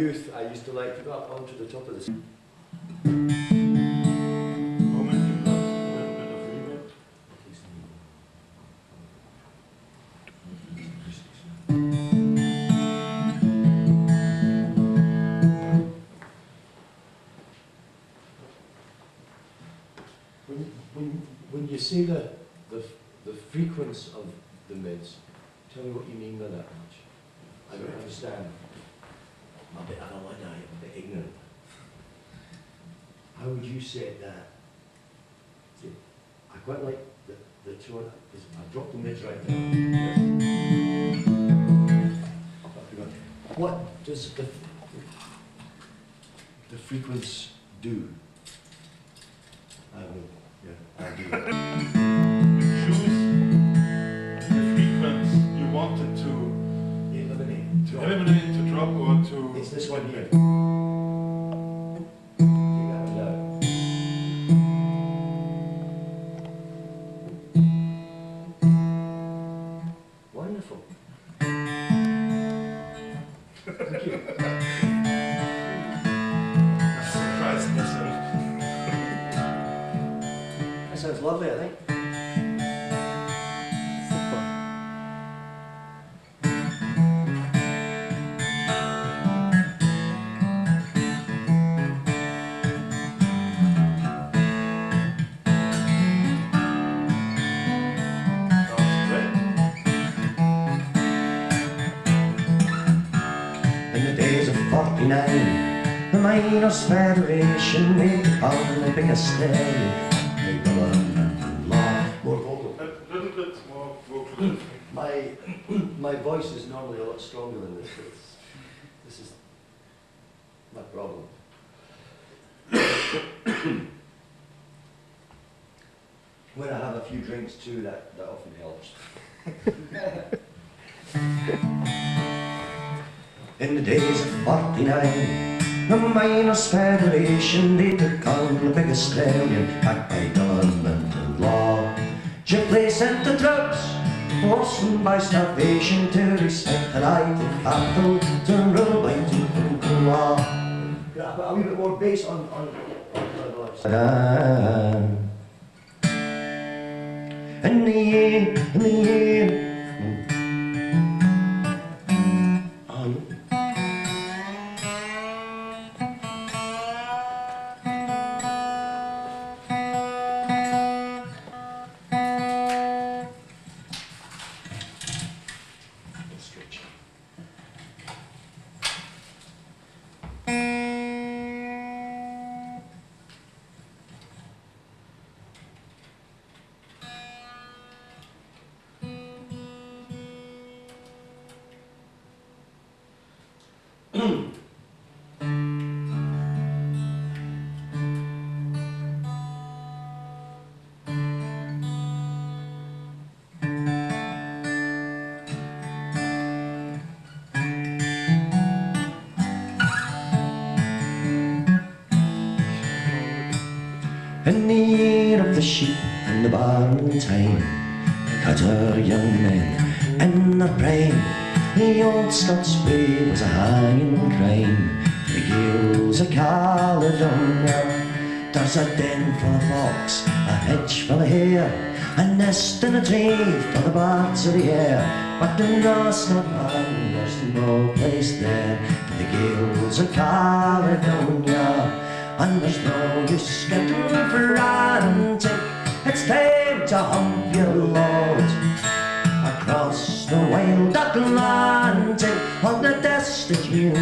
youth, I used to like to go up onto the top of the... When you say the frequency of the mids, tell me what you mean by that much. I don't understand. I'm a bit unaware, I'm a bit ignorant. How would you say that? See, I quite like the tone, because I've dropped the mids right now. What does the frequency do? I will, yeah, I'll do that. Choose the frequency you wanted to eliminate, to drop, or to... It's this one here. Wonderful. Thank you. I'm surprised myself. That sounds lovely, I think. The Miners' Federation made on the biggest stallion. More vocal. A little bit more vocal. My voice is normally a lot stronger than this. This is my problem. When I have a few drinks too, that often helps. In the days of '49, the Miners' Federation, they took on the biggest stallion, backed by government and law. They sent the troops, forced by starvation, to respect the right of capital, to rule by tooth and law. A wee bit more bass on my voice. In the year, in the year of the sheep and the barn time, cutter young men in the prime, the old Scots way was a hanging crime. The gills of Caledonia, there's a den for the fox, a hedge for the hare, a nest in a tree for the birds of the air. But the Norse not man, there's no place there. The gills of Caledonia, and there's no use getting frantic. It's time to hump your load across the wild Atlantic on the Destitution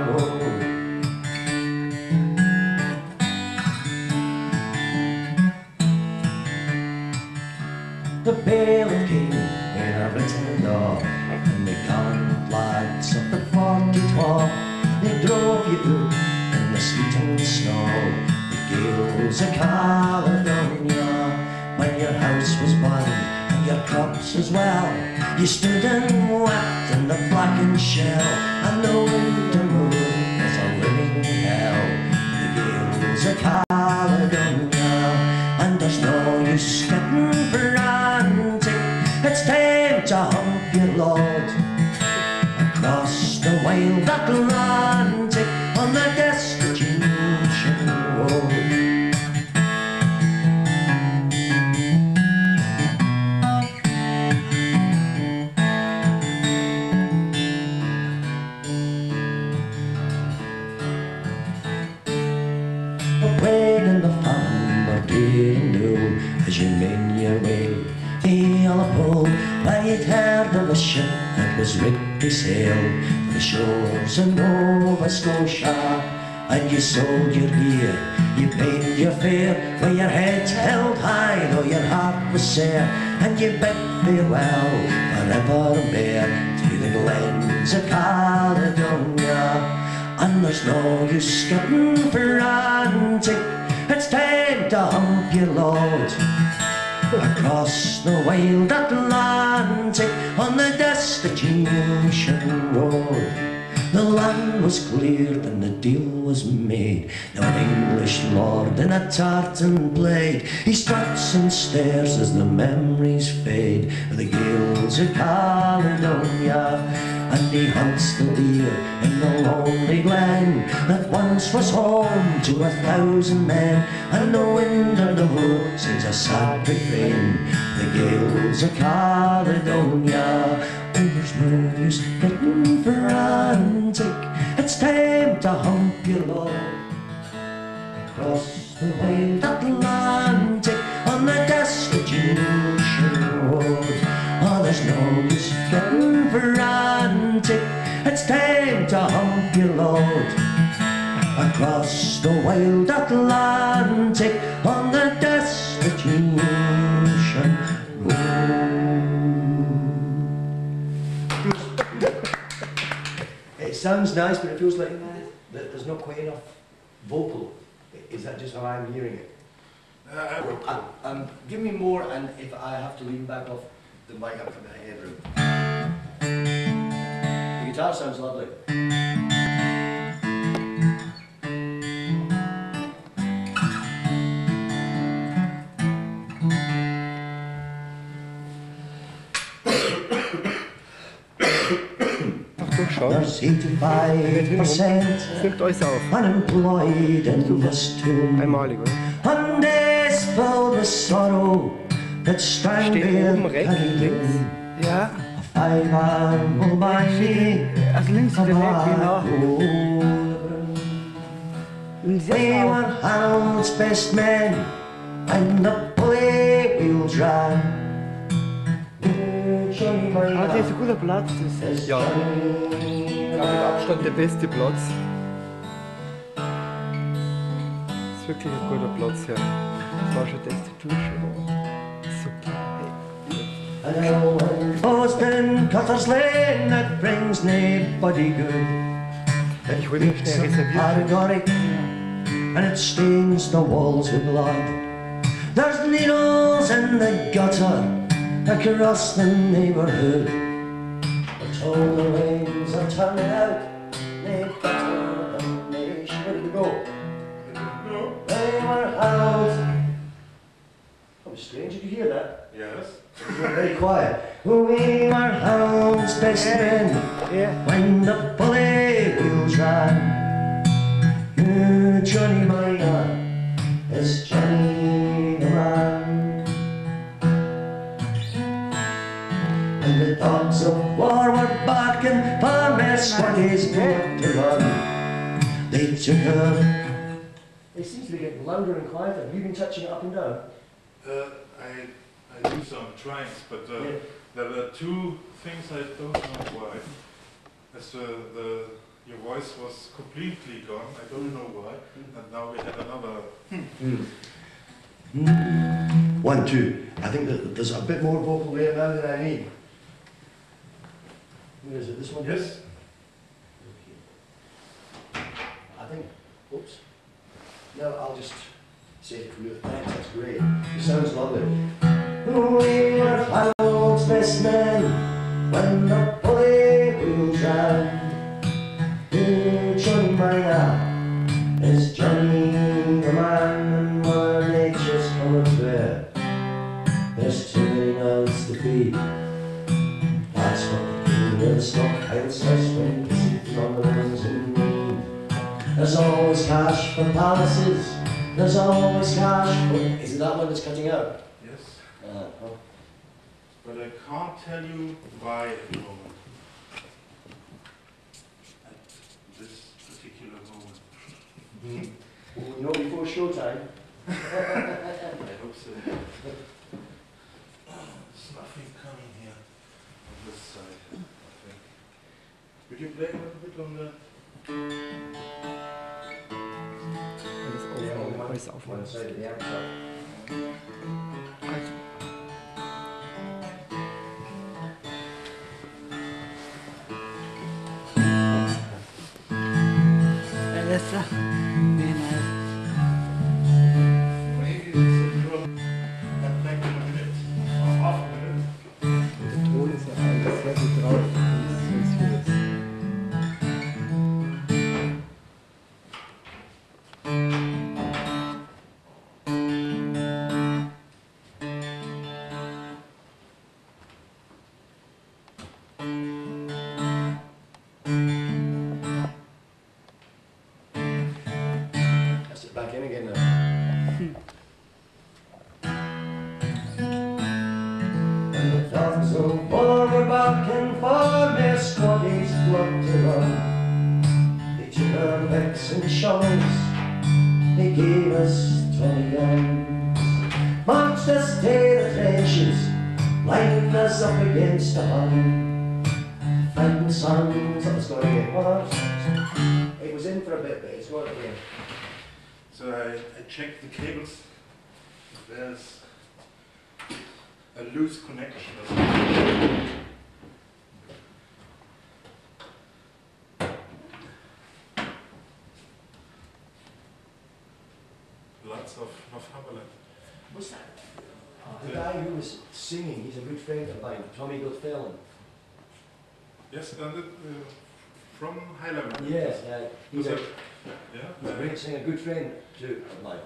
Road. The bailiff came in a written law, and the gallant lads of the 42, they drove you out in the sleet and snow. The gales of Caledonia, when your house was burned and your crops as well, you stood and wept in the blackened shell, and the winter moon was a living hell. The gales of Caledonia, and there's no use getting frantic. It's time to hump your load across the wild Atlantic was rigged to sail for the shores of Nova Scotia. And you sold your gear, you paid your fare, with your head held high though your heart was sere. And you bid farewell forevermore to the glens of Caledonia. And there's no use getting frantic, it's time to hump your load across the wild Atlantic on the destination road. The land was cleared and the deal was made. Now an English lord in a tartan blade, he struts and stares as the memories fade of the gales of Caledonia. And he hunts the deer in the lonely glen that once was home to 1,000 men. And the wind of the wood sings a sad refrain, the gales of Caledonia. Oh, there's no use getting frantic, it's time to hump your load across the wide Atlantic on the destination road. Oh, there's no use getting frantic, it's time to hump your load across the wild Atlantic on the destination road. It sounds nice, but it feels like there's not quite enough vocal. Is that just how I'm hearing it? Give me more, and if I have to lean back off the mic, I've got the headroom. The guitar sounds lovely. There's 85% unemployed in this tomb. Einmalig, oder? And it's filled with sorrow that Steht oben rechts, links. Ja. Five-arm will buy me Also links a der Weg, genau. Und We jetzt auch. were Harold's best men and the play wheels ran. Ah, das ist ein guter Platz. Das ist ja mit Abstand der beste Platz. Das ist wirklich ein guter Platz, ja. Das war schon das die Dusche. Super. Hey. Boston, Cutter's Lane, that brings nobody good. Ich will mich schnell reservieren. Allegoric, and it stains the walls with blood. There's needles in the gutter across the neighborhood. We're told the rains are turning out, they better than they should. Where did we go? No. They were held. That was strange, did you hear that? Yes. You were very quiet. We were Harold's best men when the bully wheels ran. Johnny Miner is Johnny the man. And the dogs of war were barking for mess when he's got to run. They took her. It seems to be getting louder and quieter. Have you been touching it up and down? I do some tries, but there are two things I don't know why. As your voice was completely gone, I don't know why, and now we have another. 1, 2. I think that there's a bit more vocal there now than I need. Where is it? This one? Yes. I think. Oops. No, I'll just say it for you. Thanks, that's great. It sounds lovely. We were Harold's best men when the bully wheels ran. Johnny Miner is Johnny the man, and Mother Nature's coming fair. There's too many mouths to feed. That's what the king of the stockhouse has when he's from the ones in need. There's always cash for palaces. There's always cash for. Is that one that's cutting out? Yes. Oh. But I can't tell you why at the moment. At this particular moment. Well, you know, before showtime. I hope so. There's nothing coming here on this side, I think. Could you play a little bit on the... Alles aufnehmen. One side of the outside. Also. Alistair, Maybe it's a drum that like a minute or half a minute. Der Ton ist ja alles sehr gut drauf. Das ist vieles. Let's sit back in again now. When the dogs of war were barking for their Scottish blood to run, they took our picks and shovels, they gave us 20 guns, marched us to the trenches, lined us up against the Hun. Fighting sons, Something's going to get worse. It was in for a bit, but it's going again. So I checked the cables. There's a loose connection or something. Lots of Northumberland. What's that? The guy who was singing, he's a good friend of mine, Tommy Goodfellow. Yes, and from high level. Yeah, he's a Yeah, great singer, good friend too of mine.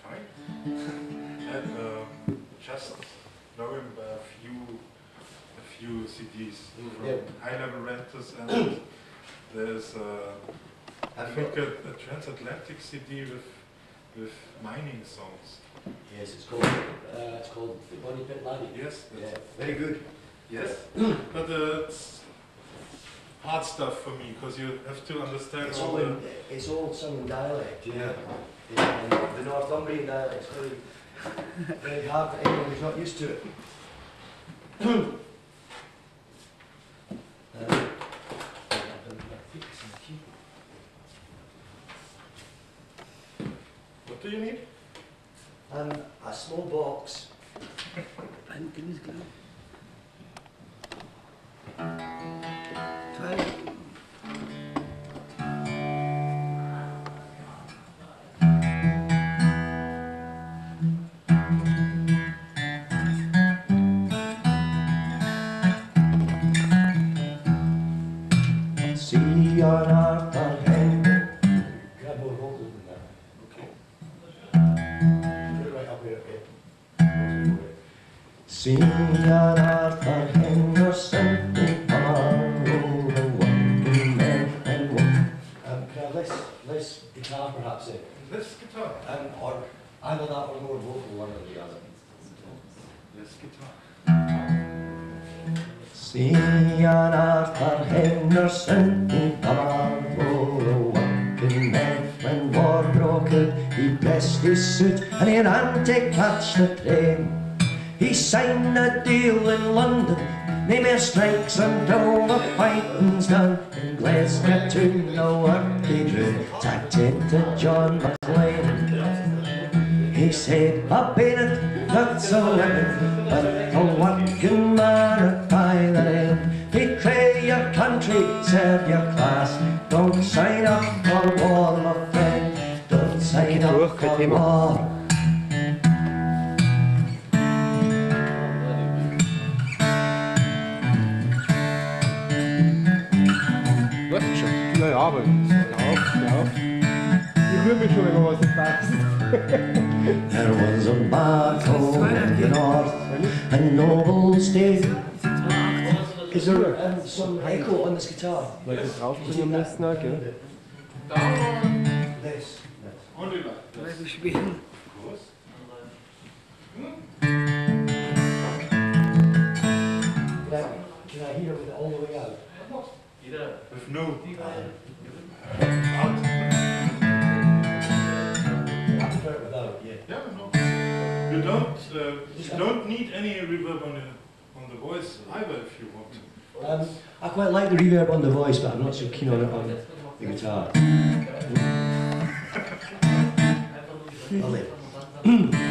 fine. And just know him by a few CDs from Yeah. high level renters, and there's I Have you think got? a transatlantic CD with mining songs. Yes, it's called The Bonnie Pit Laddie. Yes, Yeah, very good. yes. But it's hard stuff for me because you have to understand It's all all, the. it's all sung in dialect, you know. Yeah. And the Northumbrian dialect is very hard for anyone who's not used to it. What do you need? A small box. ein Ding ist klar. Zwei. see on our hand. Grab more vocals than that. Okay. Put it right up here, okay? See on Arthur Henderson, tomorrow the working men and women. Can I less guitar perhaps in? This guitar. Or either that or more vocal, one or the other. This guitar. See on Arthur Henderson, tomorrow the working men. When war broke out, he pressed his suit and he ran to catch the train. He signed a deal in London, no more strikes until the fighting's done. In Glasgow to the work he drew, tacked it to John McLean. He said, I've been it, that's a living, but a working man at by the end. Betray your country, serve your class, don't sign up for war, my friend, don't sign up for war. Läuft schon. Ja, ja, aber auf. Ich rühre mich schon, wenn man was nicht passt. There was a battle in the north, and nobles did. Is there some echo on this guitar? Weil wir drauf bringen müssen, gell? This. Only like Weil this. wir spielen. Of course. Can I hear it all the way out? With no out. I prefer it without, yeah. Yeah, no. You don't need any reverb on the voice either if you want to. I quite like the reverb on the voice, but I'm not so keen on it on the guitar. Lovely.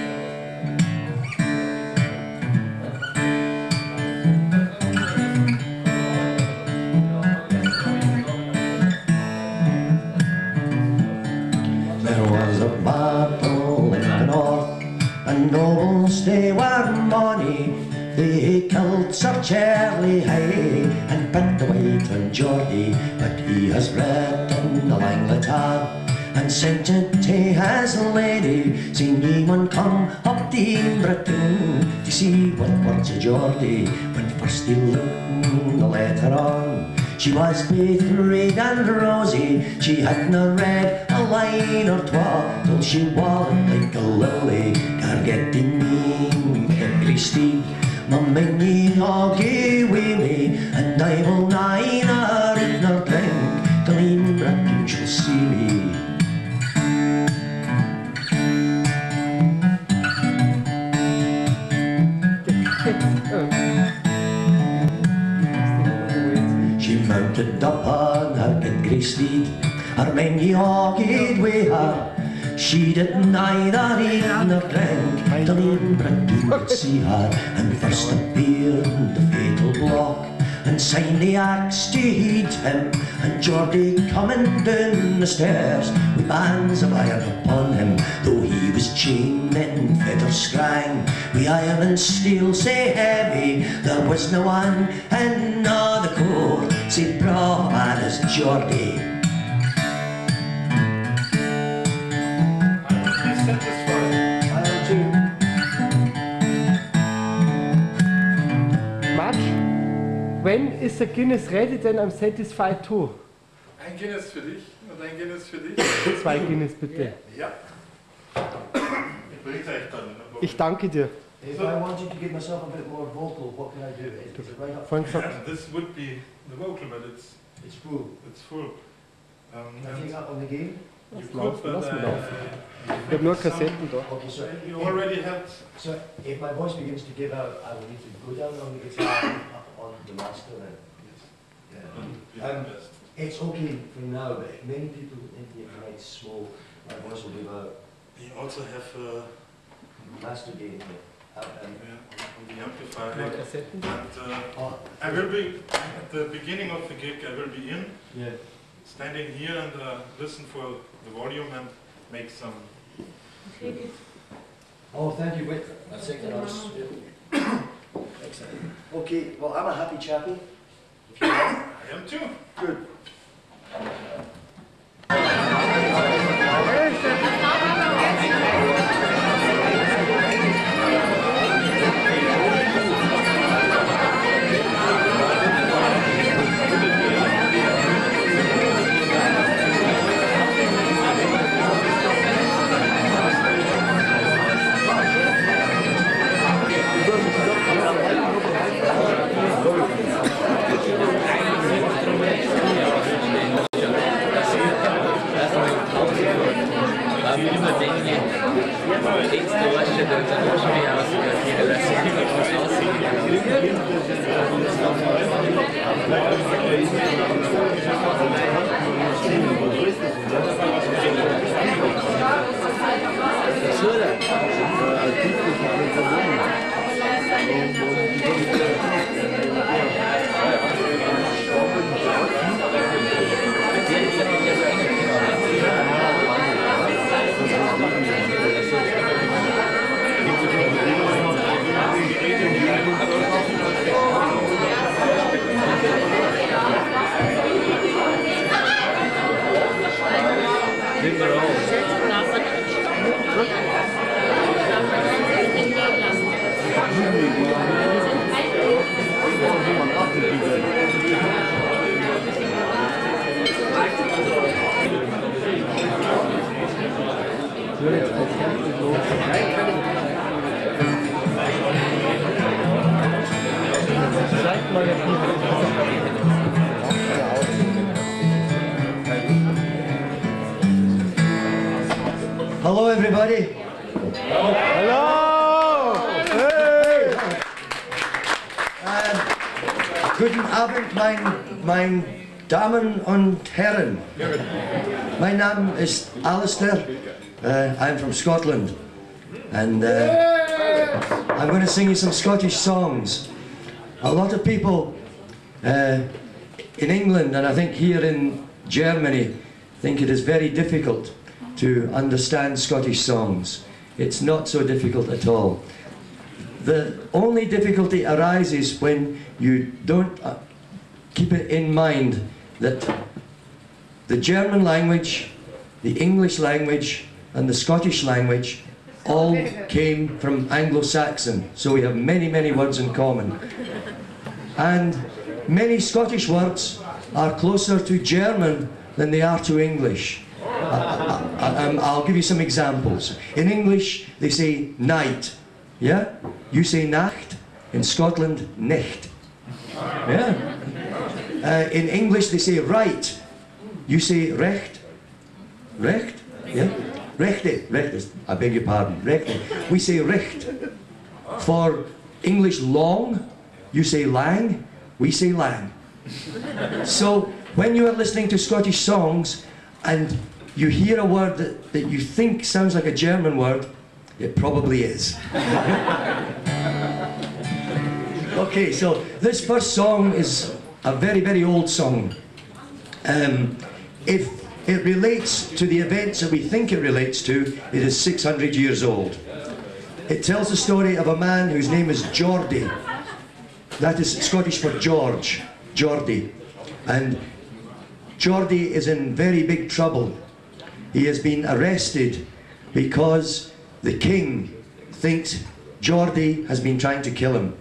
There was a battle in the north, and nobles they were mony. They killed Sir Charlie Hay and picked away to Geordie, but he has written a lang letter and sent it to his lady, saying ye mun come up to Britain to see what words of Geordie. When first he looked the letter on, she was baith red and rosy. She hadna read a line or twa till she wallowed like a lily, gargetting me every steed. Mumming ye all gae wi me, and I will neither eat nor drink till in Britain shall see me. She mounted up on her good grey steed, her men ye all gaed wi her. She did neither eat nor drink till in Britain could see her. And first appeared the fatal block, and signed the axe to heed him, and Geordie coming down the stairs with bands of iron upon him. Though he was chained in fetters scrang, with iron and steel sae heavy, there was no one in all the court sae braw man as Geordie. When is the Guinness ready, then I'm satisfied too. Ein Guinness für dich und ein Guinness für dich. 2 Guinness bitte. Ja. Ich bring's euch dann. Ich danke dir. If I wanted to give myself a bit more vocal, what can I do? Is it right up? And this would be the vocal, but It's full. it's full. Can I take up on the game? You Lass could, laufen, but lass mal laufen. Ich I habe nur some- Kassetten da. Okay, so You already had. so if my voice begins to give out, I will need to go down on the guitar up on the master then. Yeah. It's okay for now, but many people in the night smoke. My voice will give out. You also have Master gain. on the amplifier. Nur Kassetten da. And I will be at the beginning of the gig. I will be in, Yeah. standing here and listen for the volume and make some. Oh, thank you. Wait, I think that I was. Excellent. Okay, well, I'm a happy chappie. If you like. I am too. Good. Hello, everybody. Hello! Hey! Guten Abend, mein Damen und Herren. My name is Alistair. I'm from Scotland. And I'm going to sing you some Scottish songs. A lot of people in England, and I think here in Germany, think it is very difficult to understand Scottish songs. It's not so difficult at all. The only difficulty arises when you don't keep it in mind that the German language, the English language, and the Scottish language all came from Anglo-Saxon, so we have many, many words in common. And many Scottish words are closer to German than they are to English. I'll give you some examples. In English, they say night. Yeah? You say Nacht. In Scotland, Nicht. Yeah? In English, they say right. You say Recht. Recht? Yeah? Rechte. Rechte. I beg your pardon. Rechte. We say Recht. For English long, you say Lang. We say Lang. So, when you are listening to Scottish songs and you hear a word that you think sounds like a German word, it probably is. Okay, so this first song is a very, very old song. If it relates to the events that we think it relates to, it is 600 years old. It tells the story of a man whose name is Geordie. That is Scottish for George, Geordie. And Geordie is in very big trouble. He has been arrested because the king thinks Geordie has been trying to kill him.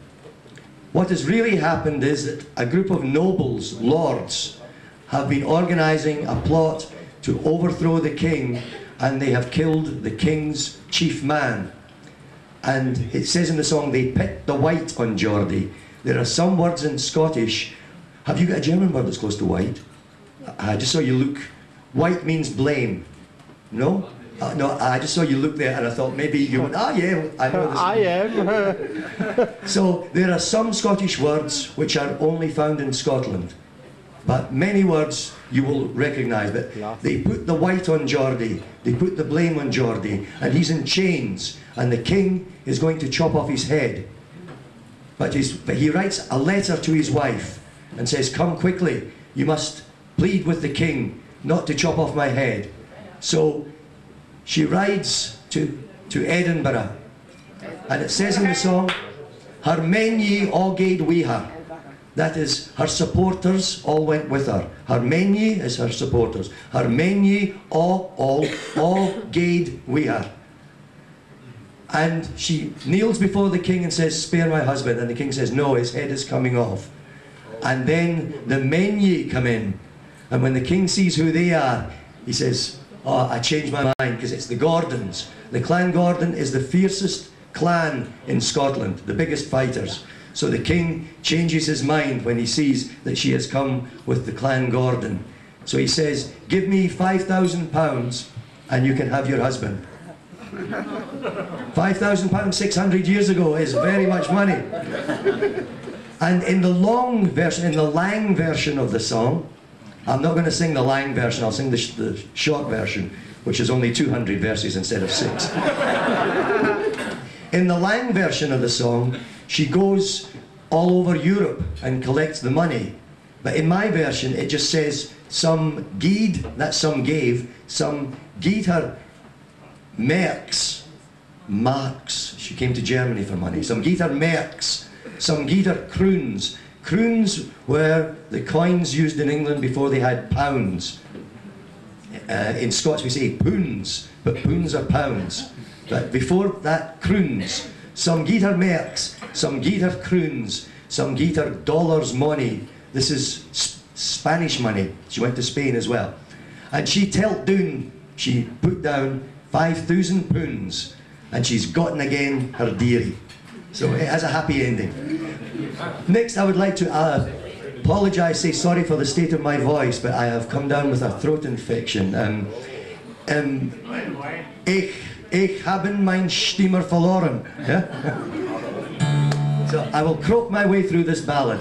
What has really happened is that a group of nobles, lords, have been organising a plot to overthrow the king, and they have killed the king's chief man. And it says in the song, they pit the white on Geordie. There are some words in Scottish. Have you got a German word that's close to white? I just saw you look. White means blame. No? No, I just saw you look there and I thought maybe you would, yeah, I know this. I am. So there are some Scottish words which are only found in Scotland, but many words you will recognise. But they put the white on Geordie, they put the blame on Geordie, and he's in chains, and the king is going to chop off his head. But he writes a letter to his wife and says, come quickly, you must plead with the king not to chop off my head. So she rides to Edinburgh, and it says in the song, her men ye all gaed wi her. That is, her supporters all went with her. Her men ye is her supporters. Her men ye all gaed wi her. And she kneels before the king and says, spare my husband. And the king says, no, his head is coming off. And then the men ye come in. And when the king sees who they are, he says, oh, I changed my mind, because it's the Gordons. The Clan Gordon is the fiercest clan in Scotland, the biggest fighters. So the king changes his mind when he sees that she has come with the Clan Gordon. So he says, give me £5,000 and you can have your husband. £5,000 600 years ago is very much money. And in the long version, in the Lang version of the song, I'm not going to sing the Lang version, I'll sing the short version, which is only 200 verses instead of 6. In the Lang version of the song, she goes all over Europe and collects the money. But in my version, it just says, some gied, that's some gave, some gied her merks, marks, she came to Germany for money, some gied her merks, some gied her kroons. Kroons were the coins used in England before they had pounds. In Scots we say poons, but poons are pounds. But before that, kroons. Some gied her merks, some gied her kroons, some gied her dollars money. This is Spanish money. She went to Spain as well. And she telt down, she put down 5,000 pounds, and she's gotten again her dearie. So it has a happy ending. Next, I would like to apologise, say sorry for the state of my voice, but I have come down with a throat infection. Ich haben mein Stimme verloren. Yeah? So I will croak my way through this ballad.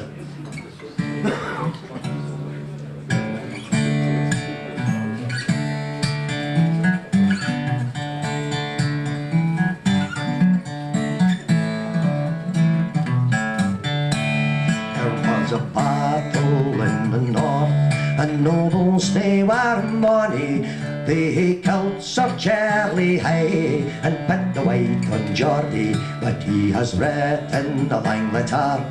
was a battle in the north, and nobles they were many. They killed Sir Charlie Hay and put the white on Geordie, but he has written a lang letter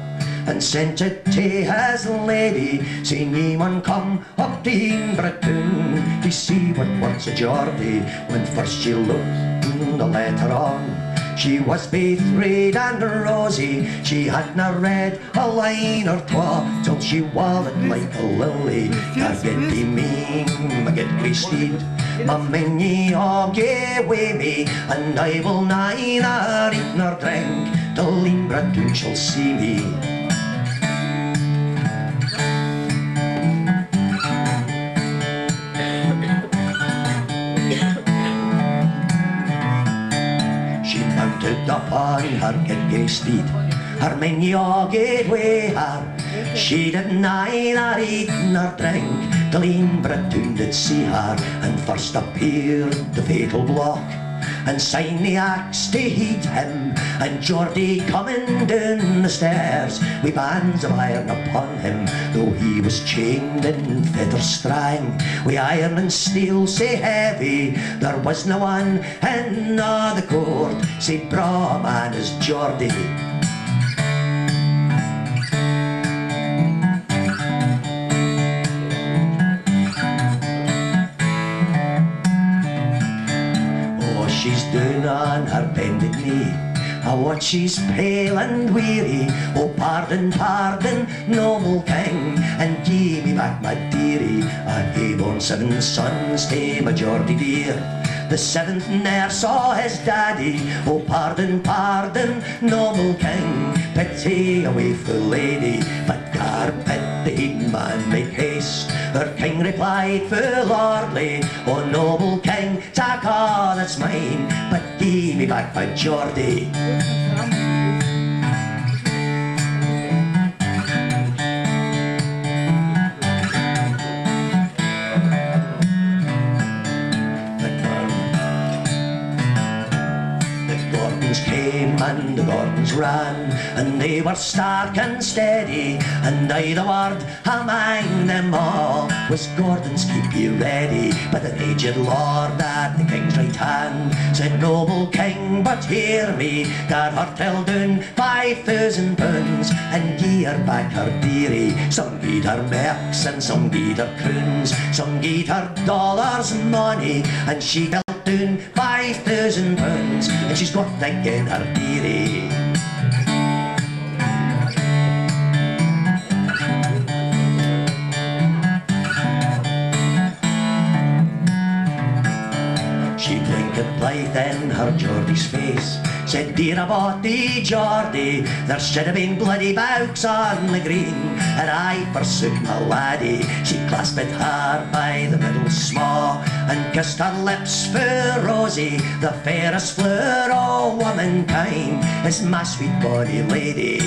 and sent it to his lady, saying ye mun come up to Inbratoon to see what works a Geordie. When first she looked the letter on, she was baith red and rosy. She hadna read a line or twa till she wallowed like a lily. I get thee me, I get thee steed, my men ye all gae wi me, and I will neither eat nor drink till Inbratoon shall see me. Upon her gay steed, her men ye all gaed wi her. She did neither eat nor drink till Inbratoon did see her, and first appeared the fatal block, and signed the axe to heed him, and Geordie coming down the stairs with bands of iron upon him, though he was chained in fetter strang with iron and steel sae heavy. There was no one in a' the court sae braw a man as Geordie. She's down on her bended knee, I watch she's pale and weary. Oh, pardon, pardon, noble king, and gie me back my dearie. I hae born 7 sons to my Geordie dear, the 7th ne'er saw his daddy. Oh, pardon, pardon, noble king, pity a waeful lady. But gar pit the man make haste, her king replied full lordly, oh, noble king, tak all that's mine, but gie me back my Geordie. Came and the Gordons ran, and they were stark and steady, and neither word among them all was Gordon's keep ye ready. But an aged lord at the king's right hand said, noble king, but hear me, got her till down £5,000, and gie her back her dearie. Some gied her merks and some gied her crowns, some gied her dollars money, and she fell down £5,000, and she's got again her dearie. She blinked blithe in her Geordie's face, said, dear a body Geordie, there should have been bloody bouks on the green, and I forsook my laddie. She clasped her by the middle sma, and kissed her lips for Rosie, the fairest flower of womankind is my sweet bonny lady.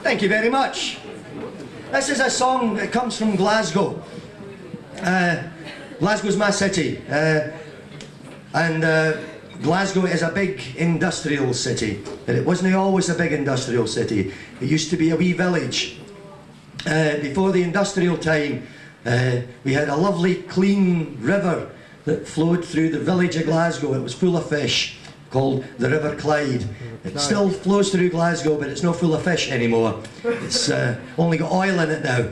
Thank you very much. This is a song that comes from Glasgow. Glasgow's my city, and Glasgow is a big industrial city, but it wasn't always a big industrial city. It used to be a wee village. Before the industrial time, we had a lovely clean river that flowed through the village of Glasgow. It was full of fish, called the River Clyde. It still flows through Glasgow, but it's not full of fish anymore. It's only got oil in it now.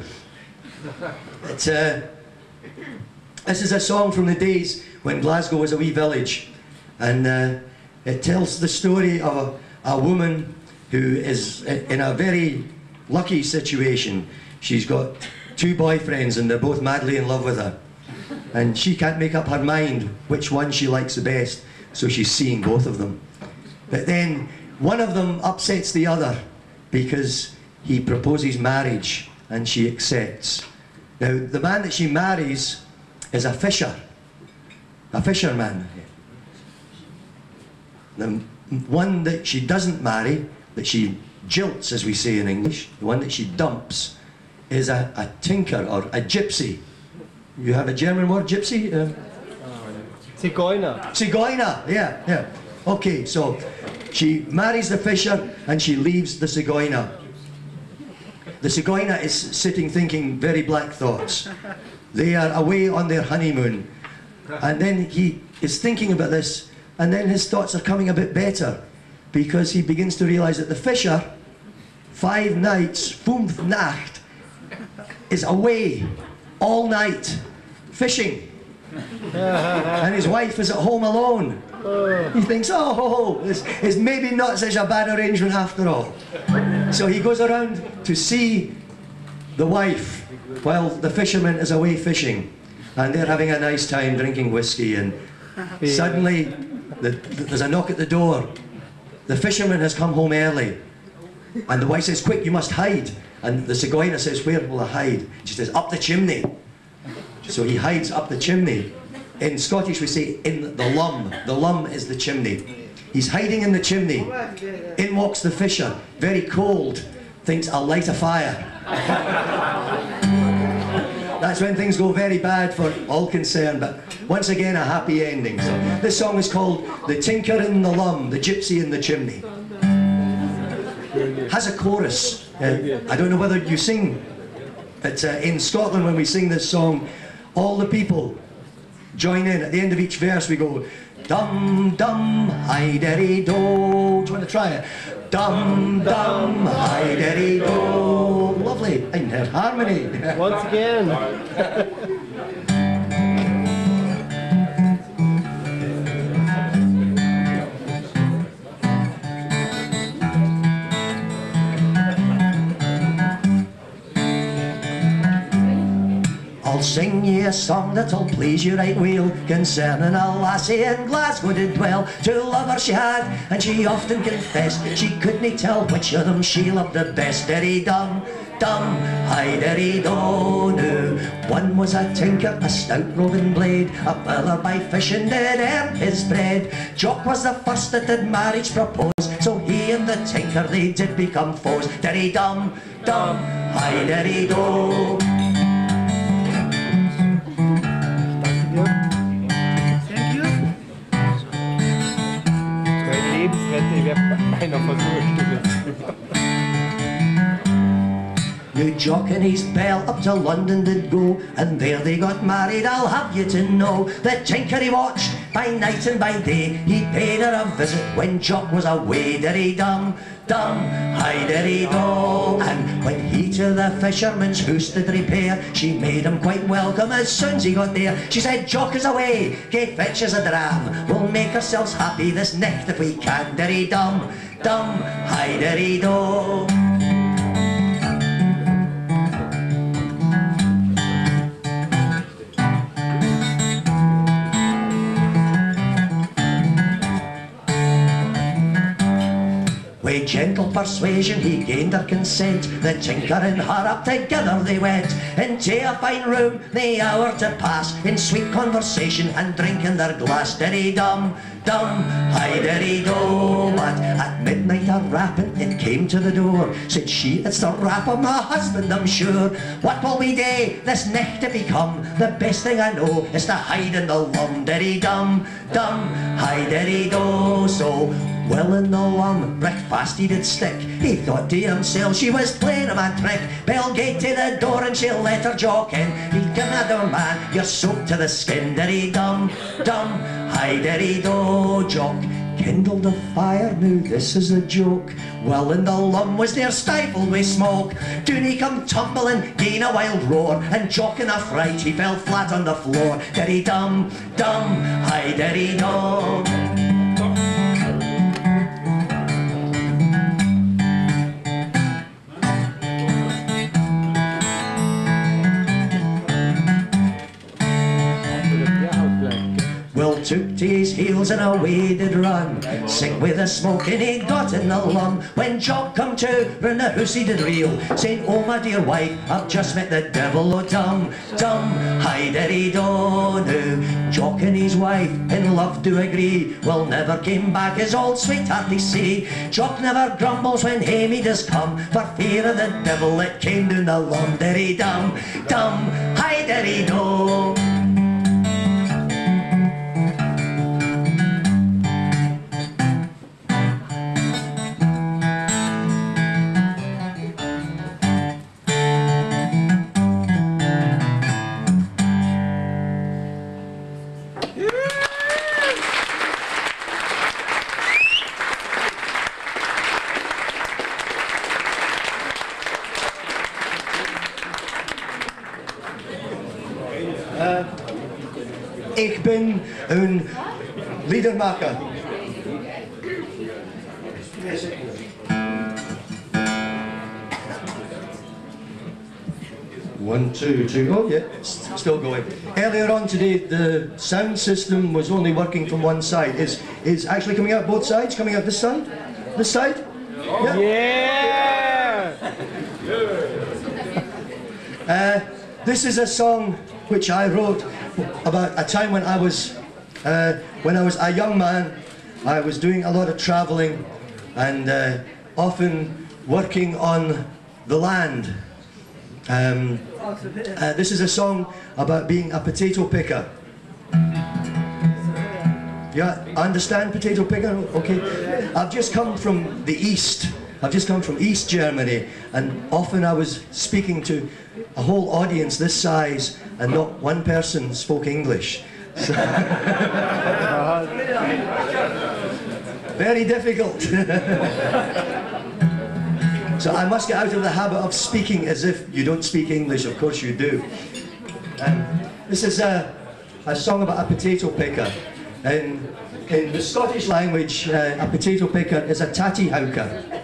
This is a song from the days when Glasgow was a wee village, and it tells the story of a woman who is in a very lucky situation. She's got 2 boyfriends and they're both madly in love with her. and she can't make up her mind which one she likes the best, so she's seeing both of them. But then one of them upsets the other because he proposes marriage and she accepts. Now, the man that she marries is a fisherman. The one that she doesn't marry, that she jilts, as we say in English, the one that she dumps, is a tinker or a gypsy. You have a German word, gypsy? Zigeuner. Zigeuner, yeah. Okay, so she marries the fisher and she leaves the Zigeuner. The Zigeuner is sitting thinking very black thoughts. They are away on their honeymoon. And then he is thinking about this, and then his thoughts are coming a bit better, because he begins to realize that the fisher, 5 nights, 5 Nacht, is away all night fishing. And his wife is at home alone. He thinks, oh, this is maybe not such a bad arrangement after all. So he goes around to see the wife while the fisherman is away fishing. And they're having a nice time drinking whiskey, and suddenly there's a knock at the door. The fisherman has come home early. And the wife says, quick, you must hide. And the Zigeuner says, where will I hide? She says, up the chimney. So he hides up the chimney. In Scottish we say, in the lum. The lum is the chimney. He's hiding in the chimney. In walks the fisher, very cold, thinks, I'll light a fire. That's when things go very bad for all concerned, but once again a happy ending. So this song is called The Tinker in the Lum, the Gypsy in the Chimney. Has a chorus. I don't know whether you sing, but in Scotland when we sing this song, all the people join in. At the end of each verse we go, dum dum hi-derry-do. Do you want to try it? Dum dum hi-derry-do. Lovely, in her harmony. Once again. I'll sing ye a song that'll please you right weel, concerning a lassie in Glasgow did dwell. 2 lovers she had, and she often confessed she couldn't tell which of them she loved the best. Derry-dum, dum, hi-derry-do, no. One was a tinker, a stout roving blade, a miller by fishing did earn his bread. Jock was the first that did marriage propose, so he and the tinker they did become foes. Derry-dum, dum, hi-derry-do. New Jock and his belle up to London did go, and there they got married, I'll have you to know. The tinker he watched by night and by day, he paid her a visit when Jock was away. Derry-dum, dum, hi-derry-do. And when he to the fisherman's house did repair, she made him quite welcome as soon as he got there. She said, Jock is away, gae fetch us a dram, we'll make ourselves happy this nicht if we can. Derry-dum, dum, hi-derry-do. With gentle persuasion he gained her consent, the tinker and her up together they went into a fine room, the hour to pass in sweet conversation and drinking their glass. Derry-dum, dum, hi-derry-do. But at midnight a rapping it came to the door. Said she, it's the rap of my husband I'm sure. What will we do this nicht to become? The best thing I know is to hide in the lum. Derry-dum, dum, hi-derry-do. So well in the lum, brick fast he did stick. He thought to himself she was playing him a trick. Bell gate to the door and she let her Jock in. He'd give another man, you're soaked to the skin. Derry-dum, dum, hi-derry-do. Jock kindled a fire, now this is a joke. Well in the lum was there stifled with smoke. Doon he come tumbling, gain a wild roar, and Jock in a fright he fell flat on the floor. Derry-dum, dum, hi-derry-do. took to his heels and away did run, sick with the smoke and he got in the lum. When Jock come to, round the house he did reel, saying, oh my dear wife, I've just met the devil, oh dum, dum, hi-diddy-do now. Jock and his wife in love do agree, will never came back as old sweetheart they say. Jock never grumbles when Amy does come, for fear of the devil that came down the lum. Diddy-dum, dum, hi-diddy-do. Ik ben een liedermaker. One, two, three, oh yeah, still going. Earlier on today, the sound system was only working from one side. Is actually coming out both sides? Coming out this side? This side? Yeah! This is a song which I wrote about a time when I was a young man. I was doing a lot of travelling and often working on the land. This is a song about being a potato picker. Yeah, understand potato picker? Okay. I've just come from the east. I've just come from East Germany, and often I was speaking to a whole audience this size, and not one person spoke English. So very difficult. So I must get out of the habit of speaking as if you don't speak English. Of course you do. This is a song about a potato picker. In the Scottish language, a potato picker is a tattyhauker.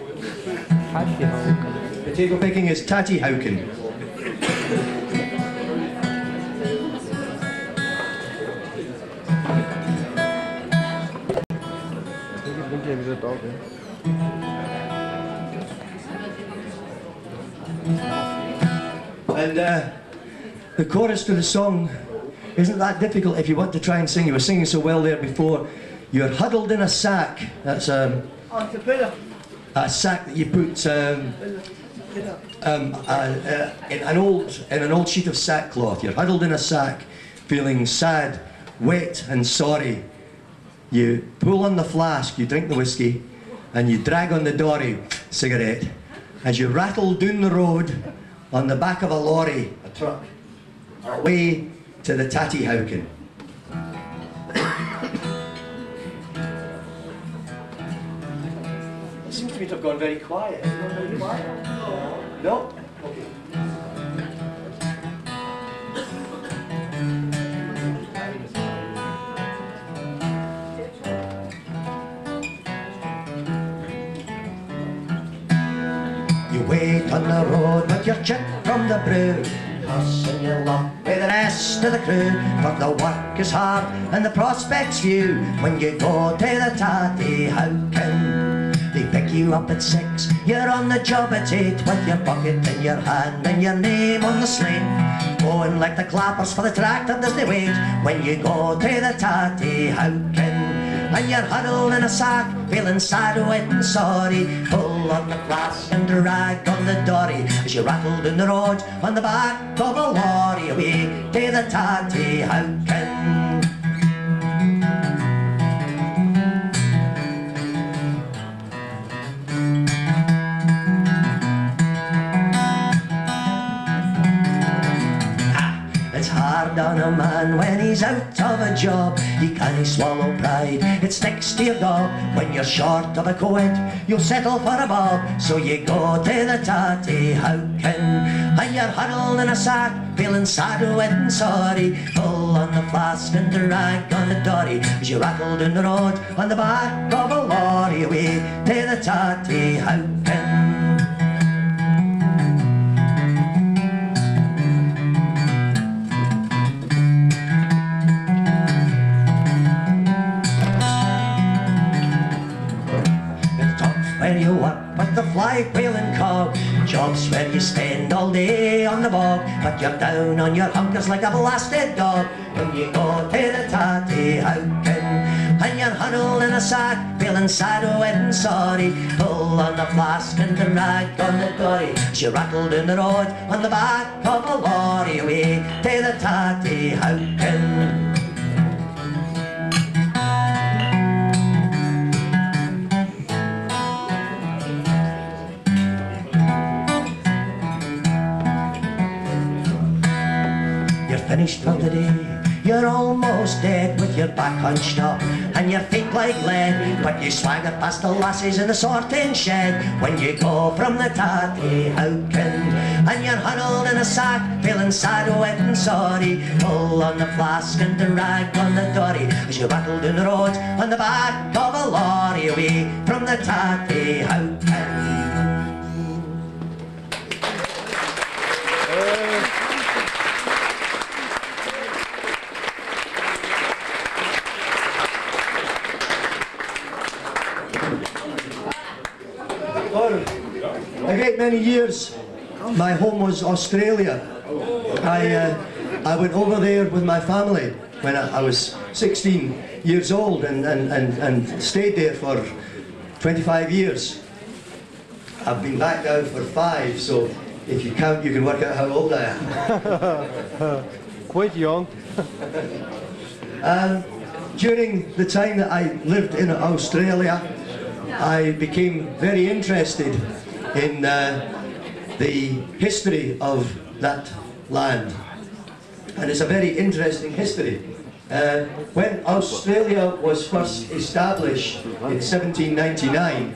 Potato picking is tattyhauken. And the chorus to the song isn't that difficult if you want to try and sing. You were singing so well there before. You're huddled in a sack. That's a sack that you put in an old sheet of sackcloth. You're huddled in a sack, feeling sad, wet and sorry. You pull on the flask, you drink the whiskey, and you drag on the dory, cigarette, as you rattle down the road on the back of a lorry, a truck, away to the tattyhauken. It seems to me to have gone very quiet. Has it gone very quiet? No? Okay. You wait on the road with your chip from the brew, tossing your luck with the rest of the crew. For the work is hard and the prospects few when you go to the tattyhauken. They pick you up at 6, you're on the job at 8, with your bucket in your hand and your name on the slate. Going like the clappers for the tractor, does they wait when you go to the tattyhauken. And you're huddled in a sack, feeling sad, wet and sorry. Pull on the flask and drag on the dory as you rattle down the road on the back of a lorry, away to the tattyhauken. It's hard on a man when he's out of a job. You can't swallow pride, it sticks to your gob. When you're short of a coat, you'll settle for a bob. So you go to the tattyhauken, and you're huddled in a sack, feeling sad, wet and sorry. Pull on the flask and drag on the dory as you rattle down the road on the back of a lorry, away to the tattyhauken. you work with the flywheel and cog. Jobs where you spend all day on the bog, but you're down on your hunkers like a blasted dog. When you go to the tatty houken, and you're huddled in a sack, feeling sad, wet and sorry, pull on the flask and the rag on the dory, as you rattle down the road on the back of a lorry, away to the tatty houken. Finished for the day, you're almost dead with your back hunched up and your feet like lead, but you swagger past the lassies in the sorting shed when you go from the tatty houken, and you're huddled in a sack, feeling sad, wet and sorry, pull on the flask and the rag on the dory, as you rattle down the road on the back of a lorry, away from the tatty houken. A great many years, my home was Australia. I went over there with my family when I was 16 years old and stayed there for 25 years. I've been back now for 5, so if you count, you can work out how old I am. Quite young. During the time that I lived in Australia, I became very interested in the history of that land, and it's a very interesting history. When Australia was first established in 1799,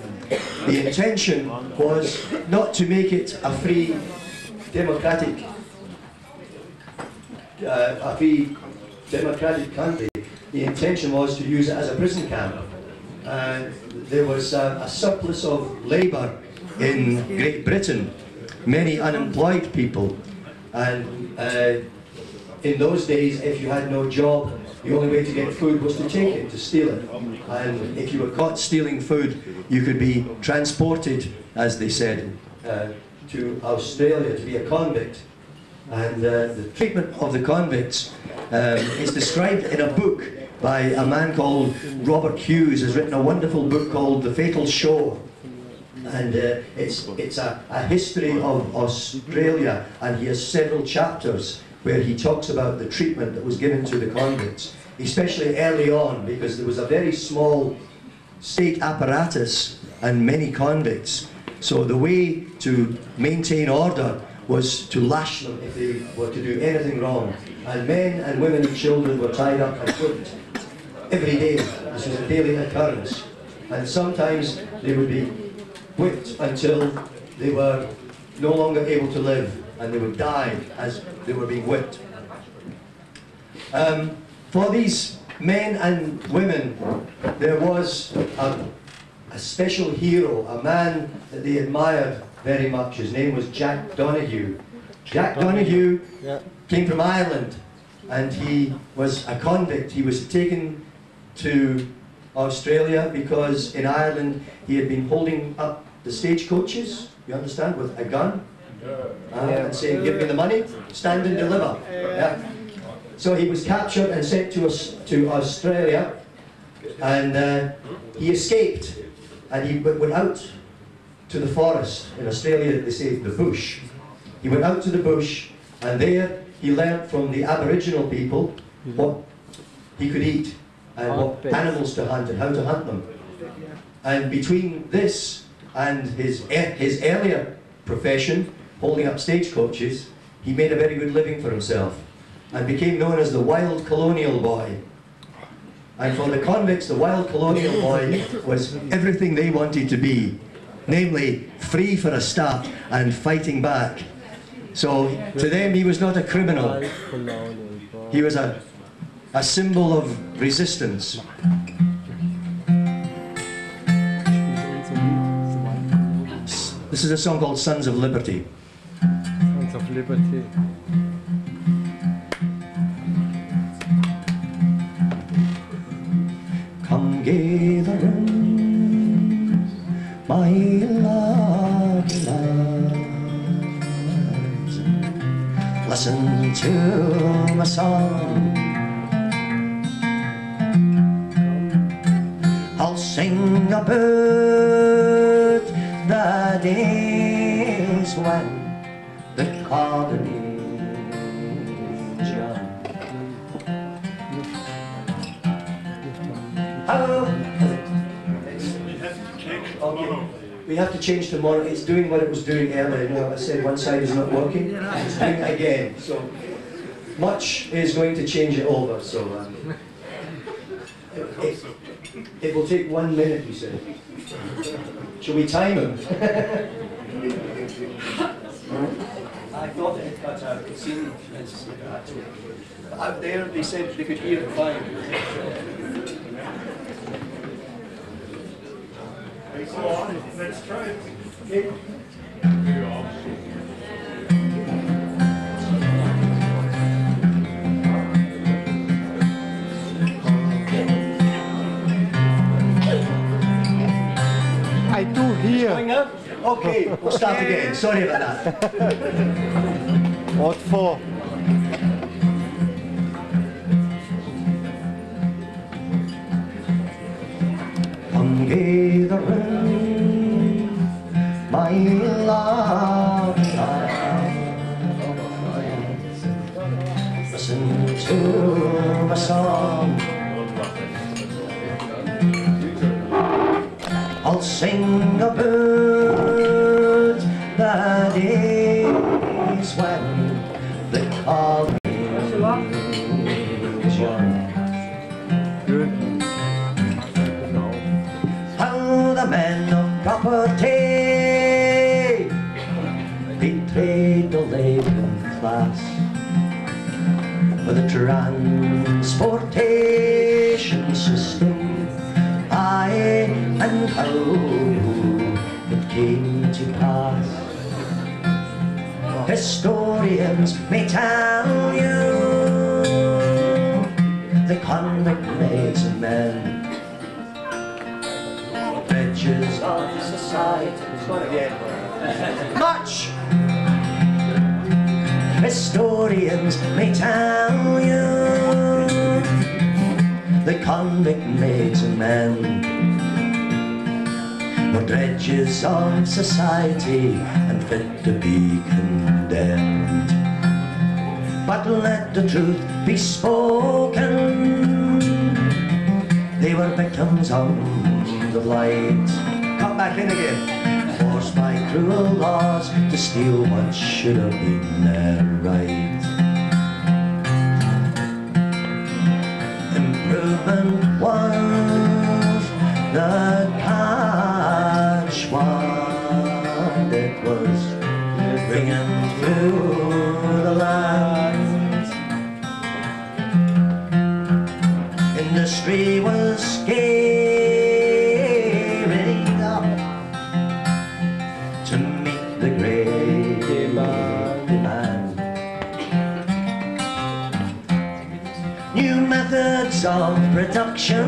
the intention was not to make it a free democratic country. The intention was to use it as a prison camp. There was a surplus of labour in Great Britain, many unemployed people, and in those days, if you had no job, the only way to get food was to take it, to steal it. And if you were caught stealing food, you could be transported, as they said, to Australia to be a convict. And the treatment of the convicts is described in a book by a man called Robert Hughes. Has written a wonderful book called The Fatal Shore, and it's a history of Australia, and he has several chapters where he talks about the treatment that was given to the convicts, especially early on, because there was a very small state apparatus and many convicts. So the way to maintain order was to lash them if they were to do anything wrong. And men and women and children were tied up and whipped every day. This was a daily occurrence. And sometimes they would be whipped until they were no longer able to live, and they would die as they were being whipped. For these men and women, there was a special hero, a man that they admired very much. His name was Jack Donahue. Jack Donahue came from Ireland, and he was a convict. He was taken to Australia because in Ireland he had been holding up the stagecoaches, you understand, with a gun, and saying, "Give me the money, stand and deliver." Yeah. So he was captured and sent to Australia, and he escaped, and he went out to the forest. In Australia they say the bush. He went out to the bush, and there he learnt from the Aboriginal people what he could eat and what animals to hunt and how to hunt them. And between this and his earlier profession, holding up stagecoaches, he made a very good living for himself and became known as the Wild Colonial Boy. And for the convicts, the Wild Colonial Boy was everything they wanted to be, namely free for a start and fighting back. So to them he was not a criminal, he was a symbol of resistance. This is a song called Sons of Liberty. Sons of Liberty. Come gather round my lovely lads, listen to my song. I'll sing about the days when the colony's young. Okay. We have to change tomorrow. It's doing what it was doing earlier. You know, I said one side is not working. It's doing it again. So much is going to change it over. So it will take 1 minute, you said. Shall we time him? I thought it had cut out. It seemed out there. They said they could hear it fine. Let's try it. Okay. I do hear. Going up? Okay, we'll start again. Sorry about that. What for? Come gather round, my love, listen to my song. I'll sing about the days when the colony's young. Good. How the men of property betrayed the labouring class with a transportation system. Aye, and how it came to pass. Historians may tell you the convict maids and men, wretches of society. It's gone again. Much! Historians may tell you the convict maids and men were dredges of society and fit to be condemned. But let the truth be spoken, they were victims of the light. Come back in again. Forced by cruel laws to steal what should have been their right. Improvement was the catch, what it was ringing through the land. Industry was scaling up to meet the great demand. New methods of production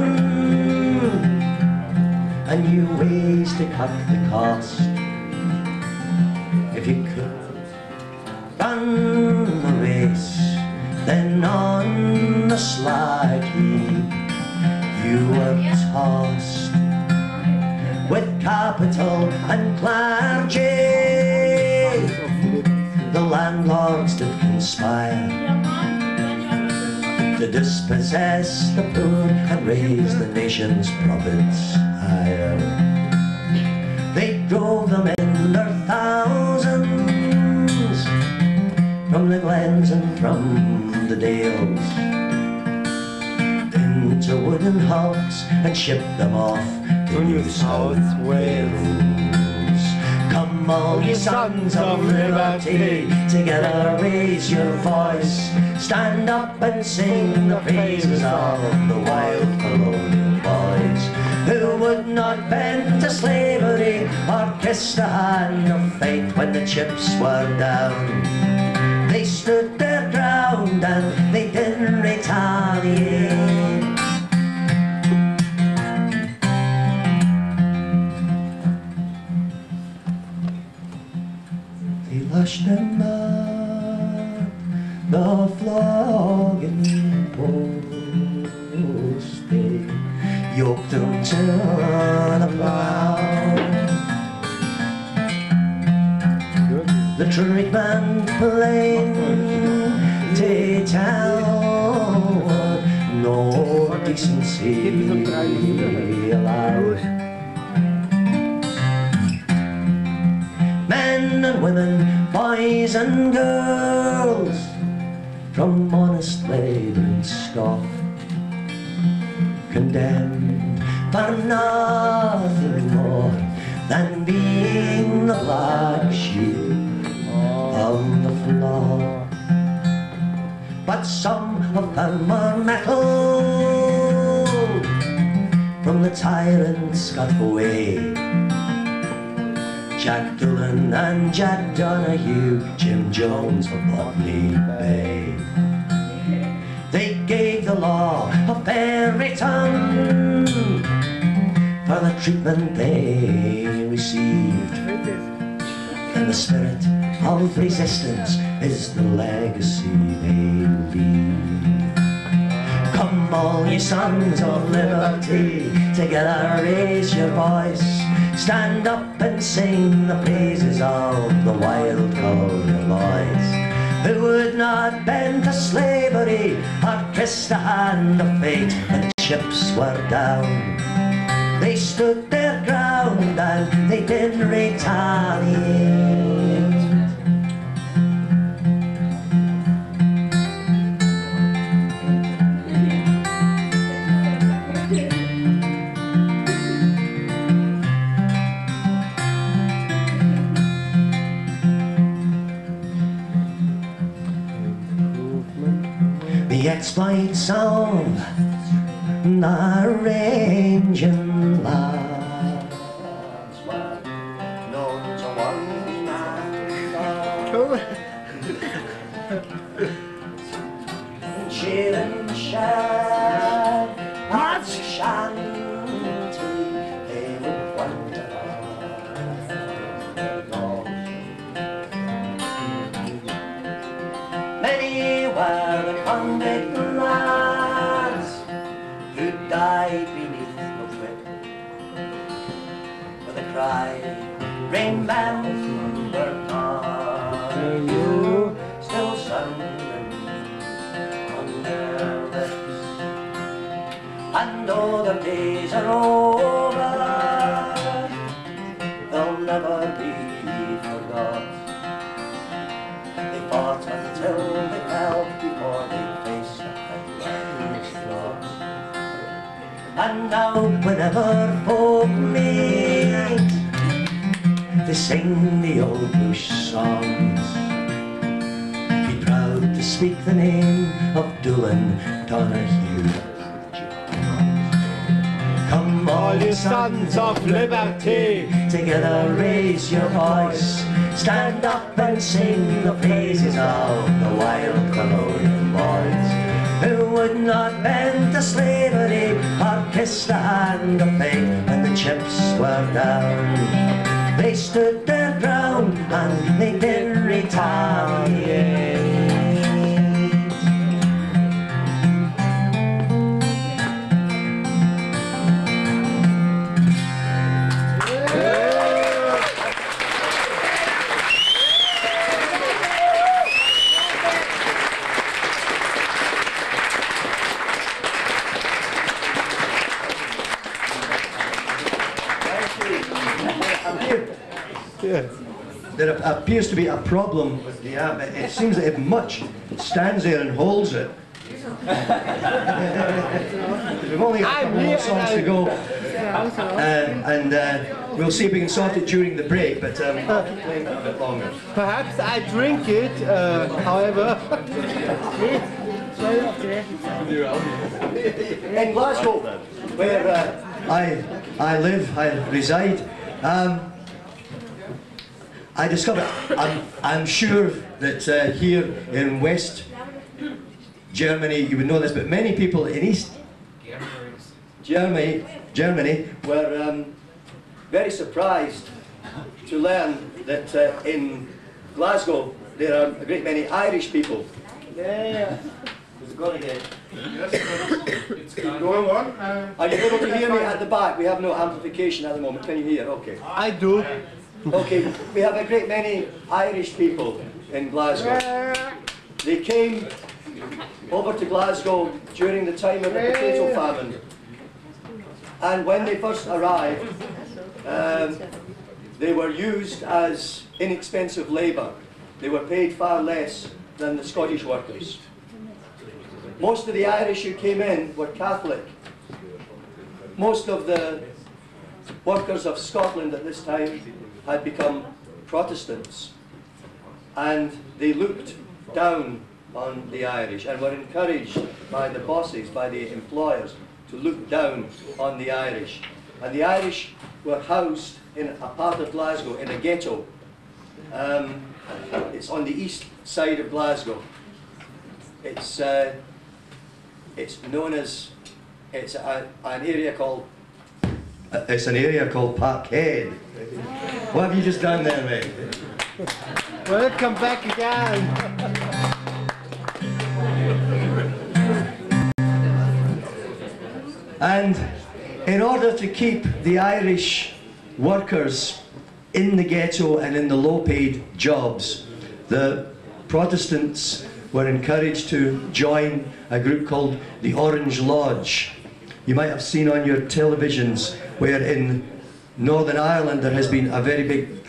and new ways to cut the cost. If you could run the race, then on the slag heap you were tossed. With capital and clergy, the landlords did conspire to dispossess the poor and raise the nation's profits higher. They drove them in their thousands from the glens and from the dales into wooden hulks and shipped them off to New South Wales. Come all ye sons of liberty, together raise your voice, stand up and sing the praises of the wild colonial boys who would not bend to slavery or kiss the hand of fate when the chips were down. They stood their ground and they didn't retaliate. He lashed him at the flogging post. They yoked him to the plough. The treatment plain to tell, no decency allowed. Men and women, boys and girls, from honest labouring stock, condemned for nothing more than being the black sheep of the flock. But some have found more metal from the tyrants got away. Jack Doolan and Jack Donahue, Jim Jones of Botany Bay. They gave the law a fair return for the treatment they received. And the spirit of resistance is the legacy they leave. Come all ye sons of liberty, together raise your voice. Stand up and sing the praises of the wild colonial boys, who would not bend to slavery or kiss the hand of fate when the chips were down. They stood their ground and they didn't retaliate. The exploits of the ranging lads were known to one man. Cheer and shout at shanty, they would wander their dogs. Many were the convict lads who died beneath the whip, with a cry, remember not, you still sounding on their lips. And though their days are over, they'll never be forgot. They fought until they fell before they faced the headless loss. And now whenever folk meet, they sing the old bush songs. Be proud to speak the name of Doolan, Donahue. Come all you sons of liberty, together raise your voice. Stand up and sing the praises of the wild colonial boys, who would not bend to slavery or kiss the hand of fate when the chips were down. They stood their ground and they didn't retaliate. There appears to be a problem with the app. It seems that if much stands there and holds it, we've only got a couple more songs to go, and we'll see if we can sort it during the break, but I'll keep playing a bit longer. Perhaps I drink it, however. In Glasgow, where I live, I reside, I discovered, I'm sure that here in West Germany, you would know this, but many people in East Germany were very surprised to learn that in Glasgow, there are a great many Irish people. Yeah. Is it going again? Yes, but it's going on. Are you able to hear me at the back? We have no amplification at the moment. Can you hear? Okay. I do. Okay, we have a great many Irish people in Glasgow. They came over to Glasgow during the time of the potato famine. And when they first arrived, they were used as inexpensive labour. They were paid far less than the Scottish workers. Most of the Irish who came in were Catholic. Most of the workers of Scotland at this time had become Protestants, and they looked down on the Irish and were encouraged by the bosses, by the employers, to look down on the Irish. And the Irish were housed in a part of Glasgow, in a ghetto. It's on the east side of Glasgow. It's known as, an area called Parkhead. What have you just done there, mate? Welcome back again. And in order to keep the Irish workers in the ghetto and in the low-paid jobs, the Protestants were encouraged to join a group called the Orange Lodge. You might have seen on your televisions where in Northern Ireland there has been a very big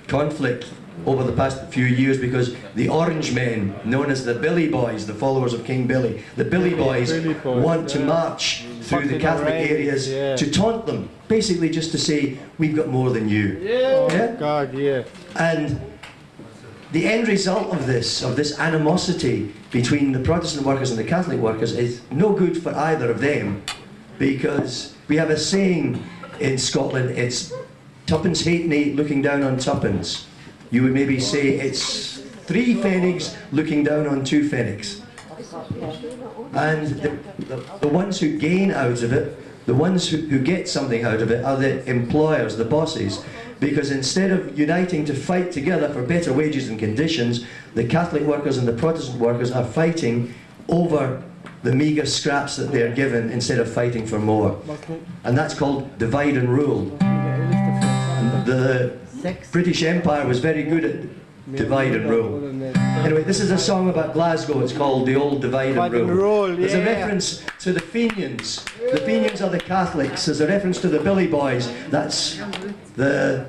conflict over the past few years because the Orange Men, known as the Billy Boys, the followers of King Billy, the Billy Boys want to march through the Catholic areas to taunt them, basically just to say, we've got more than you. Yeah? God, yeah. And the end result of this animosity between the Protestant workers and the Catholic workers is no good for either of them, because we have a saying in Scotland, it's tuppence halfpenny looking down on tuppence. You would maybe say it's 3 pfennigs looking down on 2 pfennigs. And the ones who gain out of it, the ones who get something out of it, are the employers, the bosses. Because instead of uniting to fight together for better wages and conditions, the Catholic workers and the Protestant workers are fighting over the meagre scraps that they're given instead of fighting for more. And that's called divide and rule. And the British Empire was very good at divide and rule. Anyway, this is a song about Glasgow. It's called The Old Divide and Rule. There's a reference to the Fenians. The Fenians are the Catholics. There's a reference to the Billy Boys. That's the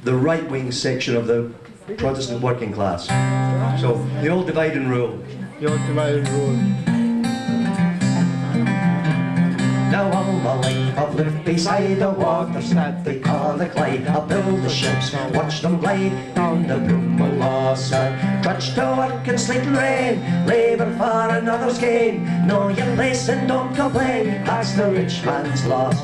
right-wing section of the Protestant working class. So, The Old Divide and Rule. The Old Divide and Rule. Now all my life I've lived beside the waters that they call the Clyde. I build the ships, watch them glide down the Brummalossa. Trudge to work in sleet and rain, labour for another's gain. Know your place and don't complain, that's the rich man's loss.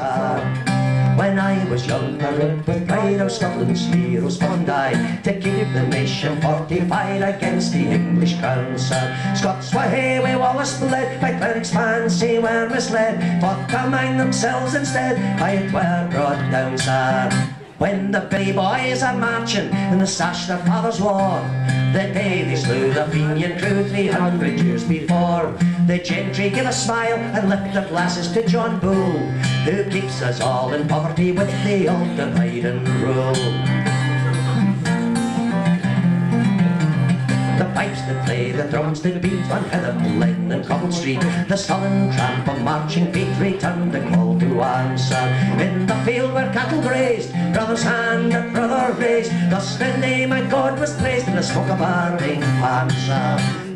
When I was young, I rode with pride of Scotland's heroes fond I, to keep the nation fortified against the English crown, sir. Scots were hey, we Wallace bled, by clerics fancy were misled, fought among themselves instead, I were brought down, sir. When the Billy Boys are marching in the sash their fathers wore, the day they slew the Fenian crew 300 years before, the gentry give a smile and lift their glasses to John Bull, who keeps us all in poverty with the old divide and rule. The pipes that play, the drums that beat on Heather Lane and Cobble Street, the sullen tramp of marching feet returned the call to arms. In the field where cattle grazed, brother's hand at brother raised, thus the name of God was praised in the smoke of burning pans.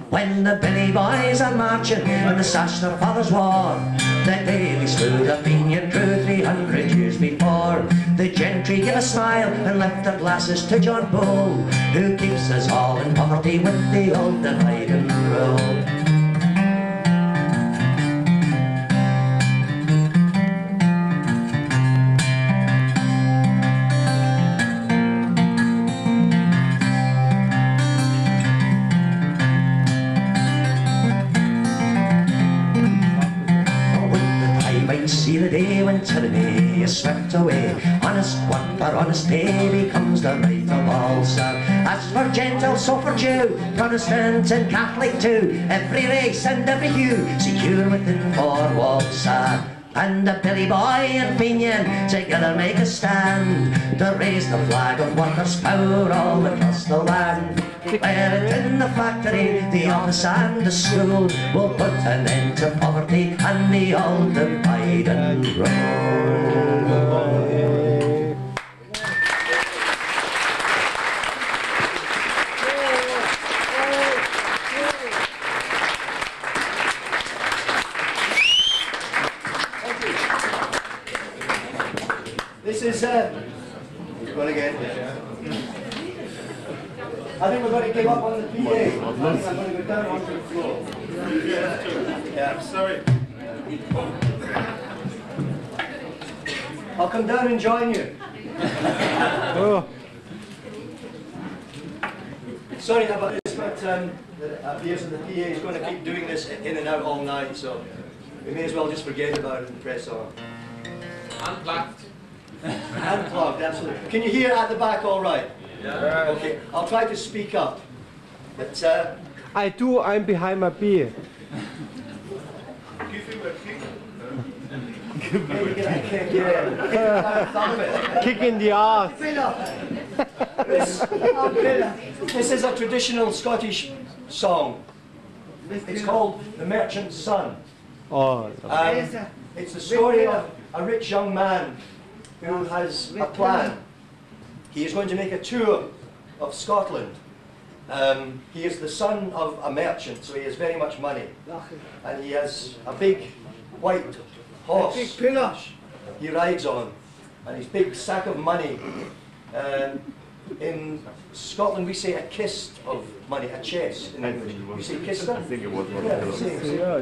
When the Billy Boys are marching in the sash their fathers wore, the day they slew the Fenian crew 300 years before, the gentry give a smile and lift their glasses to John Bull, who keeps us all in poverty with the old divide and rule. See the day when tyranny is swept away, honest work for honest pay becomes the right of all, sir. As for Gentile, so for Jew, Protestant and Catholic too, every race and every hue, secure within four walls, sir. And the Billy Boy and Fenian together make a stand to raise the flag of workers' power all across the land. Where it in the factory, the office and the school will put an end to poverty and the old divide and rule. This is, going again. I think we're going to give up on the PA. I think I'm going to go down onto the floor. Yeah. Sorry. I'll come down and join you. Oh. Sorry about this, but it appears that the PA is going to keep doing this in and out all night, so we may as well just forget about it and press on. Unplugged. Unplugged, absolutely. Can you hear at the back all right? Yeah. Okay, I'll try to speak up. But, I do, I'm behind my beer. Give him a kick. Kick in the ass. This is a traditional Scottish song. It's called The Merchant's Son. Oh. It's the story of a rich young man who has a plan. He is going to make a tour of Scotland. He is the son of a merchant, so he has very much money. And he has a big white horse he rides on, and his big sack of money. In Scotland we say a kist of money, a chest in English. We say kista? I think it was one.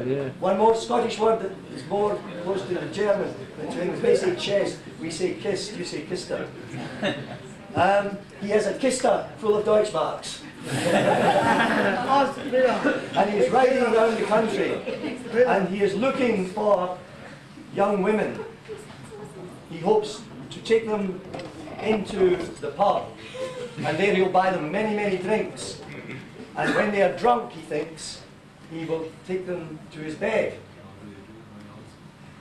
Yeah. One more Scottish word that is more close to the German than to English. They say chest, we say kist, you say kista. He has a kista full of Deutschmarks. And he is riding around the country, and he is looking for young women. He hopes to take them into the pub, and there he'll buy them many, many drinks. And when they are drunk, he thinks, he will take them to his bed.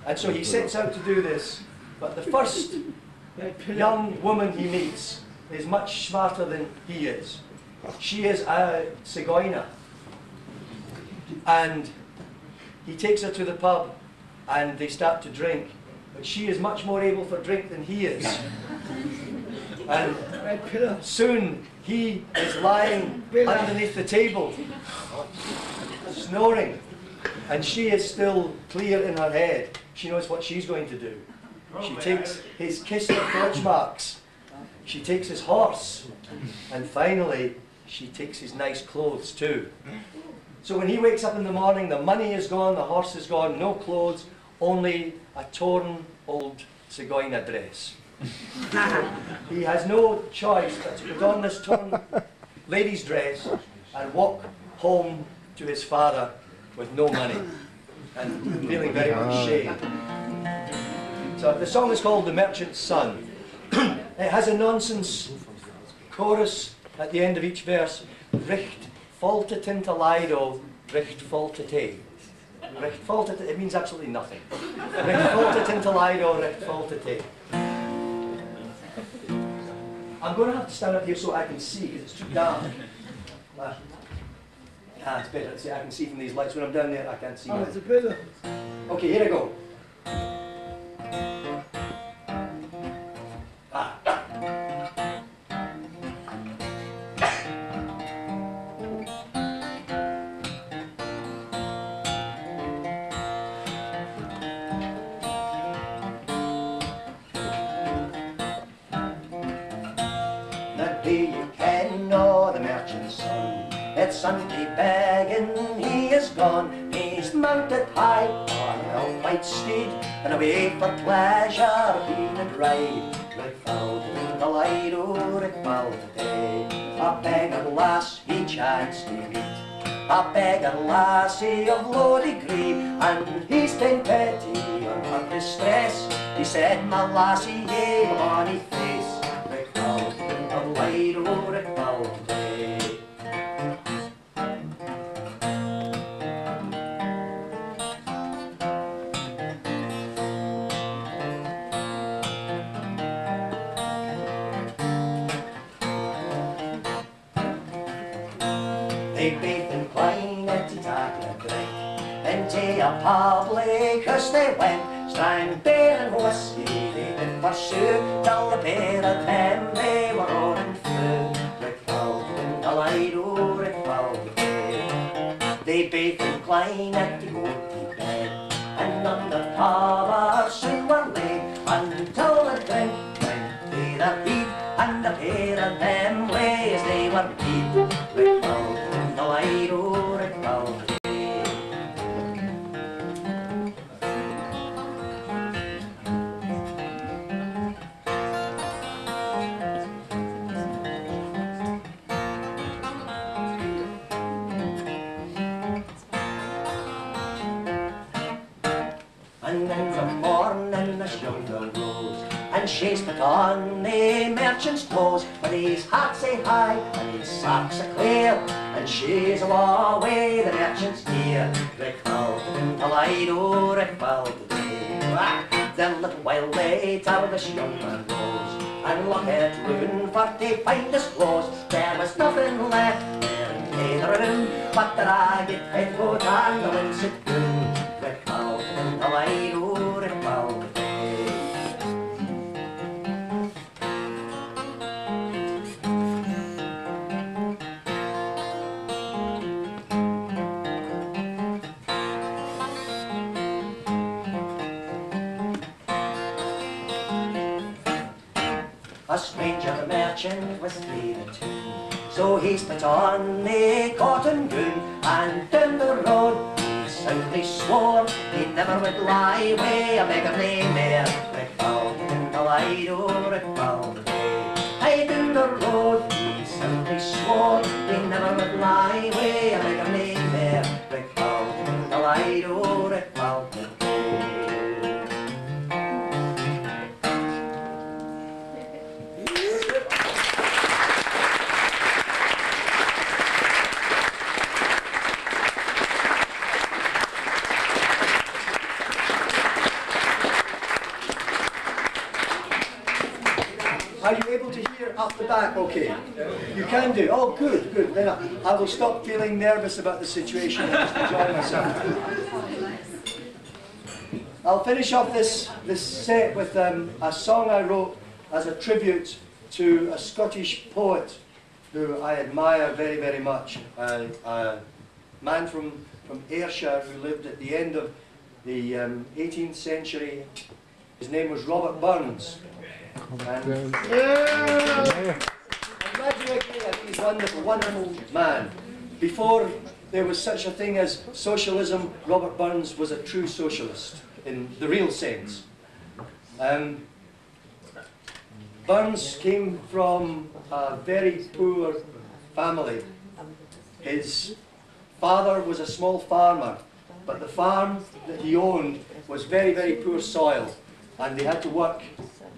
And so he sets out to do this, but the first young woman he meets is much smarter than he is. She is a Zigeuner. And he takes her to the pub, and they start to drink. But she is much more able for drink than he is. And soon he is lying underneath the table, snoring. And she is still clear in her head. She knows what she's going to do. She takes his kiss of Deutschmarks. She takes his horse. And finally, she takes his nice clothes too. So when he wakes up in the morning, the money is gone, the horse is gone, no clothes, only a torn old Zigeuner dress. He has no choice but to put on this torn lady's dress and walk home to his father with no money and feeling very much shamed. So the song is called The Merchant's Son. It has a nonsense chorus at the end of each verse. Richt faltet into Lido, richt faltet e. Richt faltet, it means absolutely nothing. Richt faltet into Lido, richt faltet e. I'm going to have to stand up here so I can see, because it's too dark. It's better. See, I can see from these lights. When I'm down there, I can't see. It's a better. Okay, here I go. It's Sunday begging, he is gone. He's mounted high on a white steed, and away for pleasure being and ride. Rick fell to the light, oh, Rick fell today. A beggar lass he chanced to meet, a beggar lassie of low degree, and he spent pity on her distress. He said, my lassie gave a bonny face, recalled of light o'er a cloud day. They both inclined to take a drink into a public house they went, strang beer and whiskey they did pursue, till the pair of them they were rolling through the cloud and the light o'er the cloud day. They both inclined to go to bed, and under cover soon were laid, until the drink went to their feet, and the pair of them lay as they were beat. The cloud and the light o'er the cloud day. And in the morning the shoulder rose, and chased it on the merchant's toes, with his hat say high and his socks a clear, and she's away the merchant's gear. The cloud and the light o'er the cloud day. Then a little while later the young man rose, and looked round for to find his clothes. There was nothing left there in the room but the ragged petticoat and the winced gown. The cloud and the light o'er the cloud day. A stranger the merchant was leaving too, so he spit on the cotton gown, and down the road he soundly swore he never would lie way a beggar named there. The cloud and the light o'er the cloud day. Hey, down the road he soundly swore he never would lie way a beggar named there. The cloud and the light o'er the cloud day. Are you able to hear up the back okay? You can do? Oh, good, good. Then I will stop feeling nervous about the situation and just enjoy myself. I'll finish off this set with a song I wrote as a tribute to a Scottish poet who I admire very, very much. A man from Ayrshire who lived at the end of the 18th century. His name was Robert Burns. And I'm glad you agree. I think he's a wonderful, wonderful man. Before there was such a thing as socialism, Robert Burns was a true socialist in the real sense. Burns came from a very poor family. His father was a small farmer, but the farm that he owned was very, very poor soil, and they had to work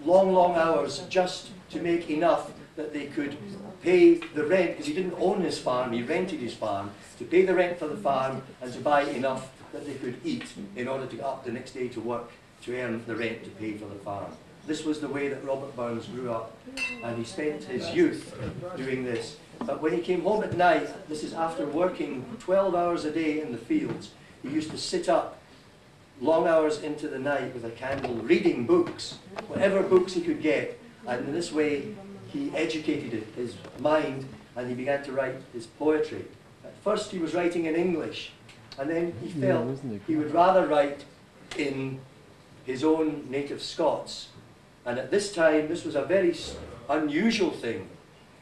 long, long hours just to make enough that they could pay the rent, because he didn't own his farm, he rented his farm, to pay the rent for the farm and to buy enough that they could eat in order to get up the next day to work to earn the rent to pay for the farm. This was the way that Robert Burns grew up, and he spent his youth doing this. But when he came home at night, this is after working 12 hours a day in the fields, he used to sit up long hours into the night with a candle, reading books, whatever books he could get, and in this way he educated his mind and he began to write his poetry. At first he was writing in English, and then he felt he would rather write in his own native Scots. And at this time this was a very unusual thing,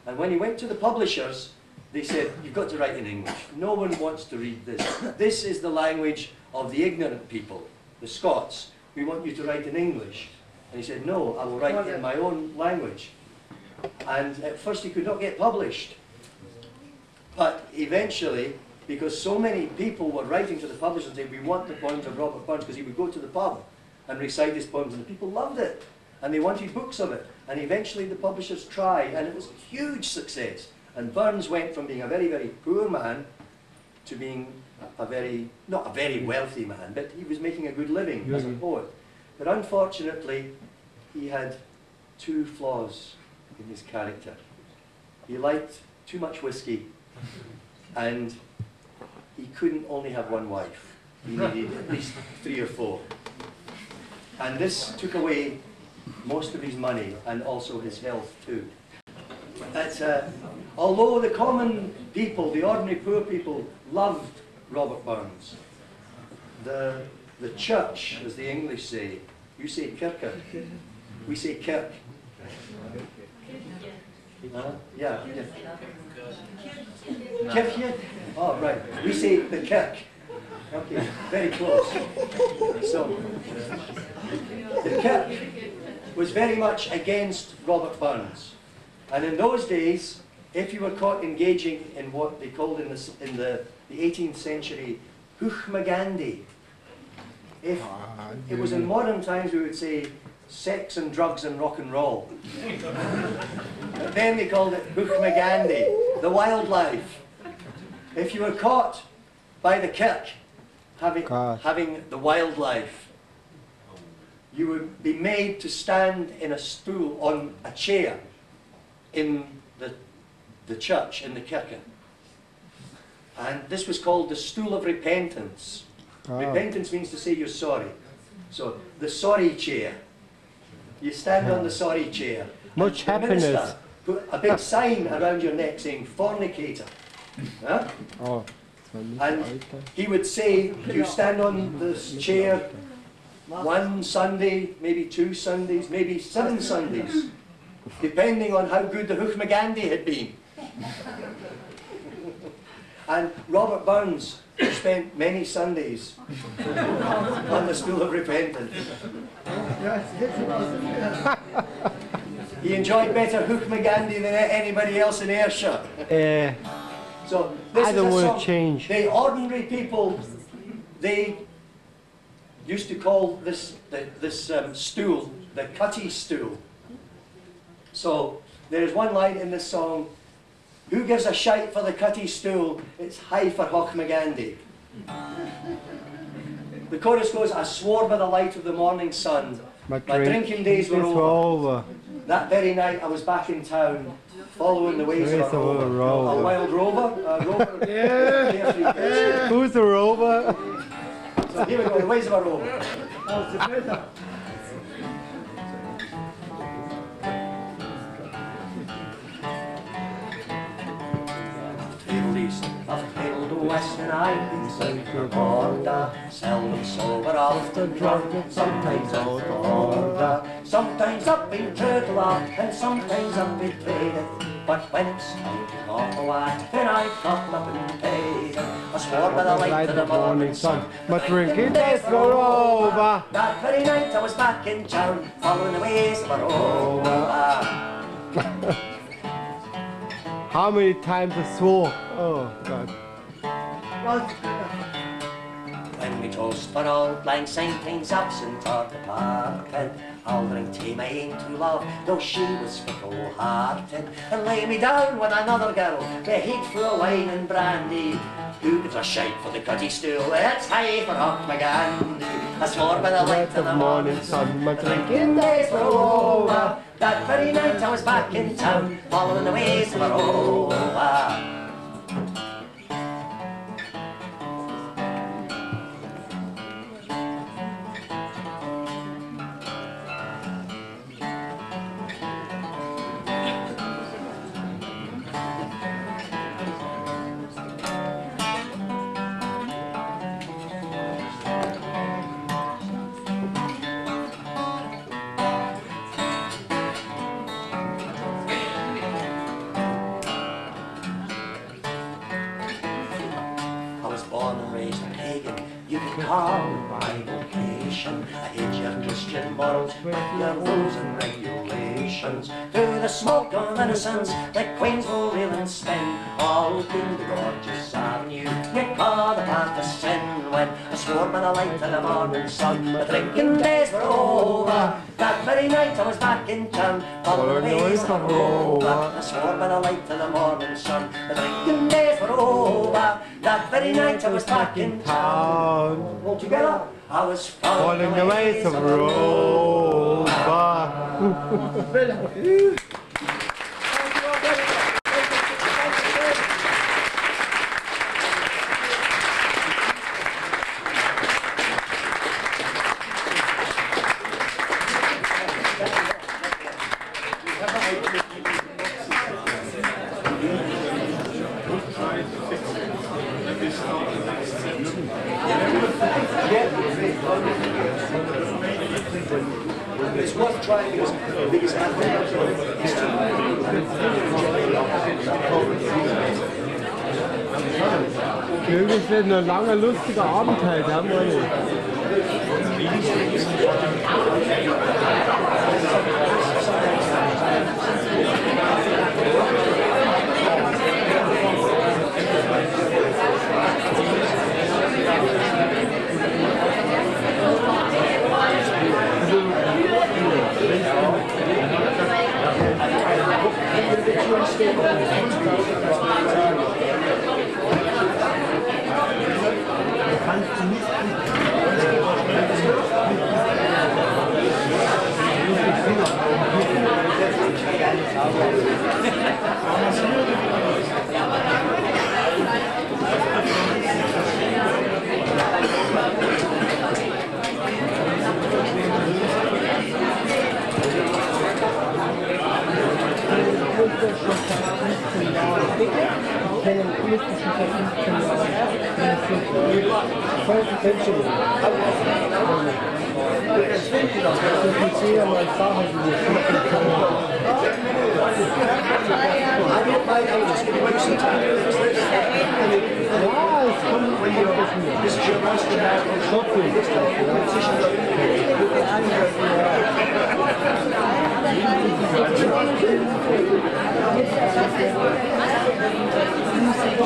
and when he went to the publishers they said, you've got to write in English. No one wants to read this. This is the language of the ignorant people, the Scots. We want you to write in English. And he said, no, I will write in my own language. And at first he could not get published. But eventually because so many people were writing to the publishers and saying, we want the poems of Robert Burns, because he would go to the pub and recite his poems, and the people loved it, and they wanted books of it. And eventually the publishers tried, and it was a huge success. And Burns went from being a very, very poor man to being a very, not a very wealthy man, but he was making a good living as a poet. But unfortunately, he had two flaws in his character. He liked too much whiskey, and he couldn't only have one wife. He needed at least 3 or 4. And this took away most of his money and also his health too. Although the common people, the ordinary poor people, loved Robert Burns, the church, as the English say, you say kirke, we say kirk. Yeah. Kirche? Oh, right. We say the kirk. Okay, very close. So, the kirk was very much against Robert Burns. And in those days, if you were caught engaging in what they called in the 18th century, huchmagandi, if it was in modern times, we would say sex and drugs and rock and roll. But then they called it huchmagandi, the wildlife. If you were caught by the kirk having the wildlife, you would be made to stand in a stool, on a chair, in the church, in the kirke. And this was called the stool of repentance. Repentance means to say you're sorry. So, the sorry chair. You stand on the sorry chair. Much happiness. Minister put a big sign around your neck saying, fornicator. Huh? Oh. And he would say, you stand on this chair 1 Sunday, maybe 2 Sundays, maybe 7 Sundays, depending on how good the huchmagandi had been. And Robert Burns spent many Sundays on the stool of repentance. He enjoyed better huchmagandi than anybody else in Ayrshire. So this I don't is a want song. to change. The ordinary people, they used to call this stool the cutty stool. So there's one line in this song: "Who gives a shite for the cutty stool? It's high for Hochmagandi." The chorus goes: "I swore by the light of the morning sun, my drinking days were over. That very night I was back in town, following the ways of a rover." A wild rover? A rover? Yeah. Who's the rover? So here we go, the ways of a rover. Tailed east, I've tailed west, and I've been south to the border. Seldom sober, often drunk, sometimes out the border. Sometimes I've been true to love, and sometimes I've betrayed it. But when it's time to talk away, then I've got up and paid it. I swore by the light of the morning sun, my drinking days were over. That very night I was back in town, following the ways of a rover. How many times I swore? Oh, God. When we toast for old lang syne, things absent or departed, I'll drink tea my ain to love, though she was fickle-hearted, and lay me down with another girl, the heat full of wine and brandy. Who gives a shite for the cutty stool? It's high for Hochmagandi. I swore by the light of the morning sun, my drinking days were over. That very night I was back in town, following the ways of a rover. My vocation, I hid your Christian morals with your rules and regulations. Through the smoke of innocence, the queens will reel and spin, all through the gorgeous avenue. for the path of sin. When I swore by the light of the morning sun, the drinking days were over. That very night I was back in town, following the ways of Rover. I swore by the light of the morning sun, the drinking days were over. That very night I was back in town. All together, I was following the ways of Rover. It's worth trying because Irgendwie wird ein langer, lustiger Abend halt, haben wir nicht.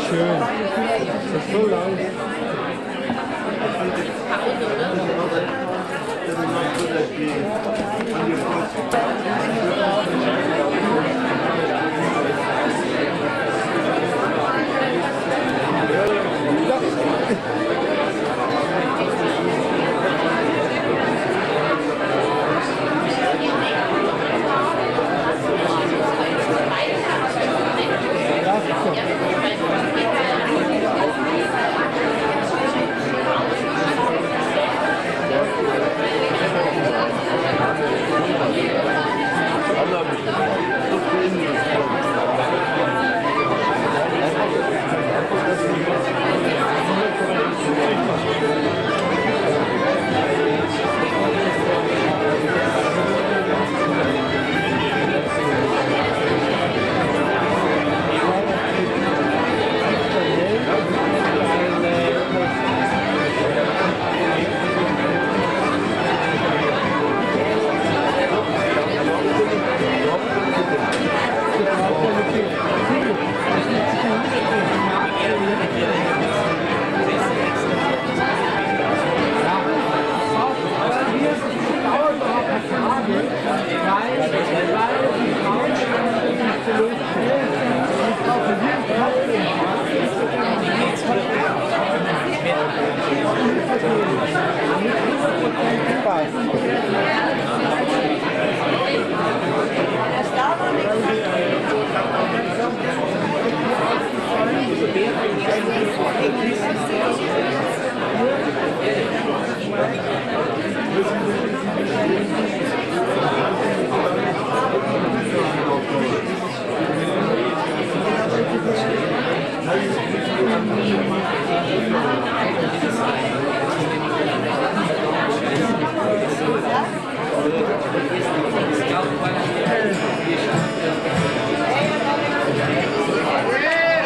Schön. Das ist so lang.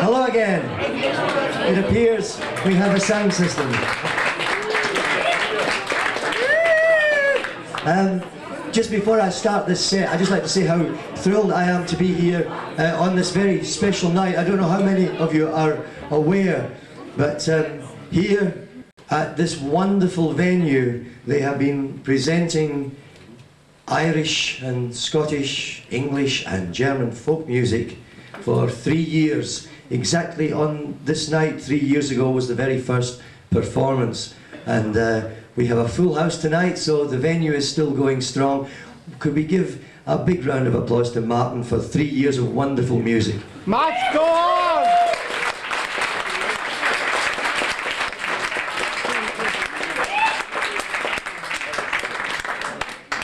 Hello again. It appears we have a sound system. Just before I start this set, I'd just like to say how thrilled I am to be here on this very special night. I don't know how many of you are aware, But here at this wonderful venue, they have been presenting Irish and Scottish, English and German folk music for 3 years. Exactly on this night, 3 years ago, was the very first performance. And we have a full house tonight, so the venue is still going strong. Could we give a big round of applause to Martin for 3 years of wonderful music? Max, go on!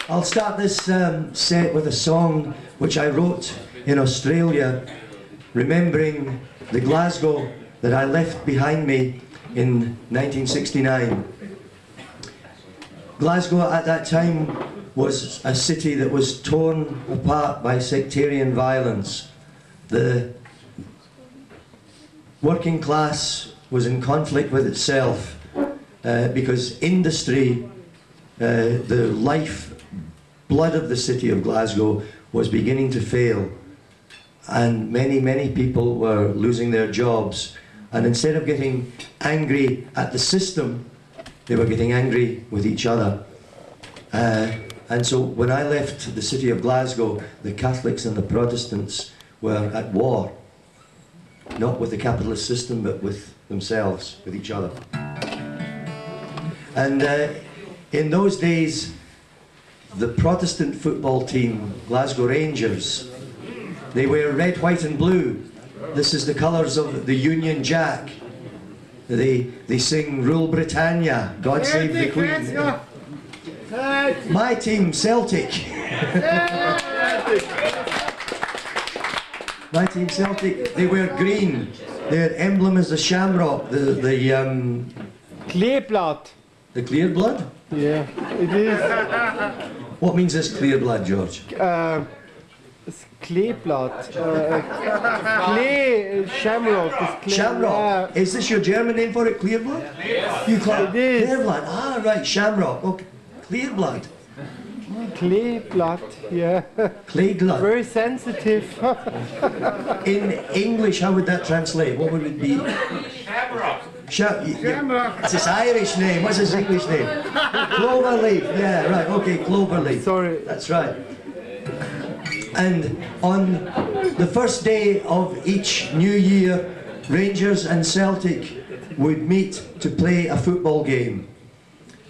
I'll start this set with a song which I wrote in Australia, remembering the Glasgow that I left behind me in 1969. Glasgow at that time was a city that was torn apart by sectarian violence. The working class was in conflict with itself because industry, the life blood of the city of Glasgow, was beginning to fail, and many people were losing their jobs, and instead of getting angry at the system, they were getting angry with each other. And so when I left the city of Glasgow, the Catholics and the Protestants were at war, not with the capitalist system but with themselves, with each other. And in those days, the Protestant football team, Glasgow Rangers, they wear red, white and blue. This is the colours of the Union Jack. They sing Rule Britannia, God Save the Queen. My team, Celtic. My team, Celtic, they wear green. Their emblem is the shamrock, the Kleeblatt. The clear blood? Yeah, it is. What means this clear blood, George? It's Kleeblatt. Klee, Shamrock. Shamrock. Is this your German name for it, clear blood? Yes. You call it It is. clear blood. Ah, right, shamrock. Okay. Clear blood. Kleeblatt, yeah. Clay blood. Very sensitive. In English, how would that translate? What would it be? Shamrock. It's his Irish name. What's his English name? Cloverleaf. Yeah, right. Okay, Cloverleaf. Sorry. That's right. And on the first day of each new year, Rangers and Celtic would meet to play a football game.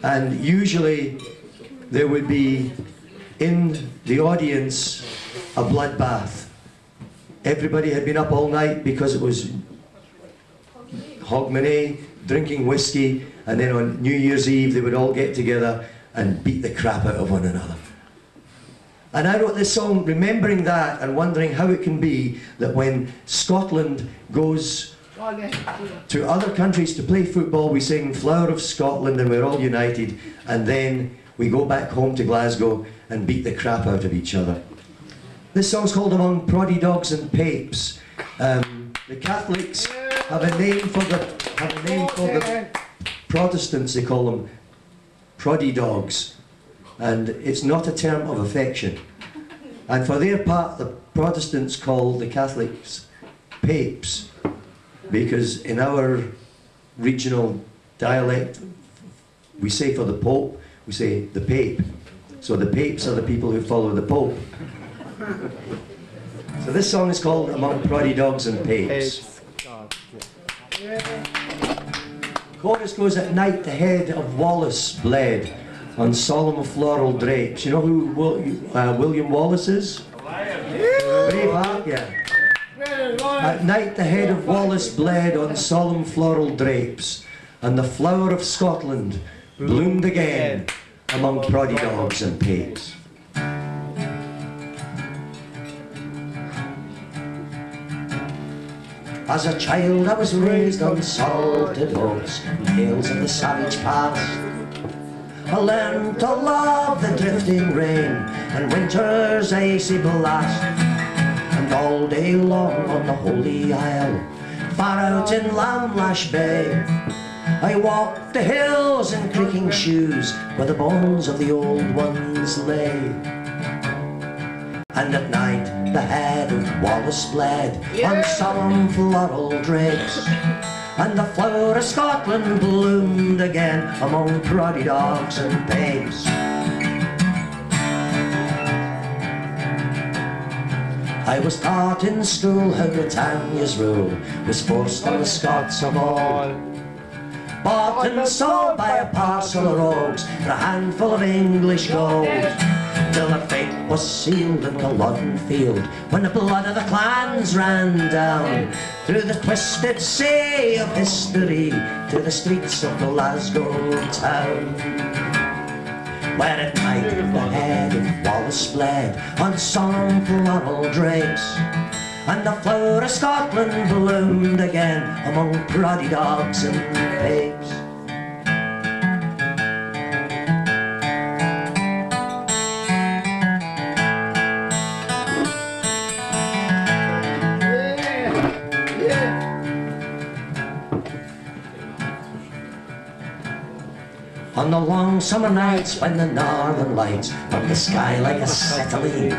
And usually there would be in the audience a bloodbath. Everybody had been up all night because it was hogmanay, drinking whiskey, and then on New Year's Eve they would all get together and beat the crap out of one another. And I wrote this song remembering that and wondering how it can be that when Scotland goes to other countries to play football, we sing Flower of Scotland and we're all united, and then we go back home to Glasgow and beat the crap out of each other. This song's called Among Proddy Dogs and Papes. The Catholics have a name for the Protestants, they call them proddy dogs, and it's not a term of affection. And for their part, the Protestants call the Catholics papes, because in our regional dialect, we say for the Pope, we say the Pape. So the papes are the people who follow the Pope. So this song is called Among Proddy Dogs and Papes. Chorus goes, at night the head of Wallace bled on solemn floral drapes. You know who William Wallace is? Braveheart, yeah. At night the head of Wallace bled on solemn floral drapes, and the flower of Scotland bloomed again among proddy dogs and papes. As a child I was raised on salted oats and tales of the savage past. I learned to love the drifting rain and winter's icy blast. And all day long on the Holy Isle, far out in Lamlash Bay, I walked the hills in creaking shoes where the bones of the old ones lay. And at night the head of Wallace bled on solemn floral drapes, and the flower of Scotland bloomed again among proddy dogs and babes. I was taught in school how Britannia's rule was forced on the Scots of old, bought and sold by a parcel of rogues for a handful of English gold, till their fate was sealed in Culloden field when the blood of the clans ran down through the twisted sea of history to the streets of Glasgow town, where at night the head of Wallace bled on solemn floral drapes, and the flower of Scotland bloomed again among proddy dogs and babes. On the long summer nights when the northern lights from the sky like acetylene,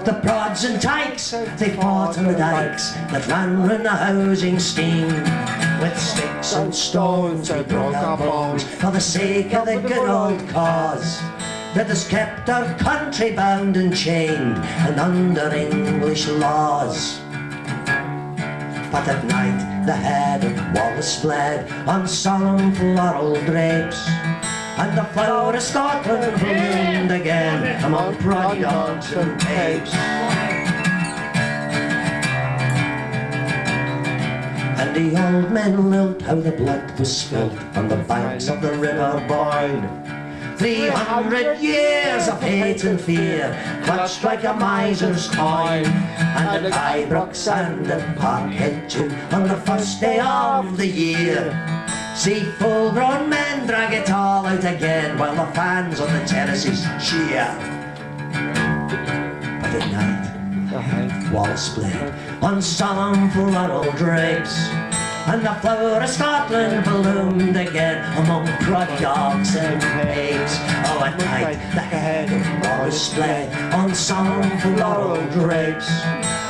the prods and tykes, they fought on the dykes that ran round the housing scheme. With sticks and stones we broke our bones for the sake of the good old cause that has kept our country bound and chained and under English laws. But at night the head of Wallace bled on solemn floral drapes, and the flower of Scotland bloomed again among proddy dogs and babes. And the old men lilt how the blood was spilt on the banks of the River Boyne. 300 years of hate and fear clutched like a miser's coin, and at Ibrox and at Parkhead too on the first day of the year. See full-grown men drag it all out again while the fans on the terraces cheer. But at night, Wallace bled on solemn floral drapes, and the flower of Scotland bloomed again among proddy dogs and babes. Oh, at night the head of Wallace bled on solemn floral drapes,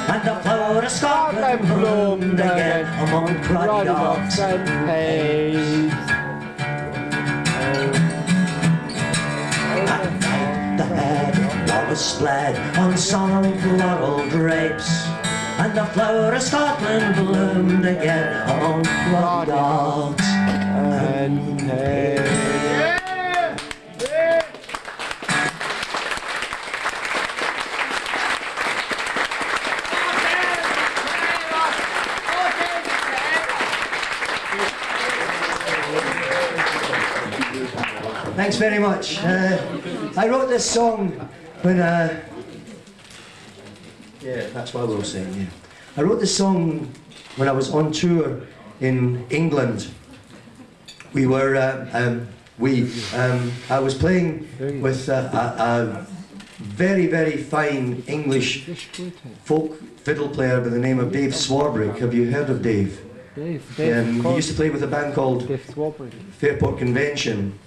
and the flower of Scotland bloomed again among proddy dogs and babes. At night the head of Wallace bled on solemn floral drapes, and the flower of Scotland bloomed again among proddy dogs and babes. Thanks very much. I wrote this song when, yeah, that's what we'll say, yeah. I wrote this song when I was on tour in England. We were, I was playing with a very, very fine English folk fiddle player by the name of Dave Swarbrick. Have you heard of Dave? He used to play with a band called Fairport Convention,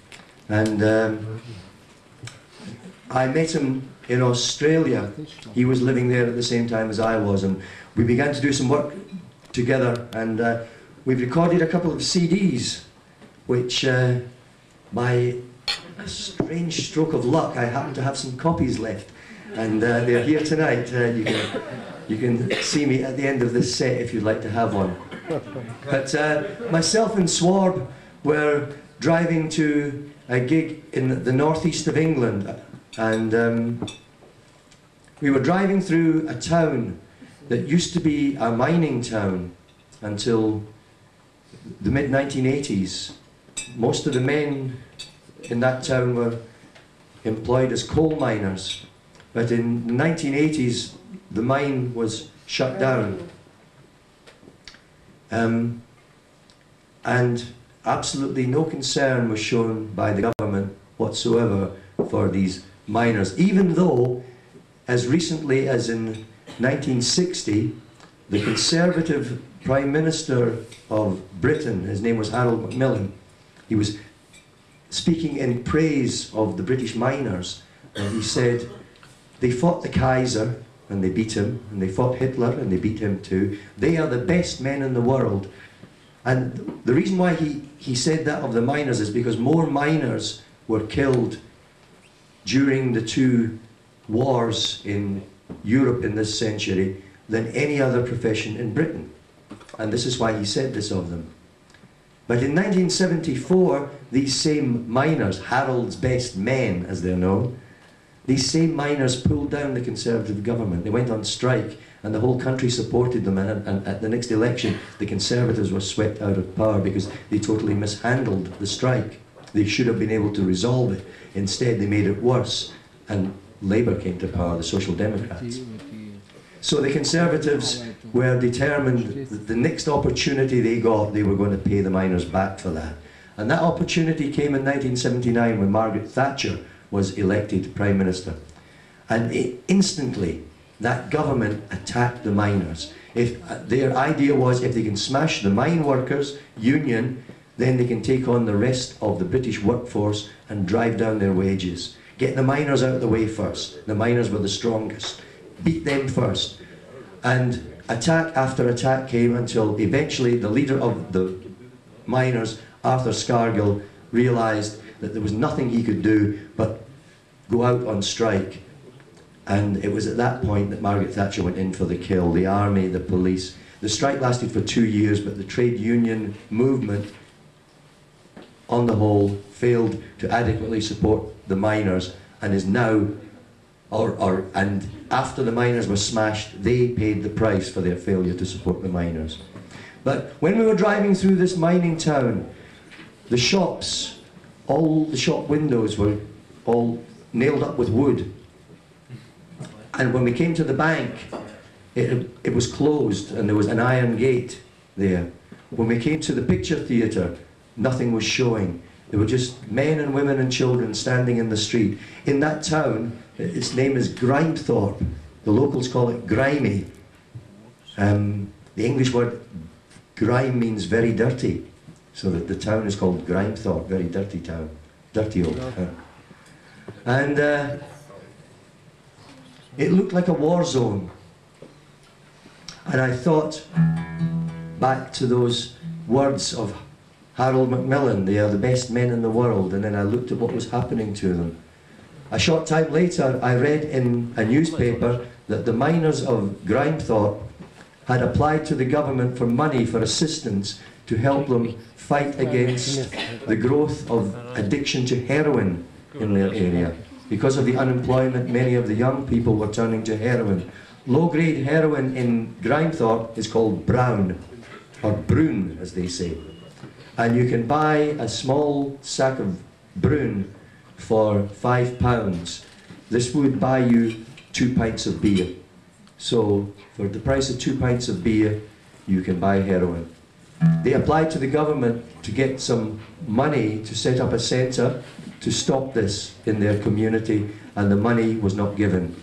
and I met him in Australia. He was living there at the same time as I was, and we began to do some work together, and we've recorded a couple of CDs, which by a strange stroke of luck I happen to have some copies left, and they're here tonight. You can see me at the end of this set if you'd like to have one. But myself and Swarb were driving to a gig in the northeast of England, and we were driving through a town that used to be a mining town until the mid-1980s. Most of the men in that town were employed as coal miners, but in the 1980s the mine was shut down, and absolutely no concern was shown by the government whatsoever for these miners, even though as recently as in 1960 the Conservative Prime Minister of Britain, his name was Harold Macmillan, he was speaking in praise of the British miners, and he said they fought the Kaiser and they beat him, and they fought Hitler and they beat him too. They are the best men in the world, And the reason why he said that of the miners is because more miners were killed during the two wars in Europe in this century than any other profession in Britain. And this is why he said this of them. But in 1974, these same miners, Harold's best men as they're known, these same miners pulled down the Conservative government. They went on strike and the whole country supported them, and at the next election the Conservatives were swept out of power because they totally mishandled the strike. They should have been able to resolve it. Instead they made it worse and Labour came to power, the Social Democrats. So the Conservatives were determined that the next opportunity they got, they were going to pay the miners back for that. And that opportunity came in 1979 when Margaret Thatcher was elected Prime Minister. And instantly, that government attacked the miners. Their idea was if they can smash the mine workers' union, then they can take on the rest of the British workforce and drive down their wages. Get the miners out of the way first. The miners were the strongest. Beat them first. And attack after attack came until eventually the leader of the miners, Arthur Scargill, realised that there was nothing he could do but go out on strike. And it was at that point that Margaret Thatcher went in for the kill, the army, the police. The strike lasted for 2 years, but the trade union movement, on the whole, failed to adequately support the miners and is now, and after the miners were smashed, they paid the price for their failure to support the miners. But when we were driving through this mining town, the shops, all the shop windows were all nailed up with wood. And when we came to the bank, it was closed and there was an iron gate there. When we came to the picture theatre, nothing was showing. There were just men and women and children standing in the street. In that town, its name is Grimethorpe. The locals call it Grimy. The English word grime means very dirty. So that the town is called Grimethorpe, very dirty town. Dirty old town. And it looked like a war zone. And I thought back to those words of Harold Macmillan, they are the best men in the world, and then I looked at what was happening to them. A short time later, I read in a newspaper that the miners of Grimethorpe had applied to the government for money for assistance to help them fight against the growth of addiction to heroin in their area. Because of the unemployment, many of the young people were turning to heroin. Low-grade heroin in Grimethorpe is called brown, or broon as they say. And you can buy a small sack of broon for £5. This would buy you 2 pints of beer. So for the price of 2 pints of beer, you can buy heroin. They applied to the government to get some money to set up a centre to stop this in their community, and the money was not given.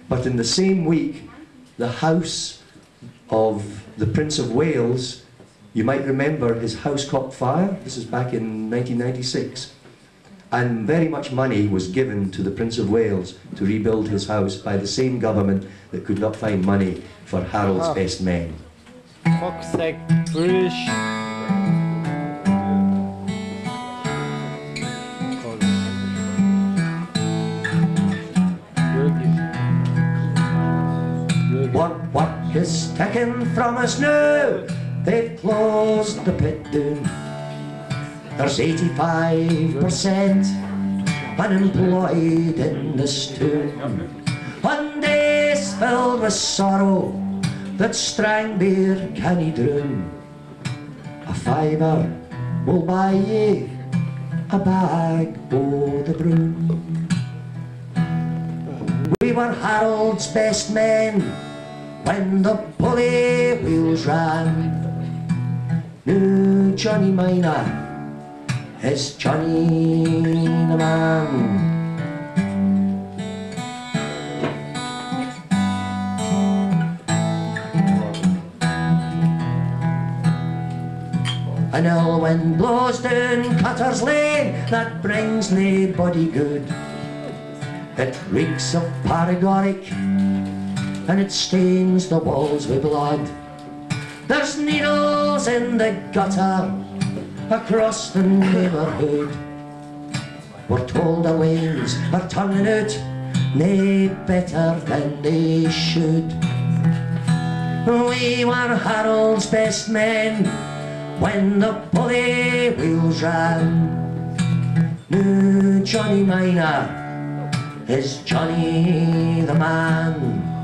But in the same week, the house of the Prince of Wales, you might remember his house caught fire. This is back in 1996. And very much money was given to the Prince of Wales to rebuild his house by the same government that could not find money for Harold's best men. Fuck's sake, British. What is taken from us now? They've closed the pit down. There's 85% unemployed in this town. One day's filled with sorrow that strang beer canny drown. A fiver will buy ye a bag o' the broom. We were Harold's best men when the pulley wheels ran. Now Johnny Miner is Johnny the man. An ill wind blows down Cutter's Lane that brings naebody good. It reeks of paregoric and it stains the walls with blood. There's needles falls in the gutter across the neighbourhood. We're told the lanes are turning out nae better than they should. We were Harold's best men when the pulley wheels ran. Now Johnny Miner is Johnny the man.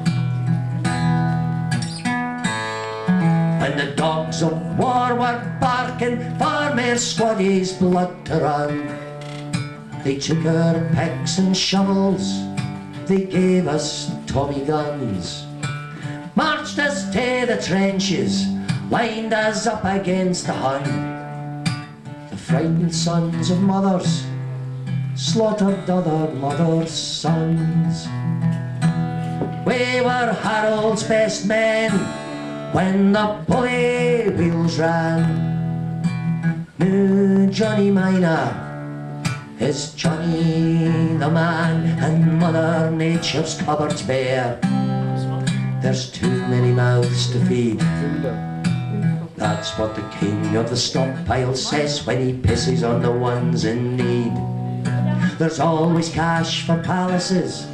And the dogs of war were barking for mere squaddy's blood to run. They took our picks and shovels, they gave us Tommy guns, marched us to the trenches, lined us up against the Hun. The frightened sons of mothers slaughtered other mothers' sons. We were Harold's best men when the pulley wheels ran. Now Johnny Miner is Johnny the man, and Mother Nature's cupboards bare. There's too many mouths to feed. That's what the king of the stockpile says when he pisses on the ones in need. There's always cash for palaces,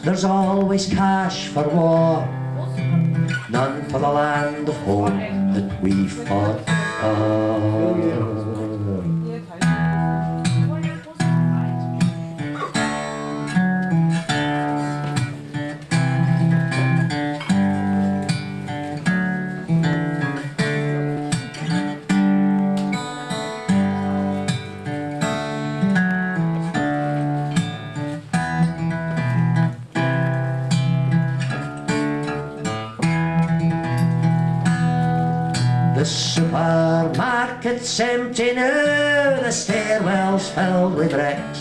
there's always cash for war, none for the land of home that we fought for. Supermarket's empty now, the stairwell's filled with wrecks.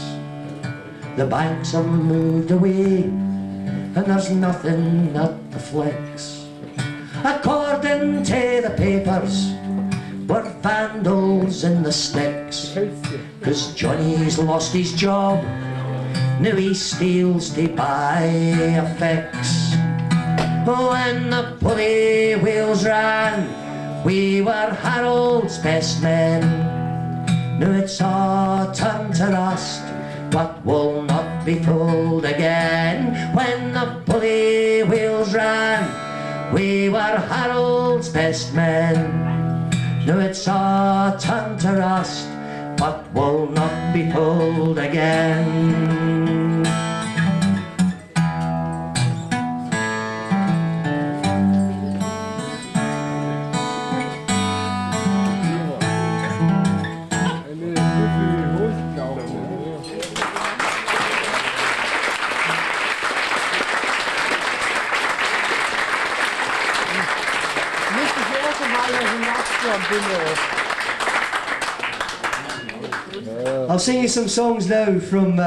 The banks have moved away, and there's nothing at the flex. According to the papers, we're vandals in the sticks, 'cause Johnny's lost his job, now he steals to buy a fix. When the pulley wheels ran, we were Harold's best men. Now it's our turn to rust, but will not be fooled again. When the pulley wheels ran, we were Harold's best men. Now it's our turn to rust, but will not be fooled again. I'll sing you some songs now from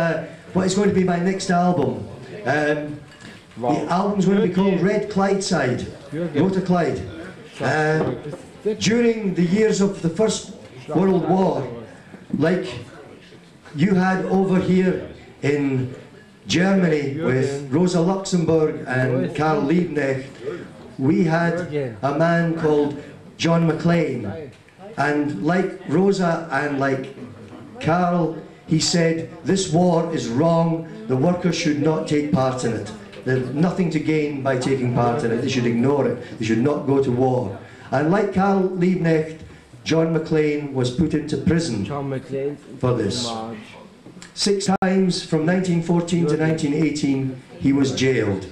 what is going to be my next album. The album's going to be called Red Clydeside, Rota Clyde. During the years of the First World War, like you had over here in Germany with Rosa Luxemburg and Karl Liebknecht, we had a man called John McLean. And like Rosa and like Karl, he said, this war is wrong, the workers should not take part in it. There's nothing to gain by taking part in it, they should ignore it, they should not go to war. And like Karl Liebknecht, John McLean was put into prison for this. 6 times from 1914 to 1918 he was jailed.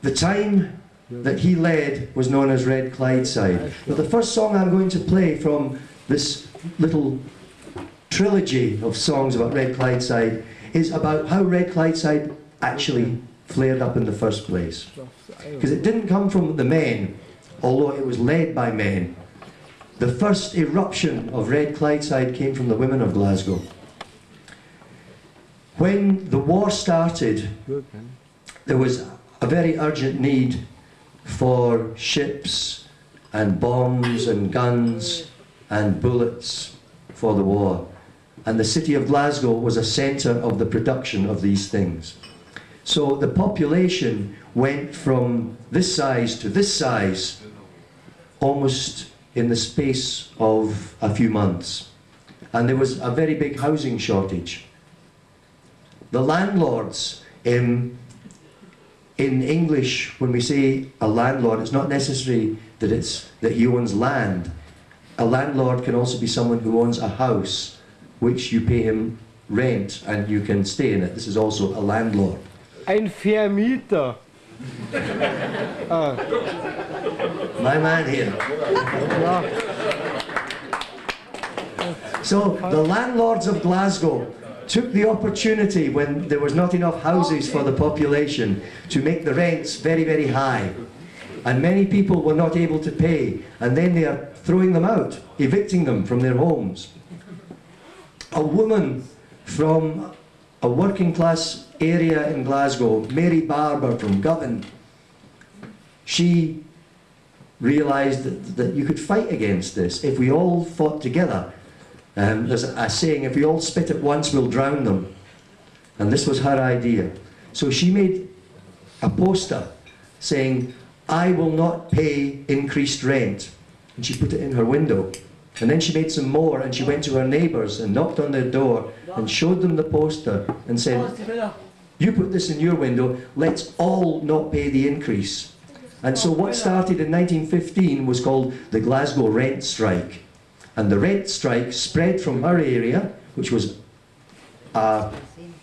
The time that he led was known as Red Clydeside. But the first song I'm going to play from this little trilogy of songs about Red Clydeside is about how Red Clydeside actually flared up in the first place. Because it didn't come from the men, although it was led by men. The first eruption of Red Clydeside came from the women of Glasgow. When the war started, there was a very urgent need for ships and bombs and guns and bullets for the war. And the city of Glasgow was a centre of the production of these things. So the population went from this size to this size almost in the space of a few months. And there was a very big housing shortage. The landlords, in English, when we say a landlord, it's not necessary that he owns land. A landlord can also be someone who owns a house, which you pay him rent and you can stay in it. This is also a landlord. Ein Vermieter. My man here. Ja. So the landlords of Glasgow took the opportunity when there was not enough houses for the population to make the rents very, very high. And many people were not able to pay, and then they are throwing them out, evicting them from their homes. A woman from a working class area in Glasgow, Mary Barber from Govan, she realised that you could fight against this if we all fought together. There's a saying, if we all spit at once, we'll drown them. And this was her idea. So she made a poster saying, I will not pay increased rent. And she put it in her window. And then she made some more, and she went to her neighbours and knocked on their door and showed them the poster and said, you put this in your window, let's all not pay the increase. And so what started in 1915 was called the Glasgow Rent Strike. And the rent strike spread from her area, which was a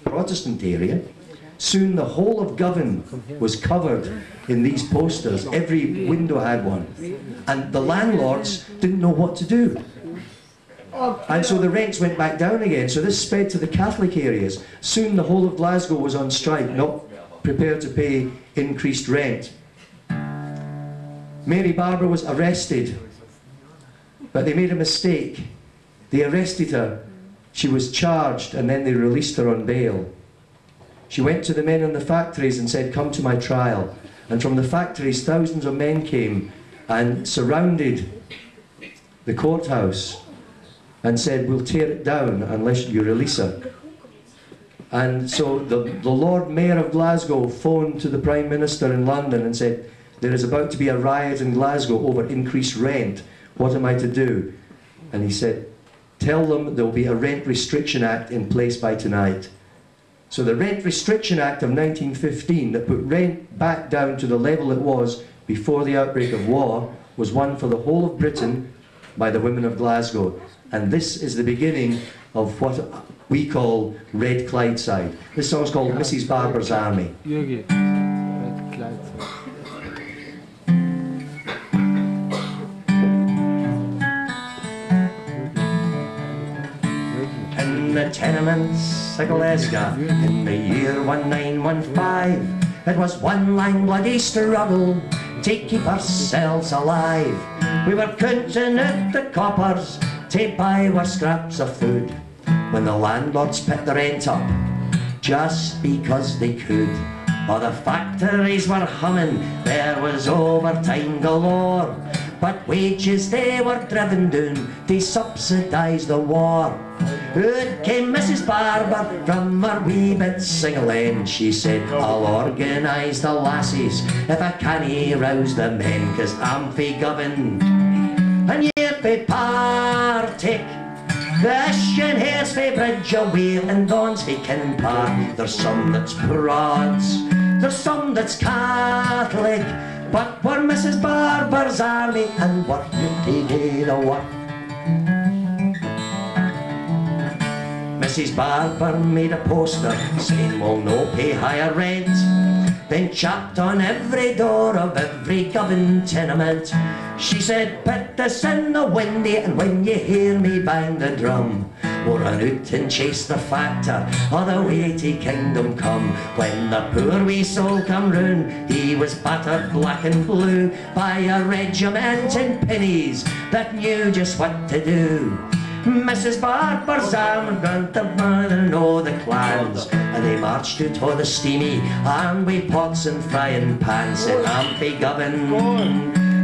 Protestant area. Soon the whole of Govan was covered in these posters. Every window had one. And the landlords didn't know what to do. And so the rents went back down again. So this spread to the Catholic areas. Soon the whole of Glasgow was on strike, not prepared to pay increased rent. Mary Barber was arrested, but they made a mistake. They arrested her. She was charged, and then they released her on bail. She went to the men in the factories and said, come to my trial. And from the factories, thousands of men came and surrounded the courthouse and said, we'll tear it down unless you release her. And so the Lord Mayor of Glasgow phoned to the Prime Minister in London and said, there is about to be a riot in Glasgow over increased rent. What am I to do? And he said, tell them there will be a Rent Restriction Act in place by tonight. So the Rent Restriction Act of 1915 that put rent back down to the level it was before the outbreak of war was won for the whole of Britain by the women of Glasgow. And this is the beginning of what we call Red Clydeside. This song is called Mrs. Barber's Army. Jürgen. Red Clydeside. In the tenements of Glasgow in the year 1915, it was one long bloody struggle to keep ourselves alive. We were counting out the coppers to buy our scraps of food when the landlords put the rent up just because they could. Oh, the factories were humming, there was overtime galore, but wages they were driven down to subsidise the war. Out came Mrs. Barber from her wee bit sing-a-laying. She said, I'll organise the lassies if I cannae rouse the men, 'cause I'm fae Govan and ye fae Partick. The Shin hair's fae Bridge away and Don's fae Kin Park. There's some that's prods, there's some that's Catholic, but we're Mrs. Barber's army and we're together work. Mrs. Barber made a poster saying we'll no pay higher rent, then chapped on every door of every Govan tenement. She said, put this in the windy, and when you hear me bang the drum, we'll run out and chase the factor all the way to Kingdom Come. When the poor wee soul come round, he was battered black and blue by a regiment in pennies that knew just what to do. Mrs. Barber's arm grant the man and all the clans, and they marched out to the steamy and with pots and frying pans. And I'm fae Govan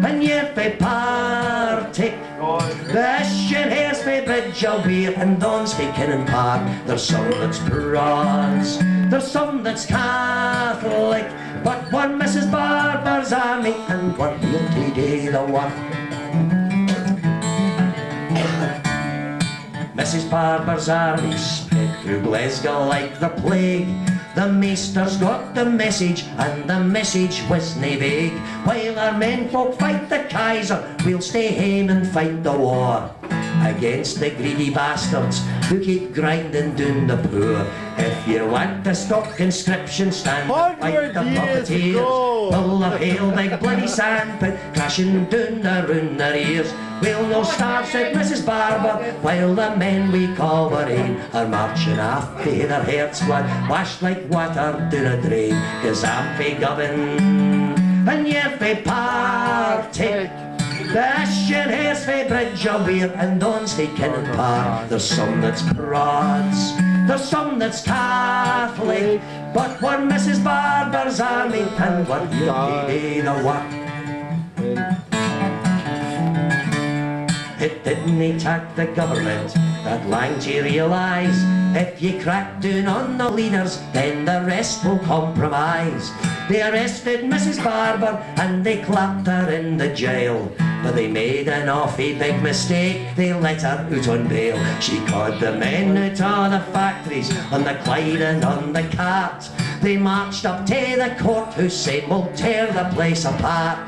and ye fae Partick. The Shin hair's fae Bridge away and Don's fae Kin Park. There's some that's prods, There's some that's Catholic, but we're Mrs. Barber's army, and we're here to do the work. Mrs. Barber's army spread through Glasgow like the plague. The maister's got the message, and the message wasna vague. While our men folk fight the Kaiser, we'll stay home and fight the war against the greedy bastards who keep grinding down the poor. If you want to stop conscription, stand and fight the puppeteers. Full of hail, big bloody sandpit crashing down around their ears. We'll no starve, said Mrs. Barber, while the men we call Marine are marching off to their hearts' blood, washed like water down a drain. 'Cause I'm fae govern, and you're fae partake. The Ashen Hair's fae Bridge of Weir, and Don's fae Kinnan Park. There's some that's prods, there's some that's Catholic, but we're Mrs. Barber's army, and we're here to do the work. It didn't attack the government that lang to realise, if ye crack down on the leaders, then the rest will compromise. They arrested Mrs. Barber and they clapped her in the jail, but they made an awfully big mistake, they let her out on bail. She caught the men out of the factories on the Clyde and on the Cart. They marched up to the courthouse saying, we'll tear the place apart.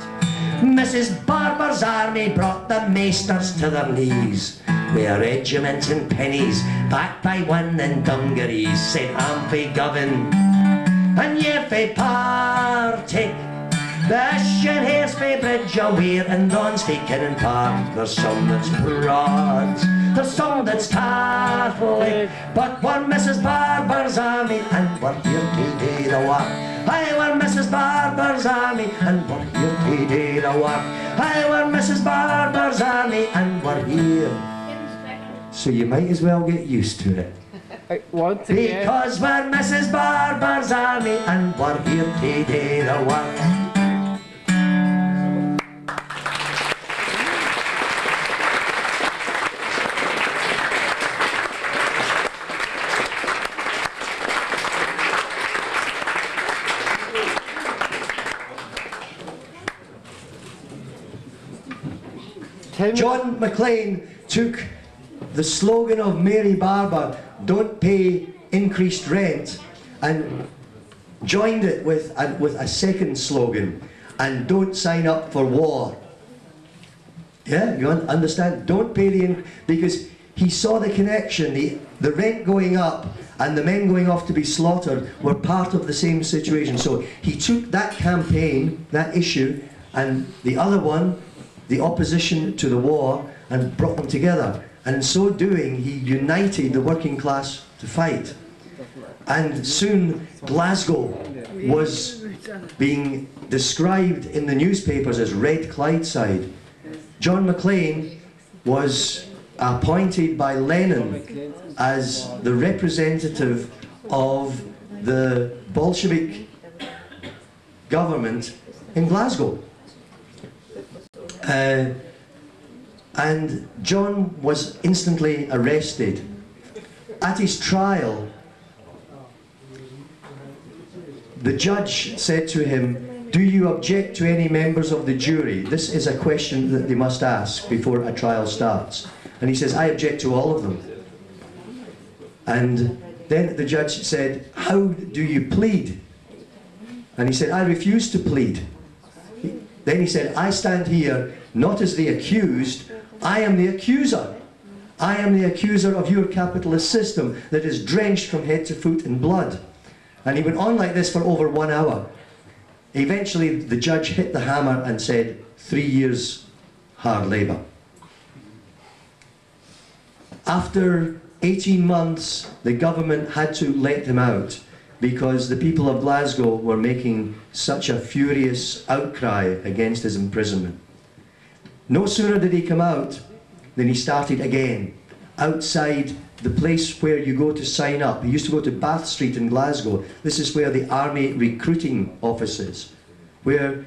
Mrs. Barber's army brought the maesters to their knees, with a regiment and pennies, backed by one in dungarees. Said, I'm fae govern, and ye fae partake. The Ashen Hair's fae Bridge of Weir, and Don's fae Kinnan Park. There's some that's prods, there's some that's Catholic, but we're Mrs. Barber's army, and we're here to do the work. Aye, we're Mrs. Barber's army, and we're here to do the work. Aye, we're Mrs. Barber's army, and we're here. So you might as well get used to it. Once again. Because we're Mrs. Barber's army, and we're here to do the work. John McLean took the slogan of Mary Barber, don't pay increased rent, and joined it with a second slogan, and don't sign up for war. Yeah, you understand? Don't pay because he saw the connection, the rent going up and the men going off to be slaughtered were part of the same situation. So he took that campaign, that issue, and the other one, the opposition to the war, and brought them together. And in so doing, he united the working class to fight. And soon Glasgow was being described in the newspapers as Red Clydeside. John McLean was appointed by Lenin as the representative of the Bolshevik government in Glasgow. And John was instantly arrested. At his trial, the judge said to him, do you object to any members of the jury? This is a question that they must ask before a trial starts. And he says, I object to all of them. And then the judge said, how do you plead? And he said, I refuse to plead. Then he said, I stand here not as the accused, I am the accuser. I am the accuser of your capitalist system that is drenched from head to foot in blood. And he went on like this for over 1 hour. Eventually the judge hit the hammer and said, 3 years hard labour. After 18 months, the government had to let him out because the people of Glasgow were making such a furious outcry against his imprisonment. No sooner did he come out than he started again, outside the place where you go to sign up. He used to go to Bath Street in Glasgow. This is where the army recruiting office is, where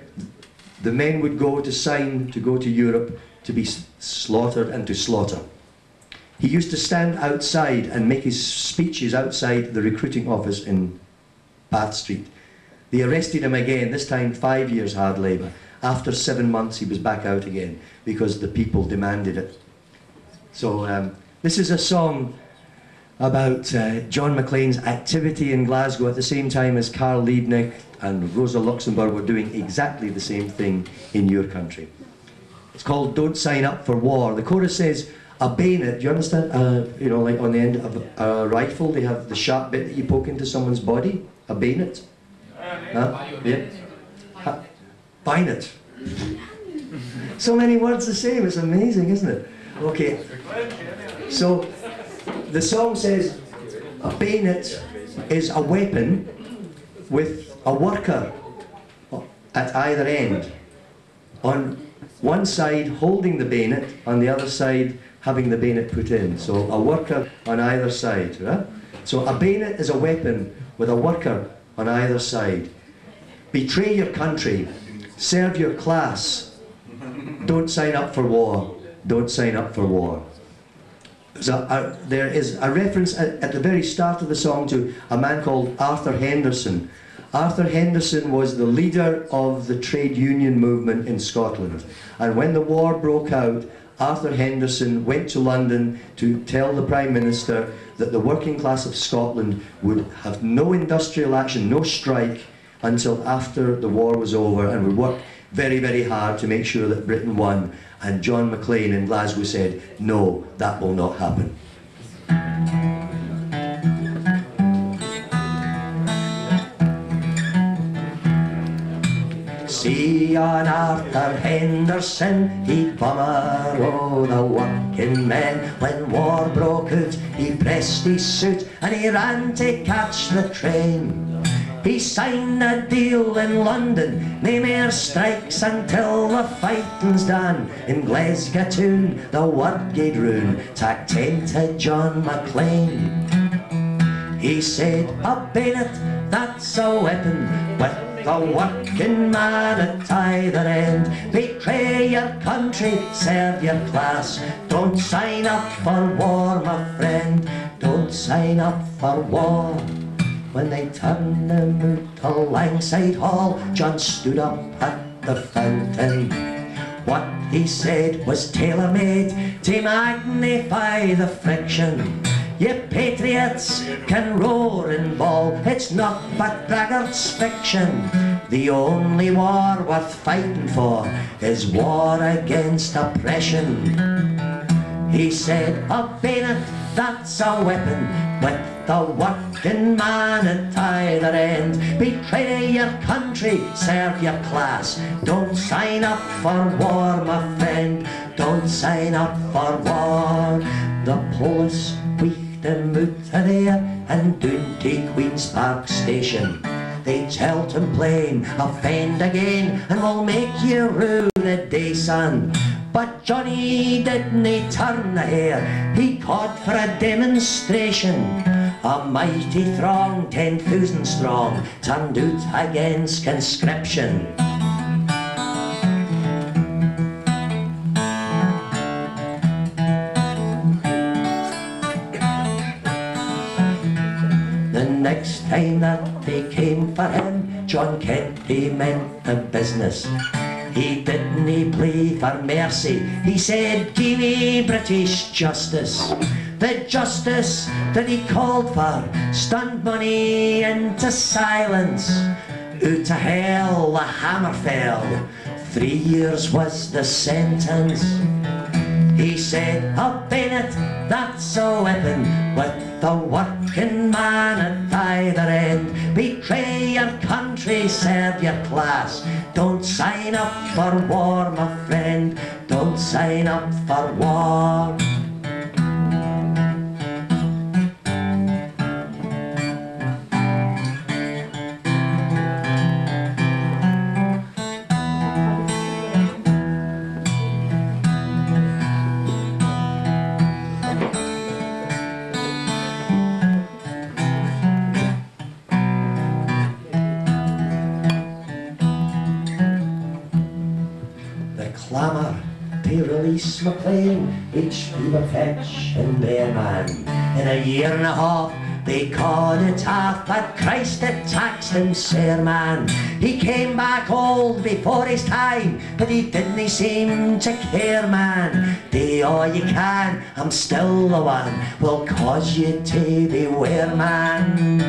the men would go to sign to go to Europe to be slaughtered and to slaughter. He used to stand outside and make his speeches outside the recruiting office in Bath Street. They arrested him again, this time 5 years hard labour. After 7 months he was back out again because the people demanded it. So this is a song about John Maclean's activity in Glasgow at the same time as Karl Liebknecht and Rosa Luxemburg were doing exactly the same thing in your country. It's called Don't Sign Up for War. The chorus says, a bayonet, do you understand? You know, like on the end of a rifle, they have the sharp bit that you poke into someone's body. A bayonet. Yeah. Bayonet. So many words the same, it's amazing, isn't it? Okay. So, the song says, a bayonet is a weapon with a worker at either end. On one side holding the bayonet, on the other side having the bayonet put in. So a worker on either side. Right? So a bayonet is a weapon with a worker on either side. Betray your country, serve your class, don't sign up for war, don't sign up for war. So there is a reference at the very start of the song to a man called Arthur Henderson. Arthur Henderson was the leader of the trade union movement in Scotland. And when the war broke out, Arthur Henderson went to London to tell the Prime Minister that the working class of Scotland would have no industrial action, no strike, until after the war was over, and would work very, very hard to make sure that Britain won. And John Maclean in Glasgow said, no, that will not happen. See on Arthur Henderson, he'd bummer o' the working men. When war broke out, he pressed his suit and he ran to catch the train. He signed a deal in London, nae mair strikes until the fighting's done. In Glasgow town, the word gaed round, tak 10 to John Maclean. He said, a bayonet, that's a weapon, with the working man at either end. Betray your country, serve your class, don't sign up for war, my friend, don't sign up for war. When they turned him out to Langside Hall, John stood up at the fountain. What he said was tailor-made to magnify the friction. Ye patriots can roar and bawl, it's not but braggart's fiction. The only war worth fighting for is war against oppression. He said, a bayonet, that's a weapon, with the working man at either end. Betray your country, serve your class, don't sign up for war, my friend, don't sign up for war. The police weeked him out of there and down to Queen's Park Station. They tell't him plain, offend again and we'll make you rue the day, son. But Johnny didn't turn a hair, he called for a demonstration. A mighty throng, 10,000 strong, turned out against conscription. The next time that they came for him, John Kent, he meant a business. He didn't plead for mercy, he said, give me British justice. The justice that he called for stunned money into silence. Out to hell the hammer fell, 3 years was the sentence. He said, a bayonet, that's a weapon, with the working man at either end. Betray your country, serve your class, don't sign up for war, my friend, don't sign up for war. Clamour to release Maclean, each we were fetch and bear man. In a year and a half They called it off, but Christ had taxed him, sir man. He came back old before his time, but he didn't seem to care, man. Do all you can, I'm still the one, will cause you to beware, man.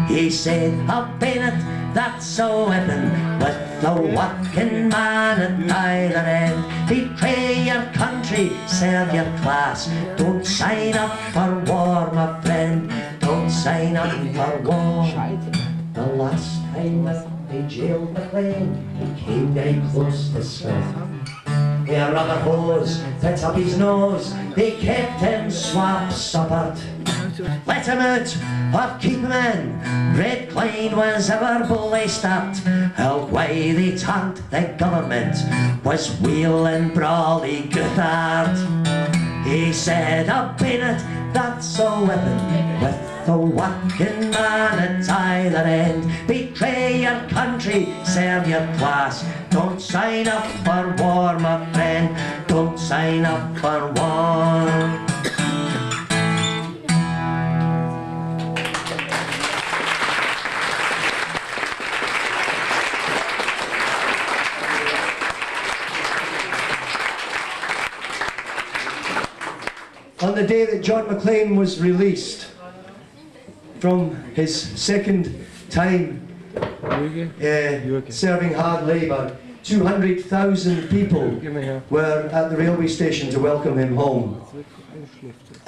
He said, I've been it, that's a weapon, with the working man at either end. Betray your country, serve your class, don't sign up for war, my friend. Don't sign up for war. The last time that they jailed McLean, he came very close to Smith. Their rubber hose fit up his nose, they kept him swap-suppered. Let him out, or keep him in, Red Klein was ever blistered. How why they turned the government was wheeling brawly Gothard. He said, I've been it, that's a weapon, with the working man at either end. Betray your country, serve your class, don't sign up for war, my friend. Don't sign up for war. On the day that John Maclean was released from his second time serving hard labour, 200,000 people were at the railway station to welcome him home.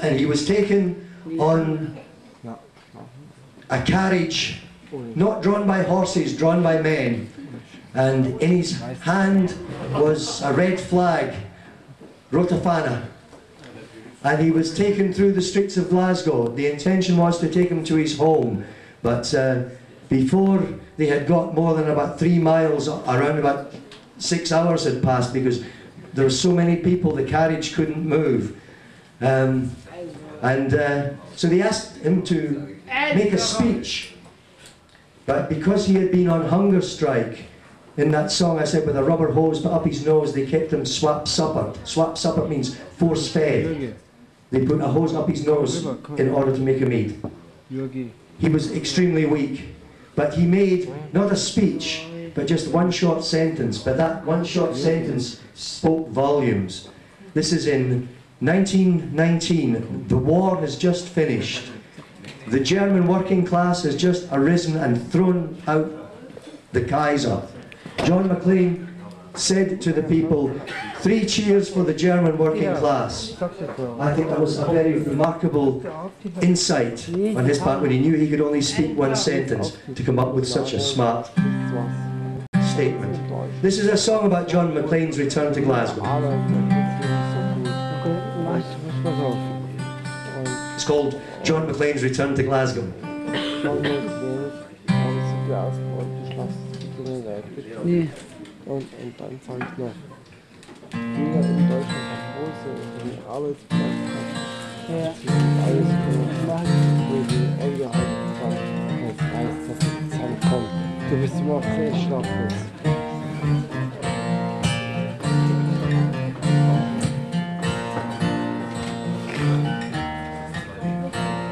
And he was taken on a carriage, not drawn by horses, drawn by men. And in his hand was a red flag, Rotafana. And he was taken through the streets of Glasgow. The intention was to take him to his home, but before they had got more than about 3 miles, around about 6 hours had passed, because there were so many people the carriage couldn't move. So they asked him to make a speech, but because he had been on hunger strike, in that song I said, with a rubber hose but up his nose, they kept him swap-suppered. Swap-suppered means force-fed. They put a hose up his nose in order to make him eat. He was extremely weak, but he made not a speech, but just one short sentence. But that one short sentence spoke volumes. This is in 1919. The war has just finished. The German working class has just arisen and thrown out the Kaiser. John Maclean said to the people, 3 cheers for the German working class. I think that was a very remarkable insight on his part, when he knew he could only speak one sentence to come up with such a smart statement. This is a song about John Maclean's return to Glasgow. It's called John Maclean's Return to Glasgow. Und dann fand ich noch jeder in Deutschland hat große Arbeitsplatz hat, alles wo die eingehalten haben, das heißt, dass es zusammenkommt. Du bist immer auch sehr schwach.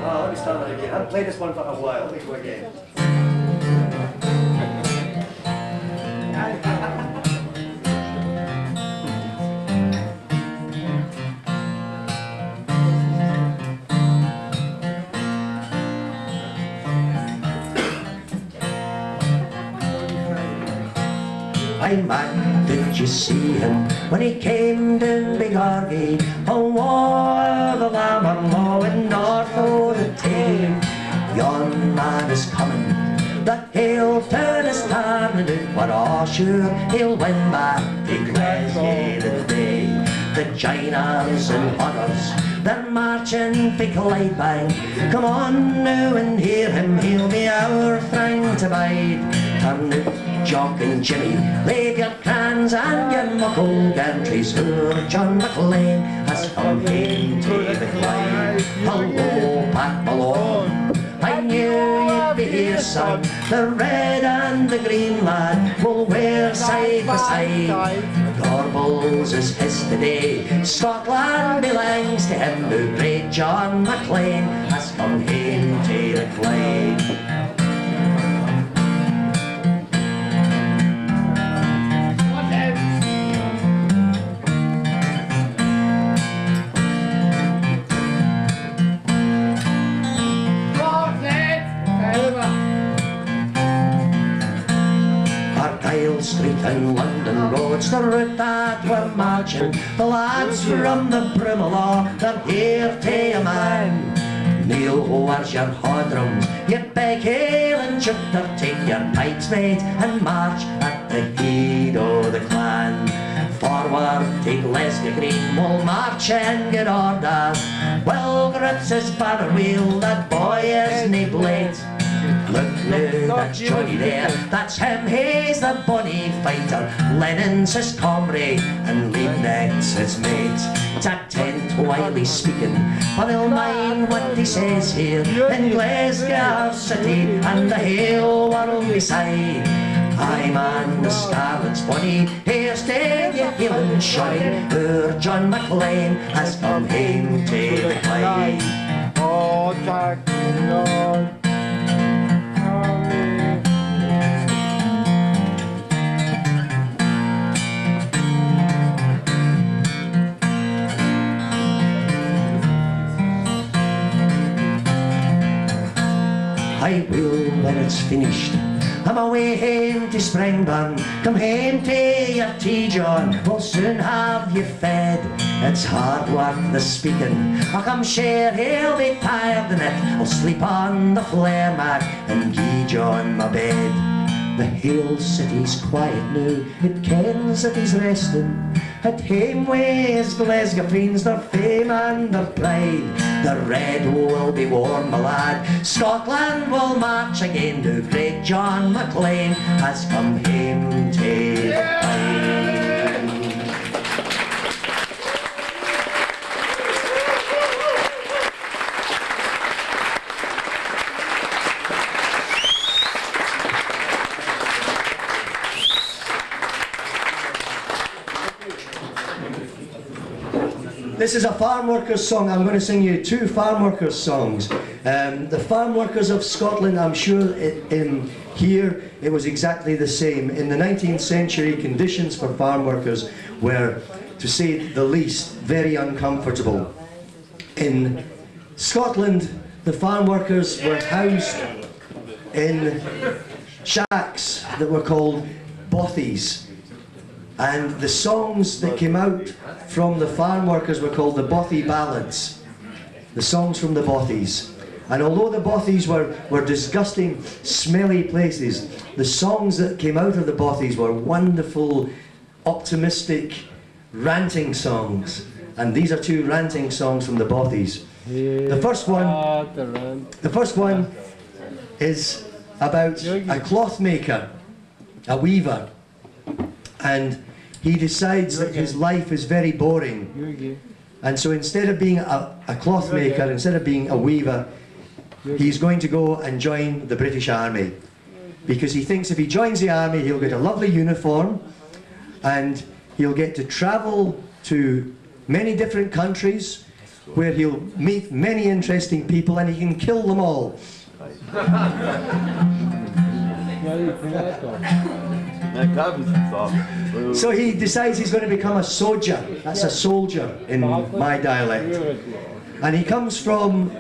Let me start that again. I haven't played this one for a while. Let me go again. Hey man, did you see him when he came down Big Argy? Oh, war the lamb and mowing north o' the Tame. Yon man is coming, but he'll turn his turn and but oh sure he'll win back to Glasgow today. The Ginas and Hunters, they're marching for Clydebank. Come on now and hear him, he'll be our friend to bide. Turn out Jock and Jimmy, leave your crans and your muckle gantries, for John Maclean has come home to the Clyde. Hello, Pat Malone, I knew you'd be here sun. The red and the green lad will wear side by side. Gorbals is his today, Scotland belongs to him. Who great John MacLean has come home to the Clyde. Street and London roads, the route that we're marching. The lads from the Brummelaw, they're here to a man. Kneel, where's your hodrums? You beg, hail and shooter, take your pipes, mate, and march at the head of the clan. Forward, take Glasgow Green, we'll march in good order. Well grips his barrel wheel, that boy is nae blade. Look now, that's Johnny there, that's him, he's the bonny fighter. Lennon's his comrade, and Leibnig's his mate. Tak tent while he's speaking, but he'll mind what he says here. In Glasgow City, and the whole world beside. Aye man, the Scarlet's bonny, here's to you hailing shine. Poor John MacLean has come home to the Clyde. Oh, Jack, Lord. I will when it's finished. I'm away home to Springburn. Come home to your tea, John. We'll soon have you fed. It's hard work, the speaking. Oh, come share, he'll be tired in it. I'll sleep on the flare mac and gie John my bed. The whole city's quiet now. It kens that he's resting. At home with Glasgow fiends, their fame and their pride. The red will be worn, my lad. Scotland will march again. The great John MacLean has come home to the Clyde. This is a farm workers song. I'm going to sing you two farm workers songs. The farm workers of Scotland, I'm sure here it was exactly the same. In the 19th century, conditions for farm workers were, to say the least, very uncomfortable. In Scotland, the farm workers were housed in shacks that were called bothies. And the songs that came out from the farm workers were called the bothy ballads. The songs from the bothies. And although the bothies were disgusting, smelly places, the songs that came out of the bothies were wonderful, optimistic, ranting songs. And these are two ranting songs from the bothies. The first one is about a cloth maker, a weaver, and he decides that his life is very boring, and so instead of being a cloth maker, instead of being a weaver, he's going to go and join the British Army, because he thinks if he joins the army he'll get a lovely uniform and he'll get to travel to many different countries where he'll meet many interesting people and he can kill them all. So he decides he's going to become a soldier. That's a soldier in my dialect. And he comes from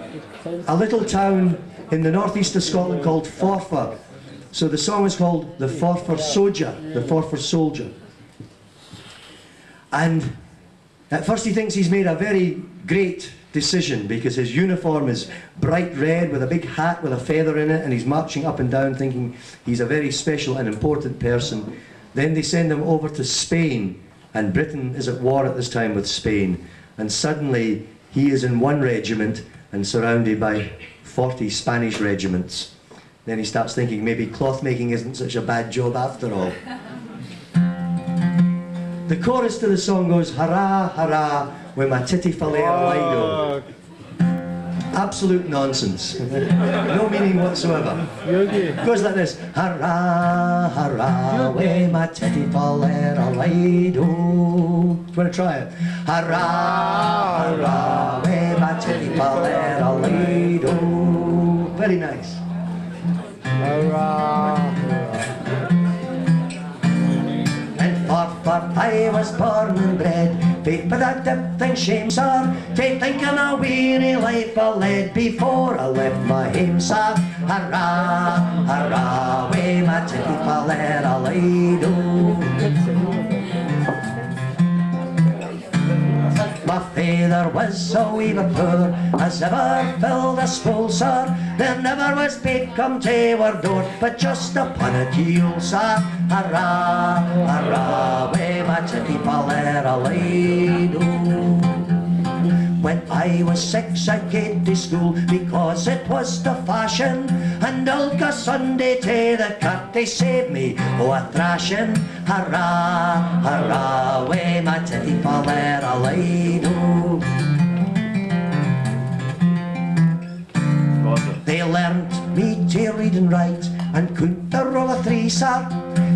a little town in the northeast of Scotland called Forfar. So the song is called The Forfar Soldier, The Forfar Soldier. And at first he thinks he's made a very great decision because his uniform is bright red with a big hat with a feather in it, and he's marching up and down thinking he's a very special and important person. Then they send him over to Spain, and Britain is at war at this time with Spain, and suddenly he is in one regiment and surrounded by 40 Spanish regiments. Then he starts thinking maybe cloth making isn't such a bad job after all. The chorus to the song goes, hurrah, hurrah, with my titty fillet lido. absolute nonsense. No meaning whatsoever. Yogi. It goes like this. Hurrah, hurrah, way my titty fallera lido. Do you want to try it? Hurrah, hurrah, way my titty fallera lido. Very nice. Hurrah, And for I was born and bred, faith but a dip and shame, sir, to think of a weary life I led before I left my home, sir. Hurrah, hurrah, way my titty fallera lido. My father was so wee but poor, as ever filled a spool, sir. There never was bake come to our door, but just upon a keel, sir. Hurrah, hurrah, way my titty fallera lido. When I was 6 I gaed to school because it was the fashion, and ilka Sunday to the kirk they saved me oh a thrashing. Hurrah, hurrah, way my titty fallera lido. They learnt me to read and write and couldn't the roll of 3, sir.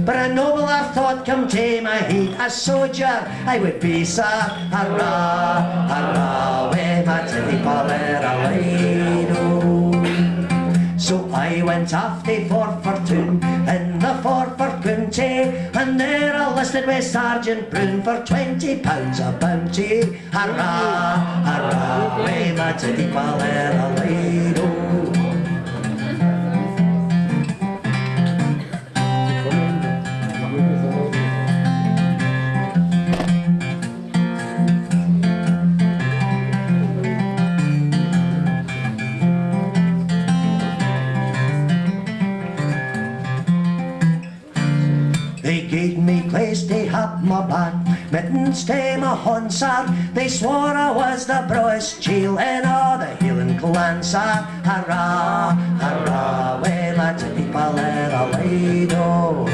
But a nobler thought come to my head, a soldier I would be, sir. Hurrah, hurrah, way my titty fallera lido. So I went off to Fort Fortune in the Fort Fortune and there I listed with Sergeant Brown for £20 a bounty. Hurrah, hurrah, way my titty fallera lido. They gave me place to have my back, mittens to my horns, sir. They swore I was the brawest chiel in all the Highland clan, sir. Hurrah, hurrah, way my titty fallera lido.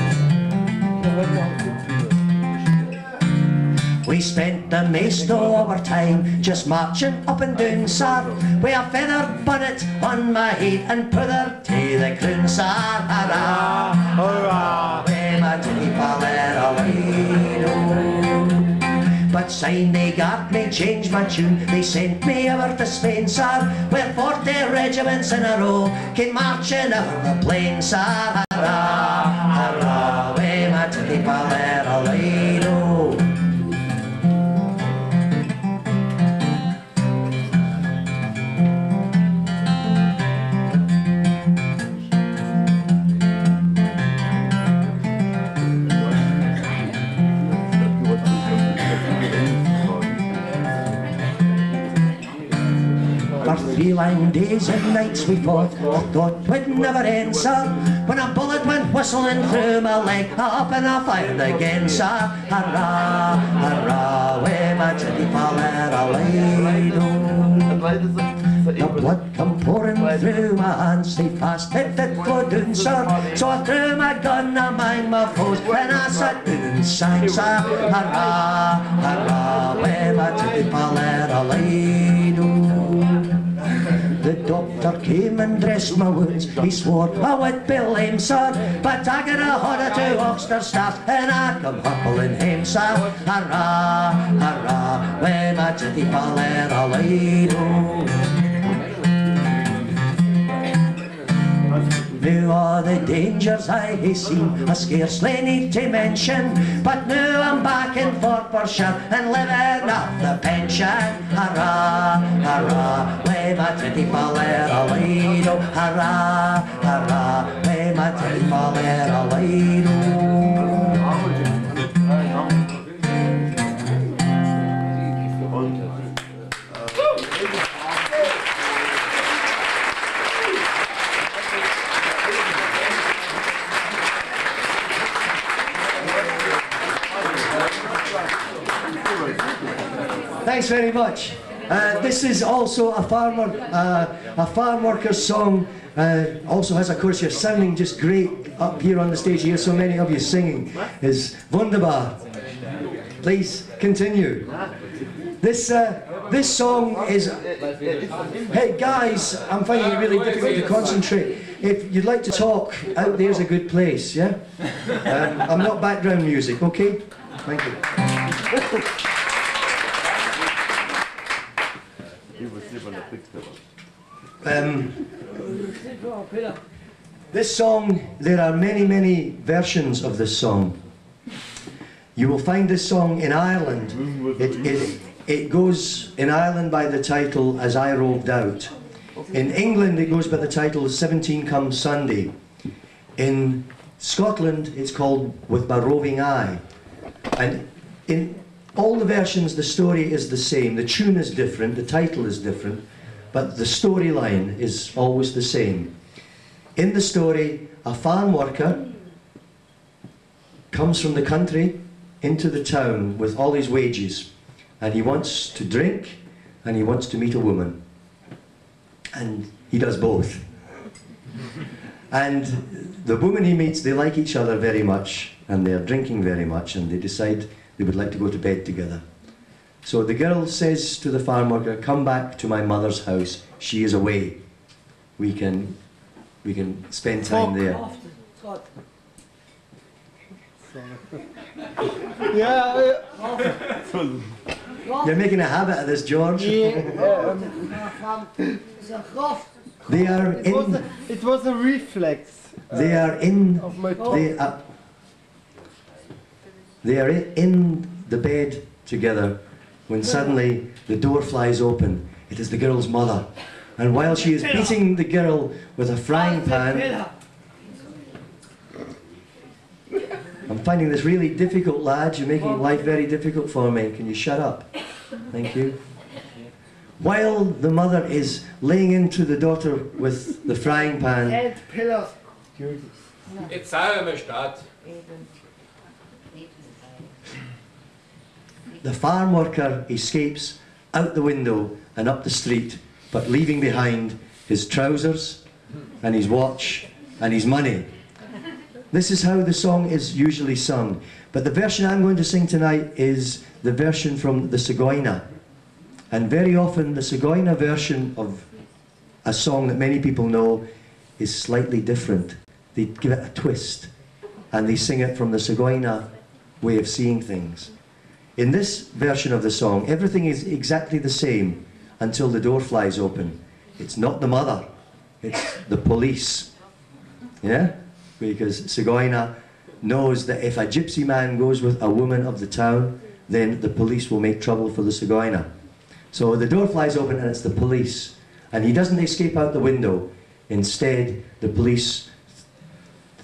We spent the most of our time just marching up and down, sir, with a feathered bonnet on my head and powder to the crown, sir. Hurrah, hurrah, way my titty fallera lido. But syne they got me changed my tune, they sent me over to Spain, sir, where 40 regiments in a row came marching over the plain, sir. Hurrah, hurrah, way my titty fallera lido. For 3 long days and nights we fought, I thought we'd never end, sir. When a bullet went whistling through my leg, up and I fired again, sir. Hurrah, hurrah, way my titty fallera lido. The blood come pouring through my hands, they fast it flowed down, sir. So I threw my gun among my foes, and I sat down and sang, sir. Hurrah, hurrah, way my titty fallera lido. The doctor came and dressed my wounds, he swore I would be lame, sir. But I got a order to Oxford staff, and I come humpling home, sir. Hurrah, hurrah, way my titty fallera lido. Now all the dangers I have seen I scarcely need to mention, but now I'm back in Fort Pershire and living off the pension. Hurrah, hurrah, way my titty fallera lido. Hurrah, hurrah, way my titty fallera lido. Thanks very much. This is also a farm worker's song. Also has, of course, you're sounding just great up here on the stage. Here, so many of you singing is wunderbar. Please continue. This This song is... Hey guys, I'm finding it really difficult to concentrate. If you'd like to talk, out there's a good place, yeah? I'm not background music, okay? Thank you. This song, there are many, many versions of this song. You will find this song in Ireland. It goes in Ireland by the title As I Roved Out. In England it goes by the title 17 Come Sunday. In Scotland it's called With My Roving Eye. And in all the versions the story is the same. The tune is different, the title is different, but the storyline is always the same. In the story, a farm worker comes from the country into the town with all his wages, and he wants to drink and he wants to meet a woman, and he does both. And the woman he meets, they like each other very much and they're drinking very much, and they decide they would like to go to bed together. So the girl says to the farm worker, come back to my mother's house, she is away, we can spend time there. Yeah, You're making a habit of this, George. They are in. It was a reflex. They are in. Of my tongue. They are in the bed together when suddenly the door flies open. It is the girl's mother, and while she is beating the girl with a frying pan. I'm finding this really difficult, lads. You're making life very difficult for me. Can you shut up? Thank you. While the mother is laying into the daughter with the frying pan, It's Salmestadt. the farm worker escapes out the window and up the street, but leaving behind his trousers and his watch and his money. This is how the song is usually sung. But the version I'm going to sing tonight is the version from the Sigeuner. And very often the Sigeuner version of a song that many people know is slightly different. They give it a twist and they sing it from the Sigeuner way of seeing things. In this version of the song, everything is exactly the same until the door flies open. It's not the mother, it's the police. Yeah? Because Sigeuner knows that if a gypsy man goes with a woman of the town, then the police will make trouble for the Sigeuner. So the door flies open and it's the police. And he doesn't escape out the window. Instead, the police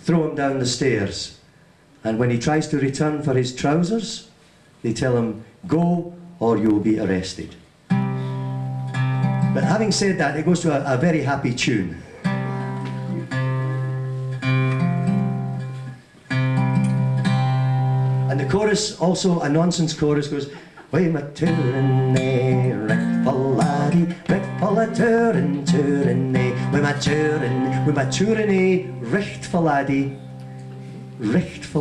throw him down the stairs. And when he tries to return for his trousers, they tell him, go or you'll be arrested. But having said that, it goes to a very happy tune. And the chorus, also a nonsense chorus, goes, Way my turin richt full laddie, richt full a turin, Way my turin richt full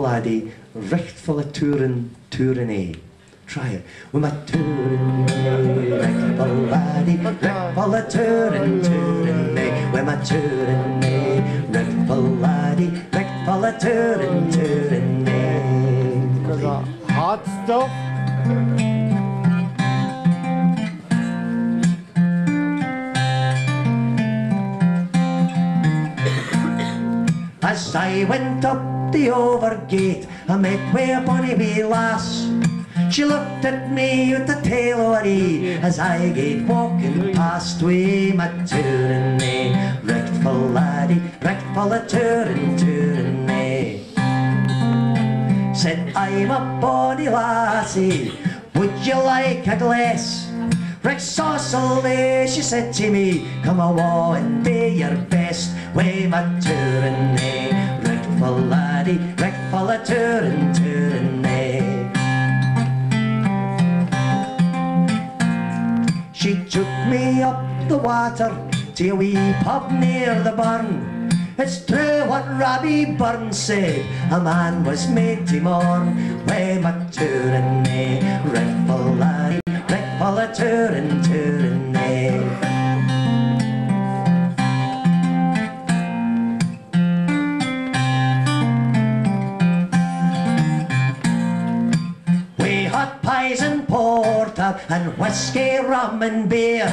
laddie, richt full a turin, Try it. Way my turin richt full laddie, richt full a turin, Way my turin richt full laddie, richt full a turin, Because of hard stuff. As I went up the overgate, I met wi' a bonny wee lass. She looked at me with the tail o' her e'e as I gaed walking past wi' my turin, richt full laddie, richt full a turin, Said I'm a bonny lassie, would you like a glass? Richt saucily, she said to me, come awa and be your best. Way my turin, richt full laddie, richt full a turin, She took me up the water to a wee pub near the burn. It's true what Robbie Burns said, a man was made to mourn. Way my turin, richt full laddie, richt full a turin, pot pies and porter and whiskey, rum and beer.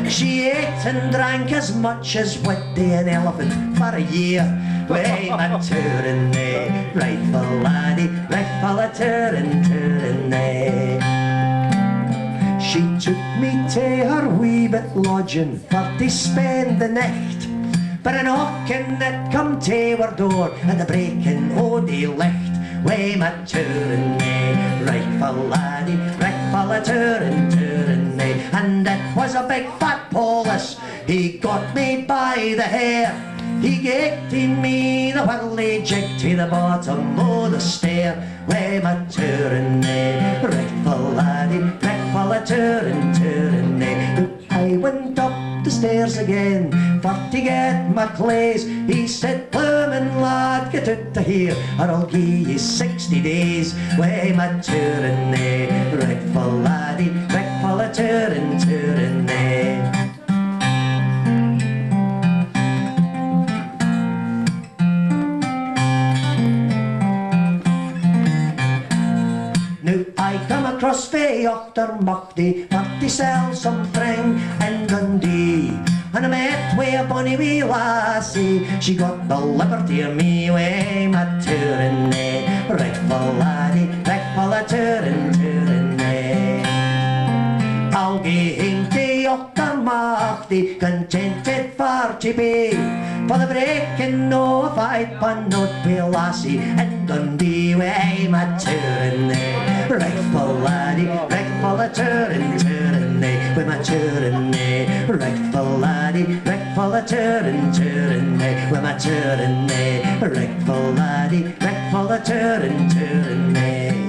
She ate and drank as much as would do an elephant for a year. Way my touring day, rightful laddie, rightful a touring day. She took me to her wee bit lodging for to spend the night. But a knocking that come to our door and the breaking o' the licht. Way my touring day, rightful laddie, rightful a touring day. And it was a big fat Paulus, he got me by the hair. He gave to me the whirly jig to the bottom of the stair. Way my touring day, rightful laddie, rightful a touring day. I went up the stairs again for to get my clays. He said, bloomin' lad, get out to here or I'll give you 60 days. Way my touring day, rightful laddie, rightful a touring day. Now I come across Faye Ochtermuchty for to sell something in Dundee. And I met with a bonny wee lassie, she got the liberty of me. Way my touring day, rightful laddie, rightful a touring day. I'll gie him to Ochtermuchty, contented for to be, for the breaking o' a 5 pound note wi' a lassie in Dundee. Way my touring day, rightful laddie, rightful a touring day. With my touring day, rightful laddie, rightful a touring day. With my touring day, rightful laddie, rightful a touring day.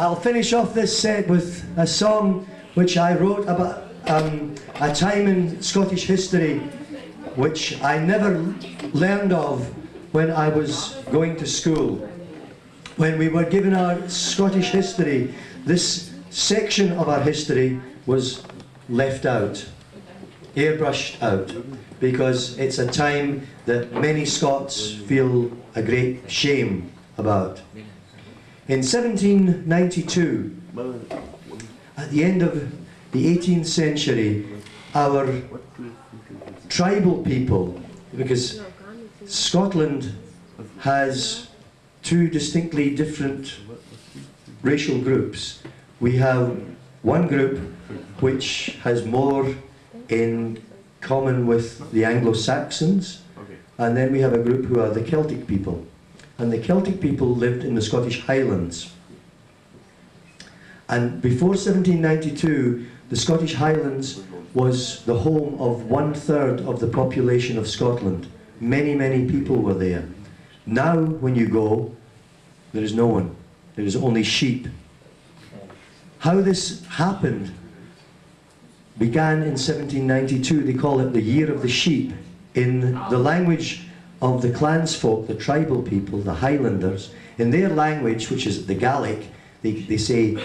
I'll finish off this set with a song which I wrote about a time in Scottish history which I never learned of when I was going to school. When we were given our Scottish history, this section of our history was left out, airbrushed out, because it's a time that many Scots feel a great shame about. In 1792, at the end of the 18th century, our tribal people, because Scotland has two distinctly different racial groups. We have one group which has more in common with the Anglo-Saxons, and then we have a group who are the Celtic people. And the Celtic people lived in the Scottish Highlands. And before 1792, the Scottish Highlands was the home of 1/3 of the population of Scotland. Many, many people were there. Now, when you go, there is no one. There is only sheep. How this happened began in 1792. They call it the Year of the Sheep. In the language of the clansfolk, the tribal people, the Highlanders, in their language, which is the Gaelic, they say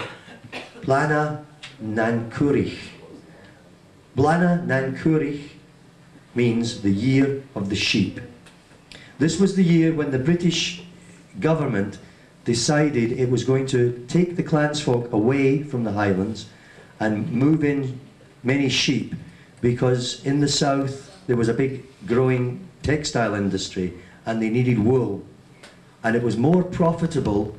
Blana nan Curich. Blana nan Curich means the year of the sheep. This was the year when the British government decided it was going to take the clansfolk away from the Highlands and move in many sheep, because in the south there was a big growing textile industry and they needed wool, and it was more profitable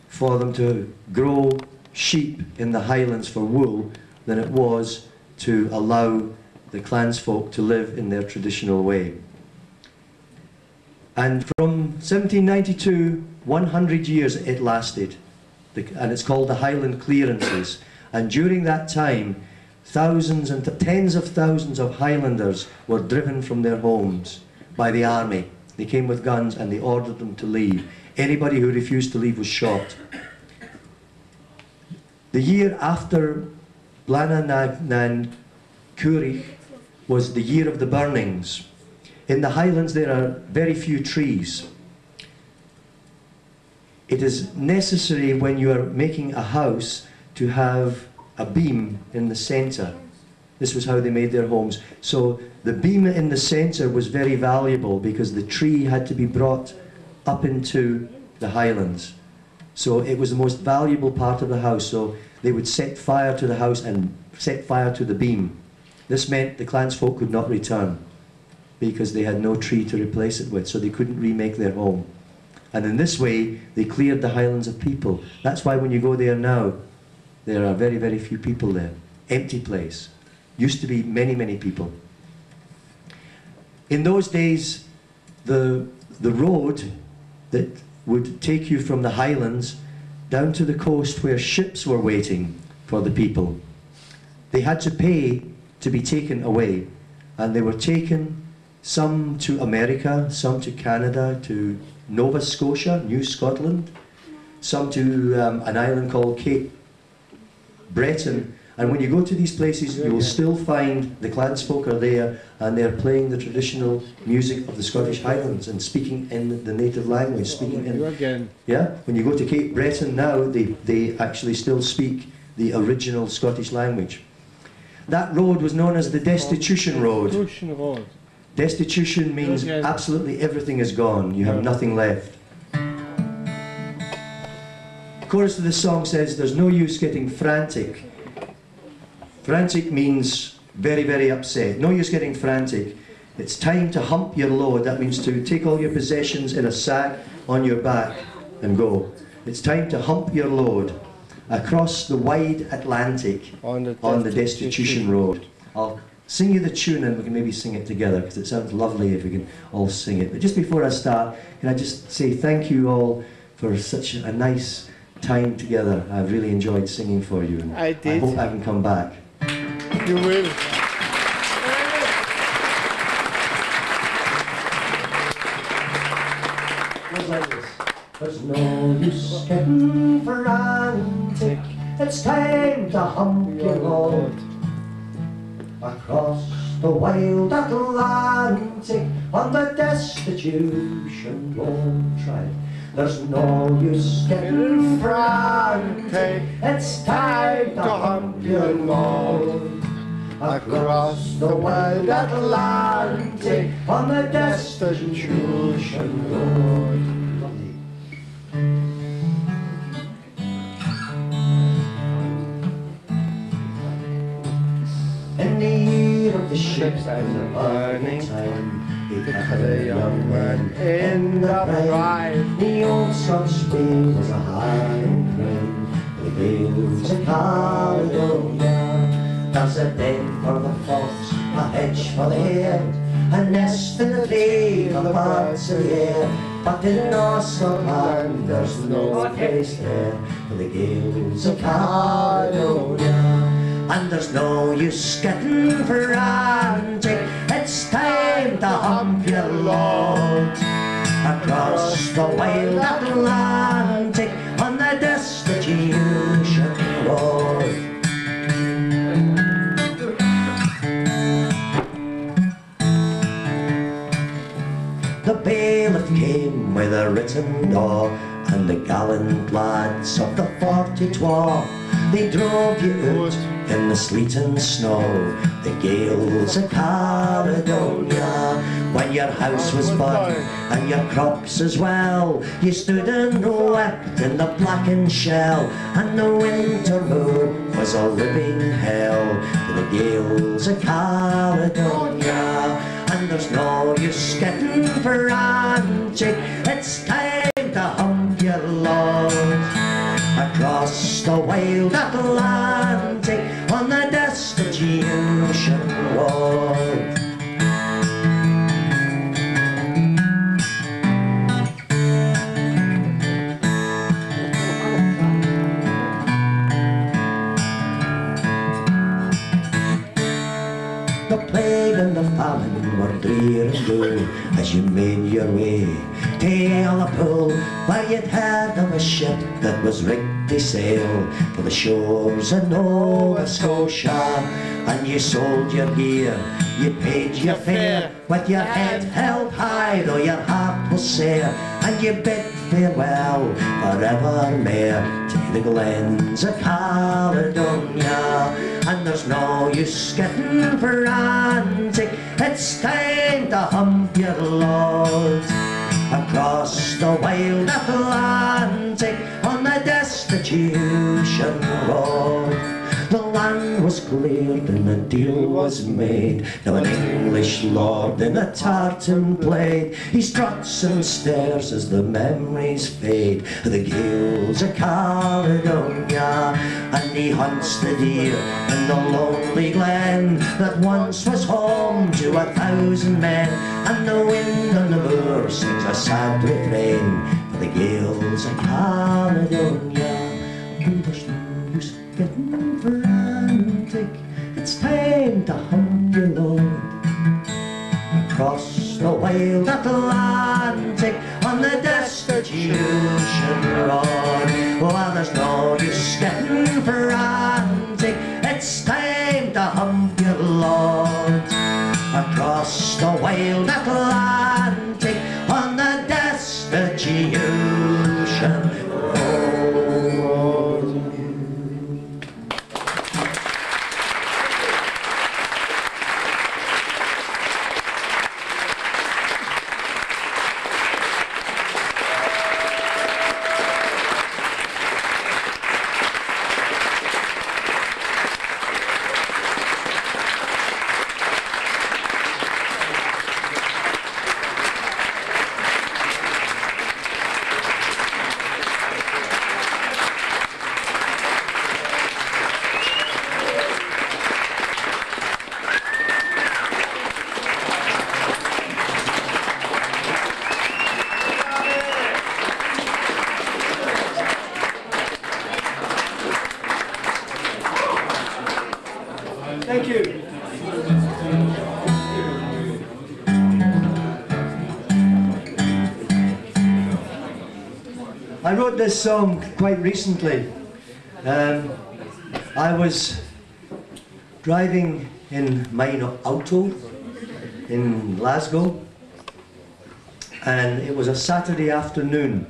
for them to grow sheep in the Highlands for wool than it was to allow the clansfolk to live in their traditional way. And from 1792, 100 years it lasted, and it's called the Highland Clearances. And during that time, thousands and tens of thousands of Highlanders were driven from their homes by the army. They came with guns and they ordered them to leave. Anybody who refused to leave was shot. The year after Blana nan Curich was the year of the burnings. In the Highlands there are very few trees. it is necessary when you are making a house to have a beam in the centre. This was how they made their homes. So the beam in the centre was very valuable because the tree had to be brought up into the highlands. So it was the most valuable part of the house. So they would set fire to the house and set fire to the beam. This meant the clansfolk could not return because they had no tree to replace it with, so they couldn't remake their home. And in this way, they cleared the highlands of people. That's why when you go there now, there are very, very few people there. Empty place. Used to be many, many people. In those days, the road that would take you from the highlands down to the coast where ships were waiting for the people, they had to pay to be taken away. And they were taken, some to America, some to Canada, to Nova Scotia, New Scotland, some to an island called Cape Breton. And when you go to these places, you will still find the clansfolk are there, and they're playing the traditional music of the Scottish Highlands and speaking in the native language. Speaking in, yeah, when you go to Cape Breton now, they actually still speak the original Scottish language. That road was known as the Destitution Road. Destitution means absolutely everything is gone. You have nothing left. The chorus of the song says, there's no use getting frantic. Frantic means very, very upset. No use getting frantic. It's time to hump your load. That means to take all your possessions in a sack on your back and go. It's time to hump your load across the wide Atlantic on the Destitution Road. I'll sing you the tune and we can maybe sing it together because it sounds lovely if we can all sing it. But just before I start, can I just say thank you all for such a nice time together. I've really enjoyed singing for you. And I hope I can come back. You will. Goes like this. There's no use getting frantic. It's time to hump your load across the wild Atlantic on the Destitution Road. Try it. There's no use getting frantic. It's time to hump your load across the wild Atlantic on the Destitution Road. In the year of the ships and the burning time, he had a young man in the pride. The old Scotch spade was a highland crane, the gales of Caledonia. There's a den for the fox, a hedge for the hare, a nest in the tree for the birds of the air. But in Scotland there's no place there for the gales of Caledonia. And there's no use getting frantic. It's time to hump your load across the wild Atlantic on the Destitution Road. The bailiff came with a written law, and the gallant lads of the 42, they drove you out in the sleet and snow, the gales of Caledonia. When your house was burned and your crops as well, you stood and wept in the blackened shell, and the winter moon was a living hell to the gales of Caledonia. And there's no use getting frantic. It's time to hump your load across the wild Atlantic on the Destitution Road. The plague and the famine were drear and blue as you made your way to Liverpool, where you'd heard of a ship that was rigged to sail for the shores of Nova Scotia. And you sold your gear, you paid your fare, with your head held high though your heart was sore. and you bid farewell forevermore to the glens of Caledonia. And there's no use getting frantic, it's time to hump your load across the wild Atlantic on the destitution road. The land was cleared and the deal was made. Now an English lord in a tartan played. He struts and stares as the memories fade. The gales of Caledonia, and he hunts the deer in the lonely glen that once was home to 1,000 men. And the wind on the moor sings a sad refrain for the gales of Caledonia. Oh, there's no use getting frantic, it's time to hump your load across the wild Atlantic on the destitution road. Well, there's no use getting frantic, it's time to hump your load across the wild Atlantic on the destitution road. Thank you. I wrote this song quite recently. I was driving in my auto in Glasgow, and it was a Saturday afternoon,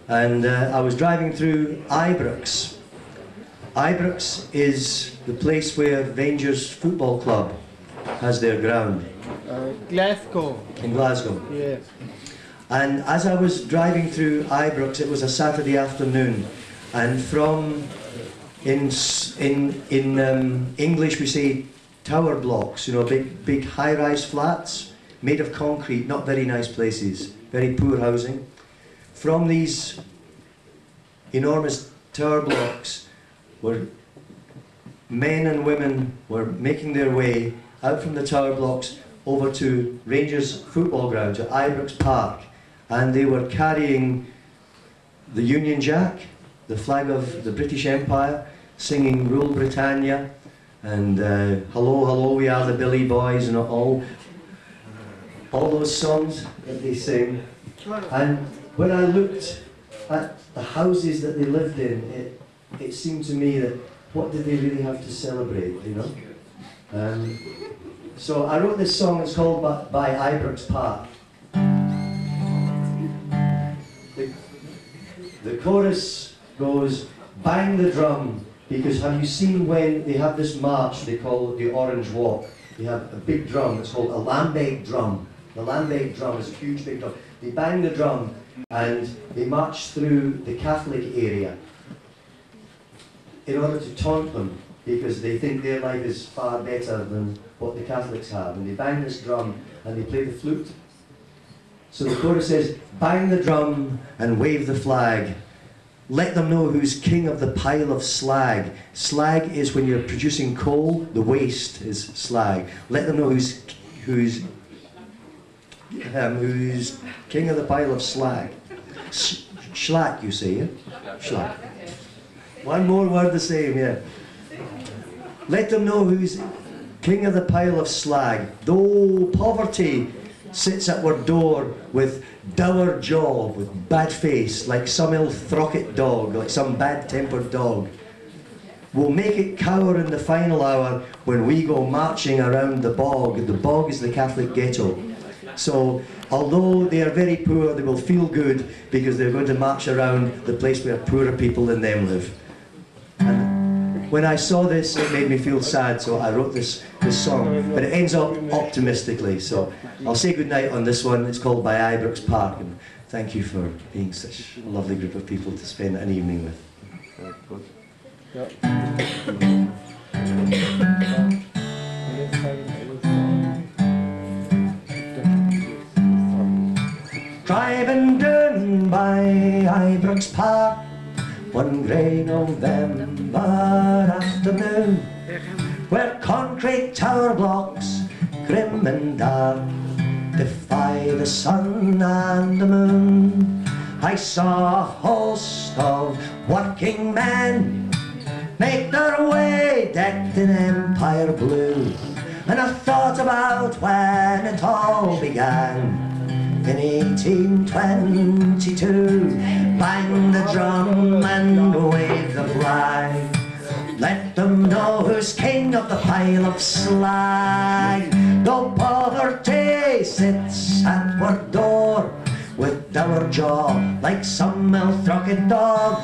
and I was driving through Ibrox. Ibrox is the place where Rangers Football Club has their ground. Glasgow. In Glasgow. Yeah. And as I was driving through Ibrox, it was a Saturday afternoon, and from in English we say tower blocks, you know, big high-rise flats made of concrete, not very nice places, very poor housing. From these enormous tower blocks where men and women were making their way out from the tower blocks over to Rangers football grounds at Ibrox Park, and they were carrying the Union Jack, the flag of the British Empire, singing Rule Britannia and Hello, Hello, We Are the Billy Boys, and all those songs that they sing. And when I looked at the houses that they lived in, it seemed to me that what did they really have to celebrate, you know? So I wrote this song, it's called By Ibrox Park. The chorus goes, bang the drum, because have you seen when they have this march they call the Orange Walk? They have a big drum, it's called a lambeg drum. The lambeg drum is a huge big drum. They bang the drum and they march through the Catholic area in order to taunt them, because they think their life is far better than what the Catholics have. And they bang this drum and they play the flute. So the chorus says, bang the drum and wave the flag. Let them know who's king of the pile of slag. Slag is when you're producing coal, the waste is slag. Let them know who's king of the pile of slag. Schlack, you say, yeah? Schlack. One more word the same, yeah. Let them know who's king of the pile of slag. Though poverty sits at our door with dour jaw, with bad face, like some ill-throcket dog, like some bad-tempered dog. We'll make it cower in the final hour when we go marching around the bog. The bog is the Catholic ghetto. So, although they are very poor, they will feel good because they're going to march around the place where poorer people than them live. And when I saw this, it made me feel sad, so I wrote this song. But it ends up optimistically, so I'll say goodnight on this one. It's called By Ibrox Park, and thank you for being such a lovely group of people to spend an evening with. Driving down by Ibrox Park one grey November afternoon, where concrete tower blocks, grim and dark, defy the sun and the moon, I saw a host of working men make their way decked in Empire blue, and I thought about when it all began. In 1822, bang the drum and wave the flag. Let them know who's king of the pile of slag. Though poverty sits at our door with dour jaw like some ill-throcked dog,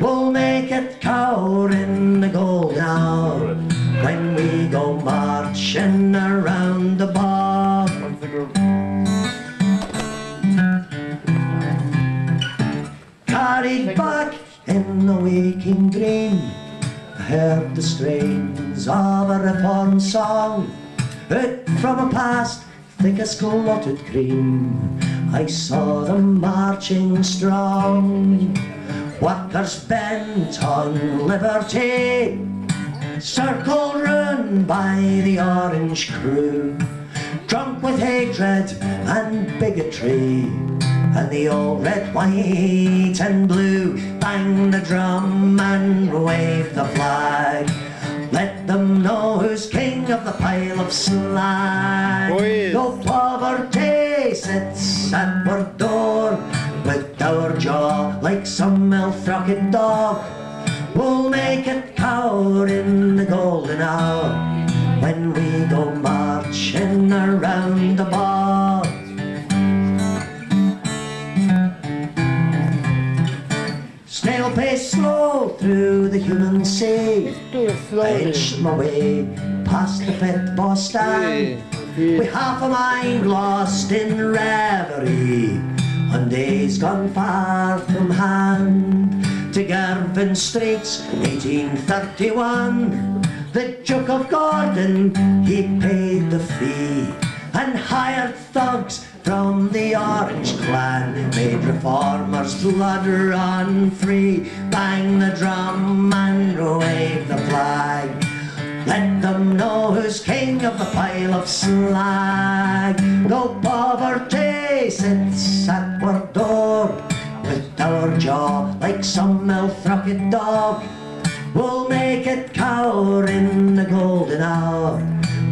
we'll make it cower in the golden hour when we go marching around the bog. Carried back in the waking dream, I heard the strains of a reform song, out from a past thick as clotted cream. I saw them marching strong, workers bent on liberty, circled round by the orange crew, drunk with hatred and bigotry, and the old red, white and blue. Bang the drum and wave the flag. Let them know who's king of the pile of slag. Though poverty sits at our door with dour jaw like some ill-throcked dog, we'll make it cower in the golden hour when we go marching around the bog. Snail pace slow through the human sea, I inched my way past the pit boss stand, with half a mind lost in reverie, on days gone far from hand. To Garvin Street's 1831, the Duke of Gordon, he paid the fee, and hired thugs from the Orange clan, made reformers' blood run free. Bang the drum and wave the flag. Let them know who's king of the pile of slag. Though poverty sits at our door with dour jaw like some ill-throcked dog, we'll make it cower in the golden hour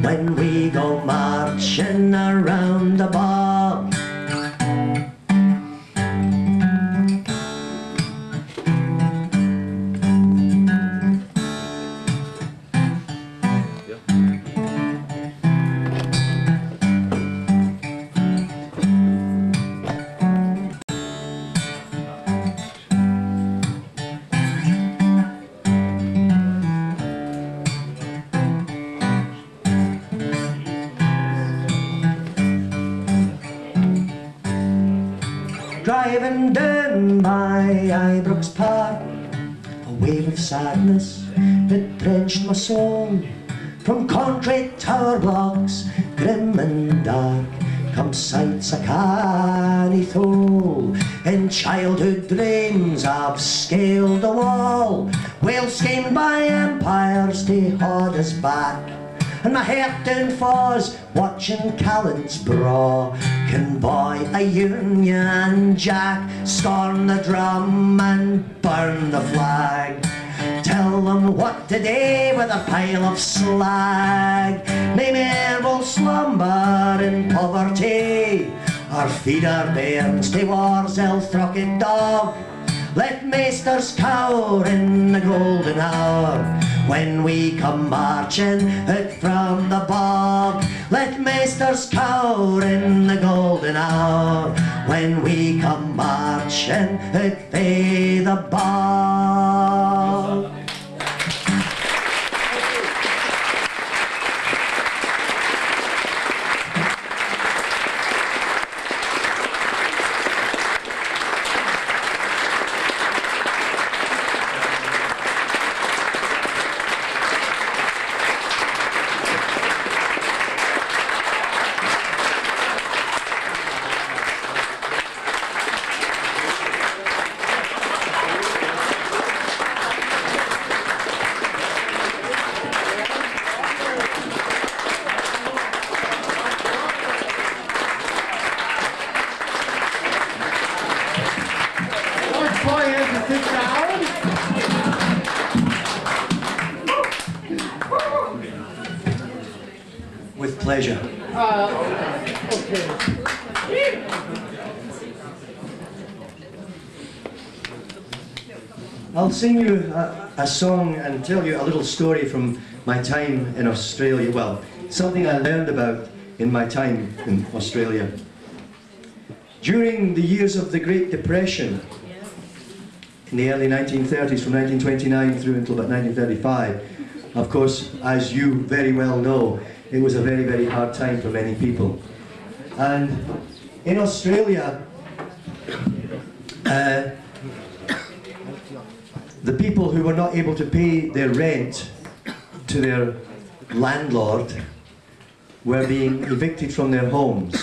when we go marching around the bog. Driving down by Ibrox Park, a wave of sadness that drenched my soul. From concrete tower blocks, grim and dark, come sights I cannae thole. In childhood dreams I've scaled the wall, well schemed by empires to hold us back, and my heart down falls watching Callant's braw convoy a Union Jack, scorn the drum and burn the flag. Tell them what to do with a pile of slag. Nae mair will slumber in poverty, or feed our bairns to war's ill-throcked dog. Let maesters cower in the golden hour when we come marching out from the bog. Let maesters cower in the golden hour, when we come marching out fae the bog. With pleasure. Okay. I'll sing you a song and tell you a little story from my time in Australia. Well, something I learned about in my time in Australia. During the years of the Great Depression, in the early 1930s, from 1929 through until about 1935, of course, as you very well know, it was a very, very hard time for many people. And in Australia, the people who were not able to pay their rent to their landlord were being evicted from their homes.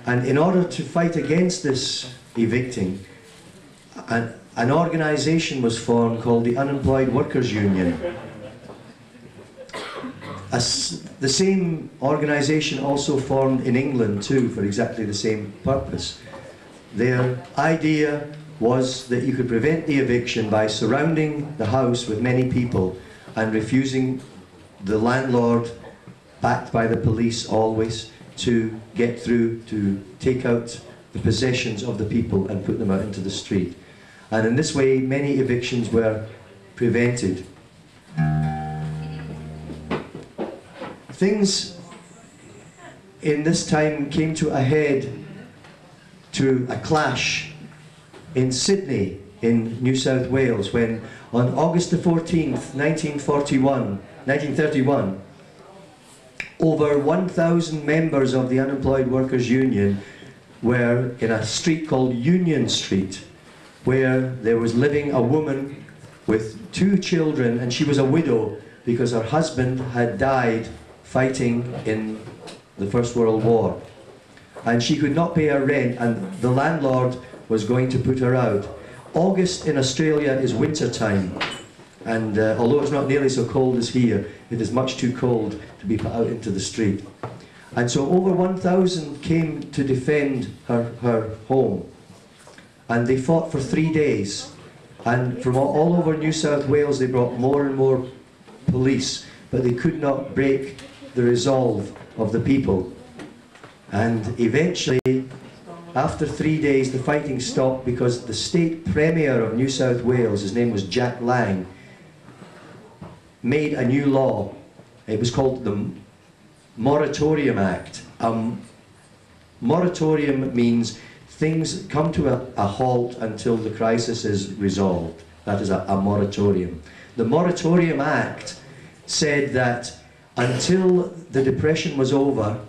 And in order to fight against this evicting, an organisation was formed called the Unemployed Workers Union. The same organisation also formed in England too, for exactly the same purpose. Their idea was that you could prevent the eviction by surrounding the house with many people and refusing the landlord, backed by the police always, to get through to take out the possessions of the people and put them out into the street. And in this way, many evictions were prevented. Things in this time came to a head, to a clash in Sydney in New South Wales, when on August the 14th, 1931, over 1,000 members of the Unemployed Workers Union were in a street called Union Street, where there was living a woman with 2 children, and she was a widow because her husband had died fighting in the First World War. And she could not pay her rent, and the landlord was going to put her out. August in Australia is winter time, and although it's not nearly so cold as here, it is much too cold to be put out into the street. And so over 1,000 came to defend her home, and they fought for 3 days, and from all over New South Wales they brought more and more police, but they could not break the resolve of the people. And eventually, after 3 days, the fighting stopped because the state premier of New South Wales, his name was Jack Lang, made a new law. It was called the Moratorium Act. Moratorium means things come to a halt until the crisis is resolved. That is a moratorium. The Moratorium Act said that until the Depression was over,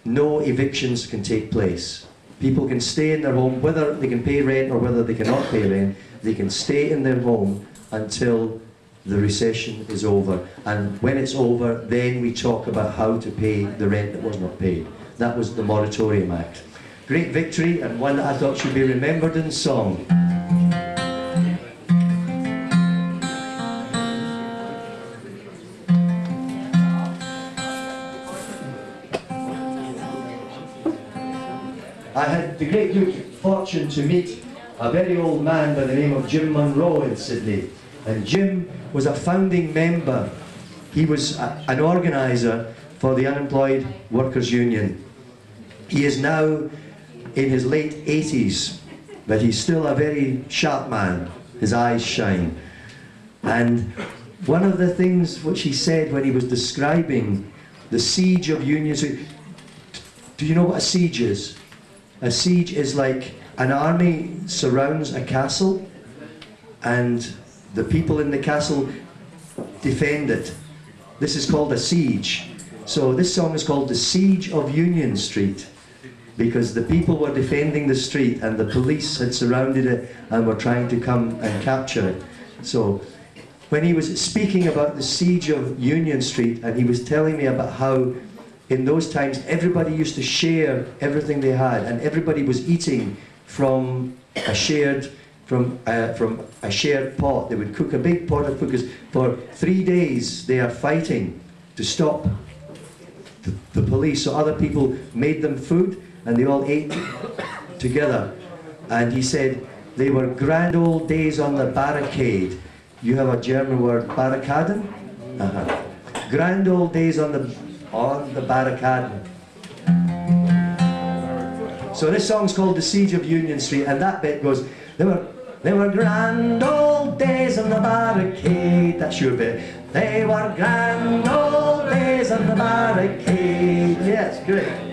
no evictions can take place. People can stay in their home, whether they can pay rent or whether they cannot pay rent, they can stay in their home until the recession is over. And when it's over, then we talk about how to pay the rent that was not paid. That was the Moratorium Act. Great victory, and one that I thought should be remembered in song. I had the great good fortune to meet a very old man by the name of Jim Munro in Sydney. And Jim was a founding member. He was an organiser for the Unemployed Workers Union. He is now in his late 80s, but he's still a very sharp man. His eyes shine. And one of the things which he said when he was describing the siege of Union Street. Do you know what a siege is? A siege is like an army surrounds a castle and the people in the castle defend it. This is called a siege. So this song is called The Siege of Union Street, because the people were defending the street and the police had surrounded it and were trying to come and capture it. So when he was speaking about the siege of Union Street, and he was telling me about how in those times everybody used to share everything they had, and everybody was eating from a shared pot. They would cook a big pot of food, because for 3 days they are fighting to stop the police. So other people made them food and they all ate together. And he said they were grand old days on the barricade. You have a German word, barrikaden? Grand old days on the barrikaden. So this song's called The Siege of Union Street, and that bit goes, They were grand old days on the barricade. That's your bit. They were grand old days on the barricade. Yes, great.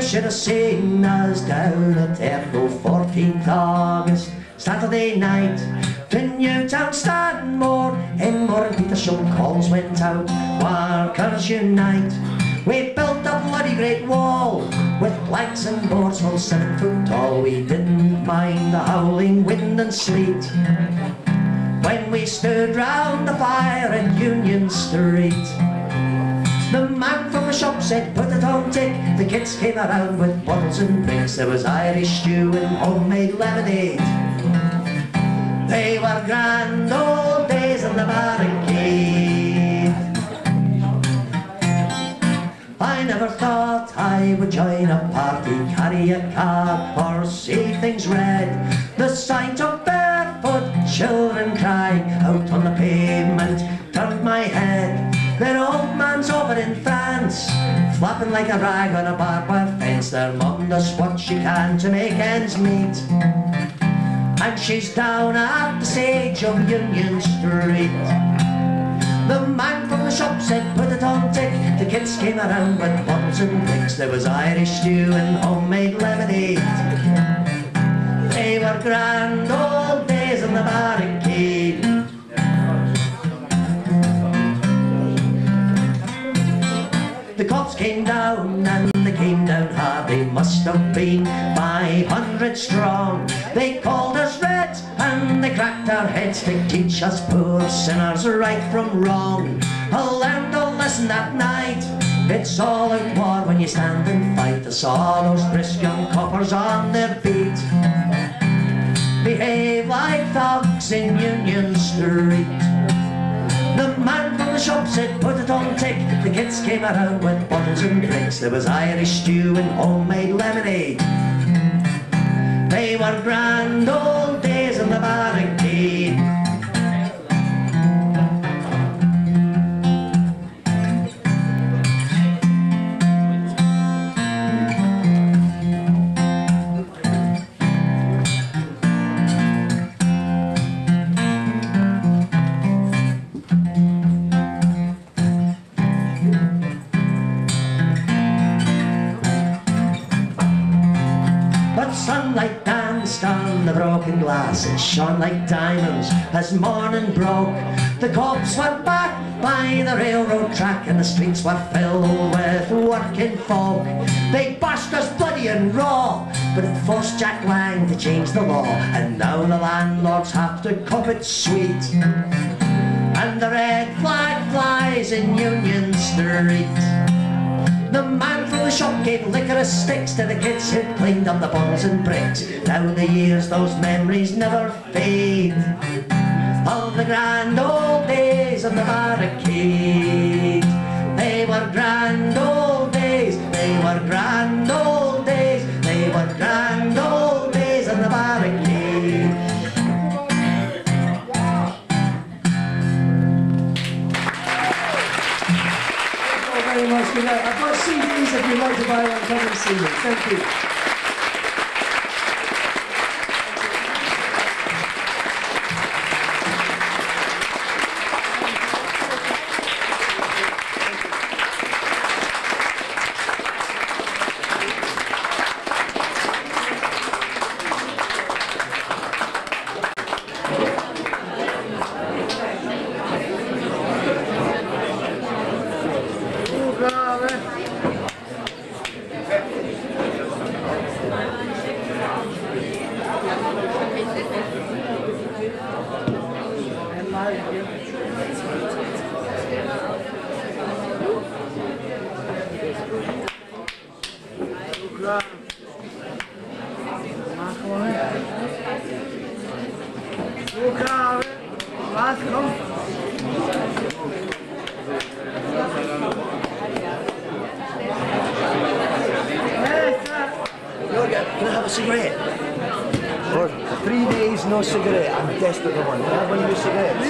Should have seen us down at Echo 14th August, Saturday night, to Newtown Stanmore, in Moore and Petersham calls went out, workers unite. We built a bloody great wall, with planks and boards all 7 foot tall. We didn't mind the howling wind and sleet, when we stood round the fire in Union Street. The man from the shop said, put it on tick. The kids came around with bottles and drinks. There was Irish stew and homemade lemonade. They were grand old days on the barricade. I never thought I would join a party, carry a card, or see things red. The sight of barefoot children crying out on the pavement turned my head. Their old man's over in France, flapping like a rag on a barbed wire fence. Their mum does what she can to make ends meet, and she's down at the siege of Union Street. The man from the shop said, put it on tick. The kids came around with bottles and drinks. There was Irish stew and homemade lemonade. They were grand old days on the barricade. The cops came down, and they came down hard. They must have been 500 strong. They called us Reds, and they cracked our heads to teach us poor sinners right from wrong. I learned a lesson that night. It's all out war when you stand and fight. I saw those brisk young coppers on their feet behave like thugs in Union Street. The man from the shop said, put it on tick. The kids came around with bottles and drinks. There was Irish stew and homemade lemonade. They were grand old days on the barricade. Sunlight danced on the broken glass. It shone like diamonds as morning broke. The cops were back by the railroad track, and the streets were filled with working folk. They bashed us bloody and raw, but it forced Jack Lang to change the law. And now the landlords have to cop it sweet, and the red flag flies in Union Street. The man from the shop gave licorice sticks to the kids who cleaned up the bottles and bricks. Down the years those memories never fade of the grand old days on the the barricade. They were grand old days, they were grand old days, they were grand old days on the barricade. Thank you very much. Good night. I've got CDs if you'd like to buy one, come and see me. Thank you. Georg, can I have a cigarette? For 3 days, no cigarette. I'm desperate for one. Can I have one of your cigarettes?